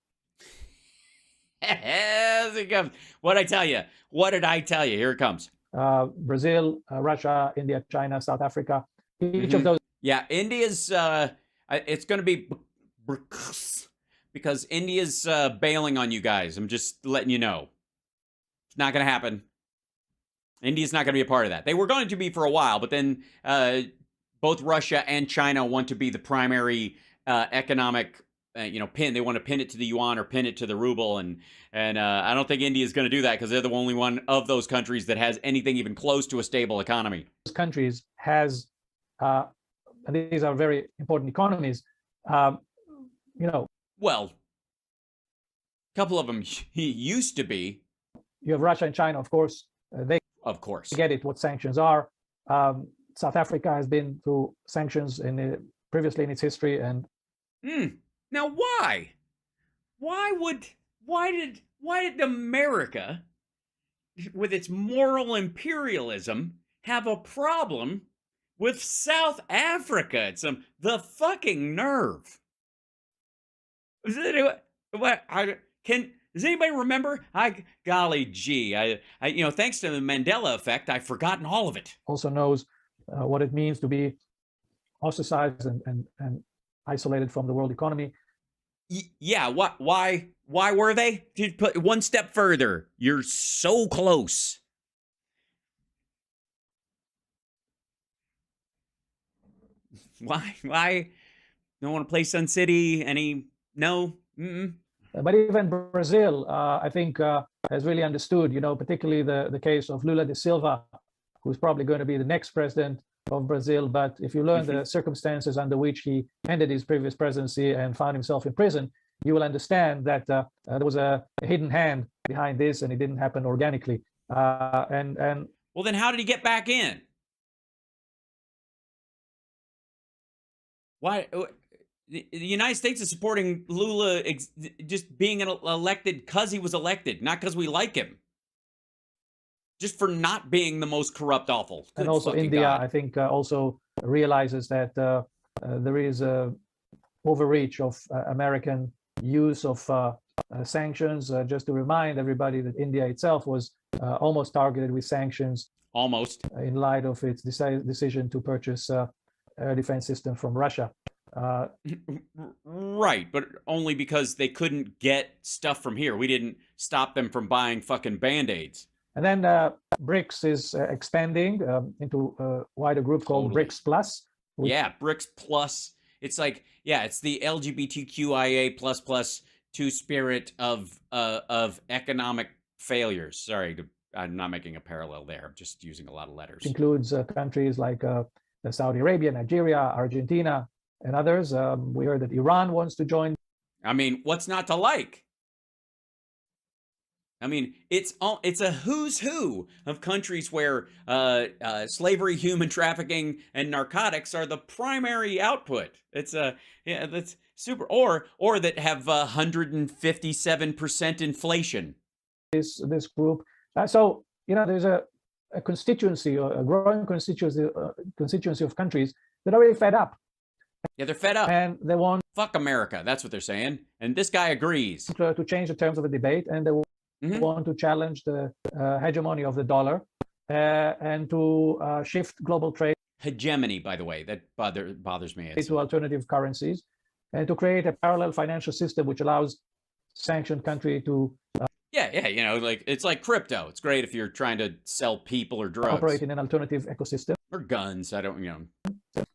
Here it comes. What'd I tell you? What did I tell you? Here it comes. Brazil, Russia, India, China, South Africa. Each of those. Yeah, India's, it's going to be BRICS because India's bailing on you guys. I'm just letting you know. It's not going to happen. India's not going to be a part of that. They were going to be for a while, but then both Russia and China want to be the primary economic, pin. They want to pin it to the yuan or pin it to the ruble, and I don't think India is going to do that because they're the only one of those countries that has anything even close to a stable economy. Those countries has, and these are very important economies. Well, a couple of them used to be. You have Russia and China, of course. They get it what sanctions are. South Africa has been through sanctions previously in its history, and now why did America, with its moral imperialism, have a problem with South Africa? It's the fucking nerve. Does anybody remember? Golly gee, I thanks to the Mandela effect, I've forgotten all of it. Also knows what it means to be ostracized and isolated from the world economy. Yeah, why were they? Just put one step further. You're so close. Why? Why? Don't want to play Sun City? No? Mm-mm. But even Brazil, I think, has really understood, particularly the case of Lula da Silva, who's probably going to be the next president of Brazil. But if you learn the circumstances under which he ended his previous presidency and found himself in prison, you will understand that there was a hidden hand behind this, and it didn't happen organically. And well, then how did he get back in? Why? The United States is supporting Lula just being elected because he was elected, not because we like him. Just for not being the most corrupt, awful. And also India, God. I think, also realizes that there is a overreach of American use of sanctions. Just to remind everybody that India itself was almost targeted with sanctions. Almost. In light of its decision to purchase air defense system from Russia. Right, but only because they couldn't get stuff from here. We didn't stop them from buying fucking Band-Aids. And then BRICS is expanding into a wider group called BRICS Plus. Yeah, BRICS Plus. It's like, yeah, it's the LGBTQIA++ two-spirit of economic failures. Sorry, I'm not making a parallel there. I'm just using a lot of letters. It includes countries like Saudi Arabia, Nigeria, Argentina, and others. We heard that Iran wants to join. I mean, what's not to like? I mean, it's a who's who of countries where slavery, human trafficking, and narcotics are the primary output. It's yeah, that's super. Or that have 157% inflation. This group. So there's a constituency, or a growing constituency of countries that are really fed up. Yeah, they're fed up. And they want... Fuck America, that's what they're saying. And this guy agrees. To change the terms of the debate, and they want to challenge the hegemony of the dollar and to shift global trade. Hegemony, by the way, that bothers me. To alternative currencies, and to create a parallel financial system which allows sanctioned country to... Yeah, like it's like crypto. It's great if you're trying to sell people or drugs. Operate in an alternative ecosystem. Or guns,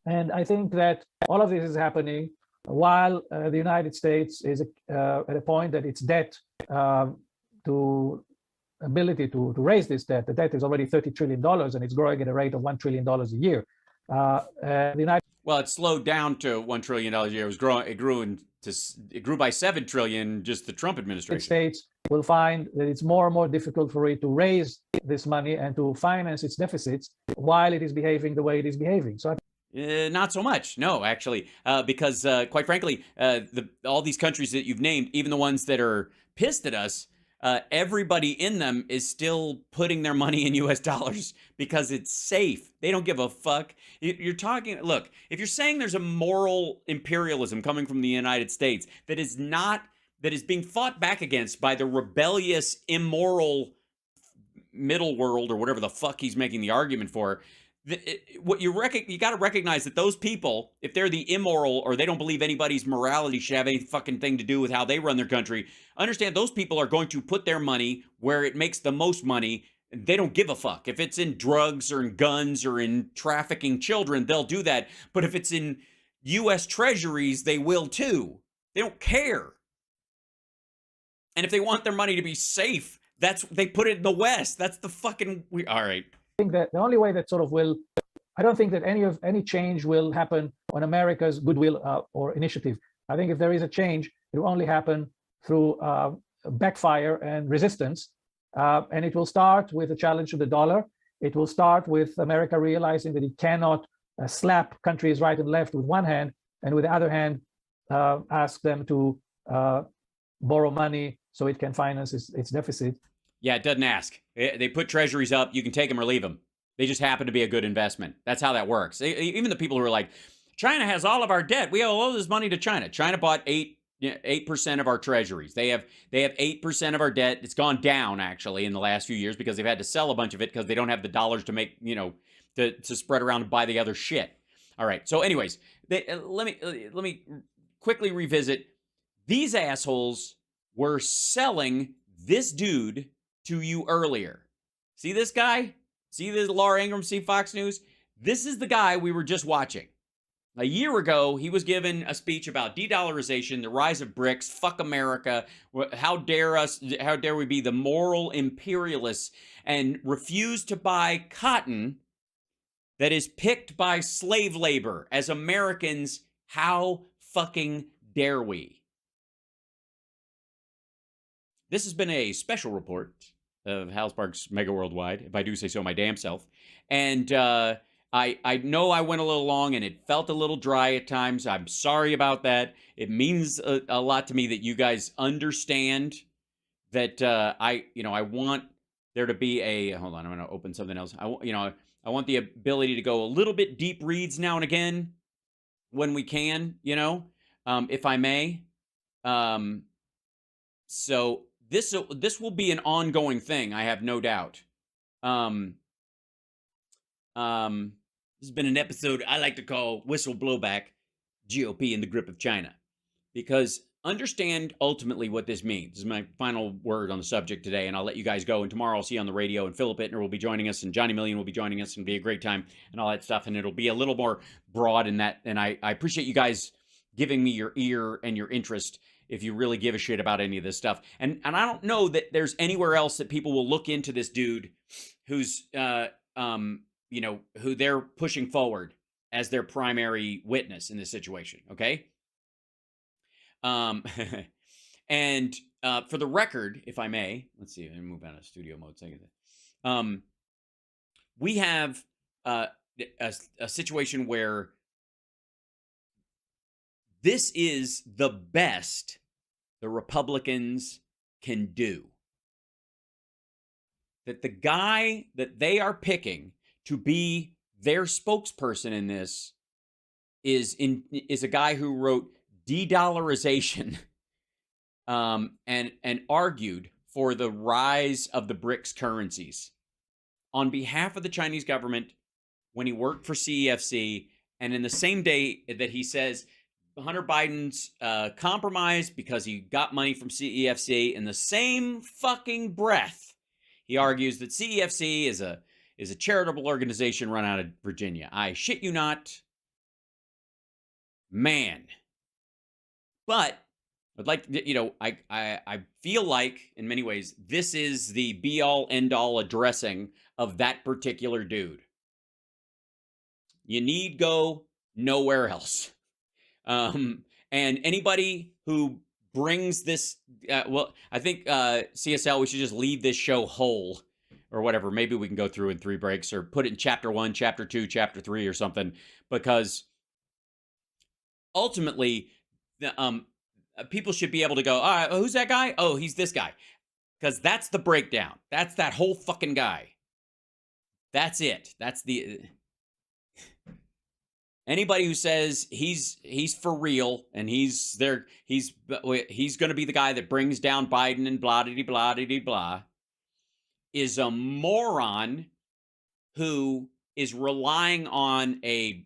And I think that all of this is happening while the United States is at a point that its debt ability to raise this debt, the debt is already $30 trillion, and it's growing at a rate of $1 trillion a year. Well, it slowed down to $1 trillion a year. It grew by $7 trillion just the Trump administration. The States will find that it's more and more difficult for it to raise this money and to finance its deficits while it is behaving the way it is behaving. So not so much, no, actually, because quite frankly, all these countries that you've named, even the ones that are pissed at us, everybody in them is still putting their money in U.S. dollars because it's safe. They don't give a fuck. You're talking, look, if you're saying there's a moral imperialism coming from the United States that is being fought back against by the rebellious, immoral middle world or whatever the fuck he's making the argument for, you got to recognize that those people, if they're the immoral or they don't believe anybody's morality should have any fucking thing to do with how they run their country, understand those people are going to put their money where it makes the most money. They don't give a fuck. If it's in drugs or in guns or in trafficking children, they'll do that. But if it's in U.S. treasuries, they will too. They don't care. And if they want their money to be safe, they put it in the West. That's the fucking... All right. I think that the only way that I don't think that any change will happen on America's goodwill or initiative. I think if there is a change, it will only happen through backfire and resistance. And it will start with a challenge to the dollar. It will start with America realizing that it cannot slap countries right and left with one hand, and with the other hand, ask them to borrow money so it can finance its deficit. Yeah, it doesn't ask. They put treasuries up. You can take them or leave them. They just happen to be a good investment. That's how that works. Even the people who are like, China has all of our debt. We owe all this money to China. China bought 8% of our treasuries. They have 8% of our debt. It's gone down, actually, in the last few years because they've had to sell a bunch of it because they don't have the dollars to make, to spread around and buy the other shit. All right. So anyways, let me quickly revisit. These assholes were selling this dude to you earlier. See this guy? See this Laura Ingraham, see Fox News? This is the guy we were just watching. A year ago, he was given a speech about de-dollarization, the rise of BRICS, fuck America, how dare we be the moral imperialists, and refuse to buy cotton that is picked by slave labor. As Americans, how fucking dare we? This has been a special report of Hal Sparks Mega Worldwide, if I do say so my damn self. And I know I went a little long and it felt a little dry at times. I'm sorry about that. It means a lot to me that you guys understand that I want there to be a, hold on, I'm going to open something else. I want the ability to go a little bit deep reads now and again when we can, if I may. So this will be an ongoing thing, I have no doubt. This has been an episode I like to call Whistleblowback, GOP in the grip of China. Because understand ultimately what this means. This is my final word on the subject today, and I'll let you guys go. And tomorrow I'll see you on the radio, and Philip Ittner will be joining us, and Johnny Million will be joining us, and it'll be a great time, and all that stuff. And it'll be a little more broad in that. And I appreciate you guys giving me your ear and your interest if you really give a shit about any of this stuff. And I don't know that there's anywhere else that people will look into this dude who's who they're pushing forward as their primary witness in this situation, okay? And for the record, if I may, let's see, let me move out of studio mode. We have a situation where this is the best the Republicans can do. That the guy that they are picking to be their spokesperson in this is a guy who wrote de-dollarization and argued for the rise of the BRICS currencies on behalf of the Chinese government when he worked for CEFC, and in the same day that he says Hunter Biden's compromised because he got money from CEFC, in the same fucking breath he argues that CEFC is a charitable organization run out of Virginia. I shit you not. Man. But I'd like, I feel like in many ways this is the be all end all addressing of that particular dude. You need go nowhere else. And anybody who brings this, I think CSL, we should just leave this show whole or whatever. Maybe we can go through in 3 breaks or put it in chapter 1, chapter 2, chapter 3 or something, because ultimately, people should be able to go, all right, who's that guy? Oh, he's this guy. Because that's the breakdown. That's that whole fucking guy. That's it. That's the... Anybody who says he's for real and he's going to be the guy that brings down Biden and blah is a moron who is relying on a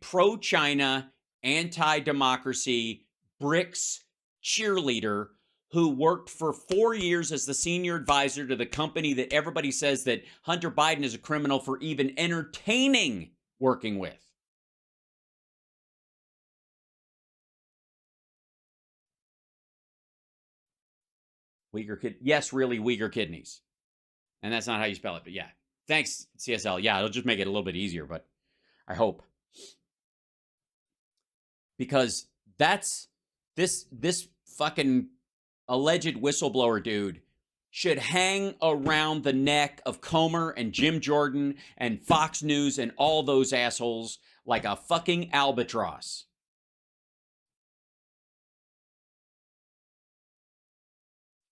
pro-China, anti-democracy BRICS cheerleader who worked for 4 years as the senior advisor to the company that everybody says that Hunter Biden is a criminal for even entertaining working with. Yes, really, Uyghur kidneys. And that's not how you spell it, but yeah. Thanks, CSL. Yeah, it'll just make it a little bit easier, but I hope. Because that's this fucking alleged whistleblower dude should hang around the neck of Comer and Jim Jordan and Fox News and all those assholes like a fucking albatross.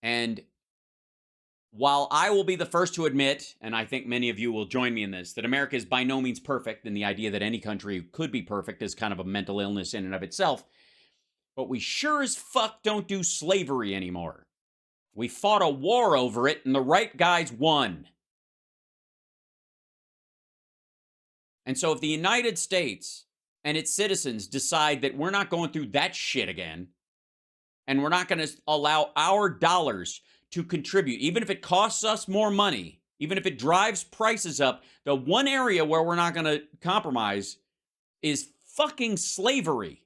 And while I will be the first to admit, and I think many of you will join me in this, that America is by no means perfect, and the idea that any country could be perfect is kind of a mental illness in and of itself, but we sure as fuck don't do slavery anymore. We fought a war over it, and the right guys won. And so if the United States and its citizens decide that we're not going through that shit again, and we're not going to allow our dollars to contribute, even if it costs us more money, even if it drives prices up, the one area where we're not going to compromise is fucking slavery.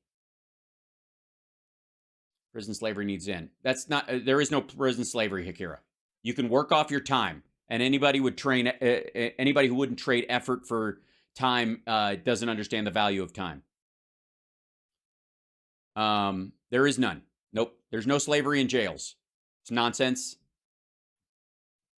Prison slavery needs in. That's not, there is no prison slavery, Hakira. You can work off your time, and anybody who wouldn't trade effort for time doesn't understand the value of time. There is none. Nope. There's no slavery in jails. It's nonsense.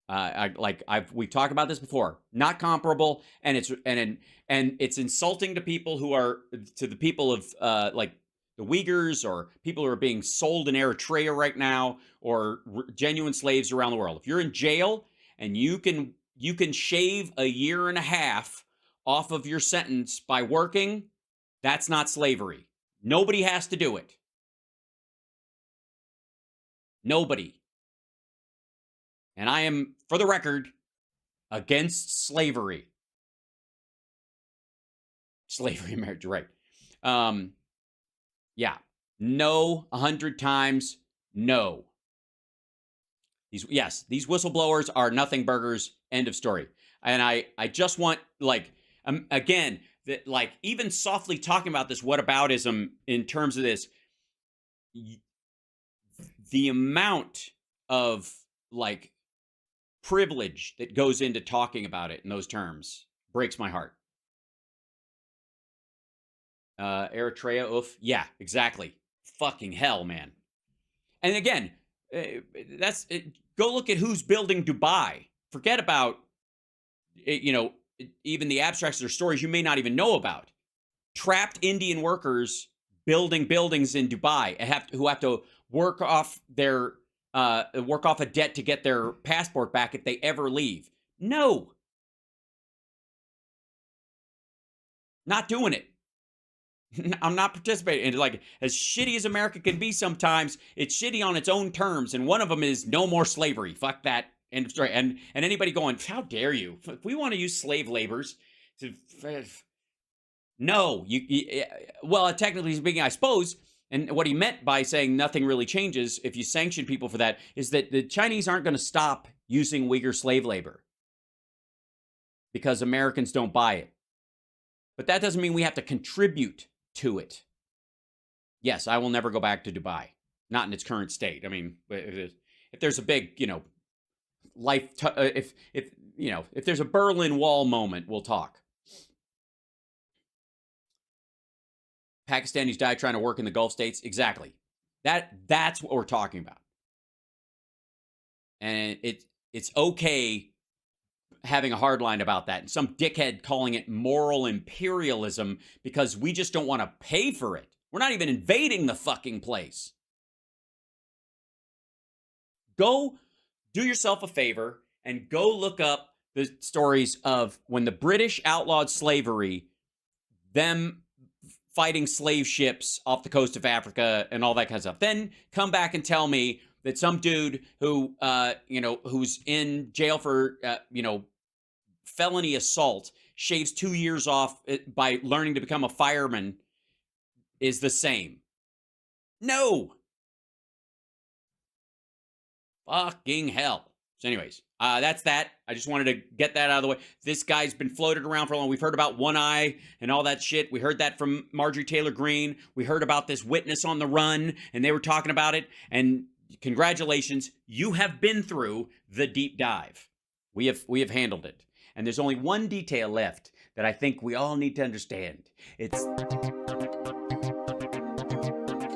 We've talked about this before. Not comparable, and it's insulting to people who are, to the people of like the Uyghurs, or people who are being sold in Eritrea right now, or genuine slaves around the world. If you're in jail and you can shave a year and a half off of your sentence by working, that's not slavery. Nobody has to do it. Nobody. And I am, for the record, against slavery. Slavery in marriage, right. Yeah. No, 100 times no. These whistleblowers are nothing burgers, end of story. And I just want, like, again, that, like, even softly talking about this whataboutism in terms of this, the amount of, like, privilege that goes into talking about it in those terms breaks my heart. Eritrea, oof. Yeah, exactly. Fucking hell, man. And again, that's it. Go look at who's building Dubai. Forget about, even the abstracts or stories you may not even know about. Trapped Indian workers building buildings in Dubai who have to work off a debt to get their passport back if they ever leave. No. Not doing it. I'm not participating. And, like, as shitty as America can be sometimes, it's shitty on its own terms. And one of them is no more slavery. Fuck that. End of story. And anybody going, how dare you? If we want to use slave laborers to... No. Well, technically speaking, I suppose, and what he meant by saying nothing really changes if you sanction people for that, is that the Chinese aren't going to stop using Uyghur slave labor because Americans don't buy it. But that doesn't mean we have to contribute to it. Yes, I will never go back to Dubai. Not in its current state. I mean, if there's a big, if there's a Berlin Wall moment, we'll talk. Pakistanis die trying to work in the Gulf states. Exactly. That's what we're talking about. And it's okay having a hard line about that. And some dickhead calling it moral imperialism because we just don't want to pay for it. We're not even invading the fucking place. Go do yourself a favor and go look up the stories of when the British outlawed slavery, them fighting slave ships off the coast of Africa and all that kind of stuff. Then come back and tell me that some dude who, who's in jail for, felony assault, shaves 2 years off by learning to become a fireman is the same. No. Fucking hell. So anyways, that's that. I just wanted to get that out of the way. This guy's been floated around for long. We've heard about One Eye and all that shit. We heard that from Marjorie Taylor Greene. We heard about this witness on the run, and they were talking about it. And congratulations, you have been through the deep dive. We have handled it. And there's only one detail left that I think we all need to understand. It's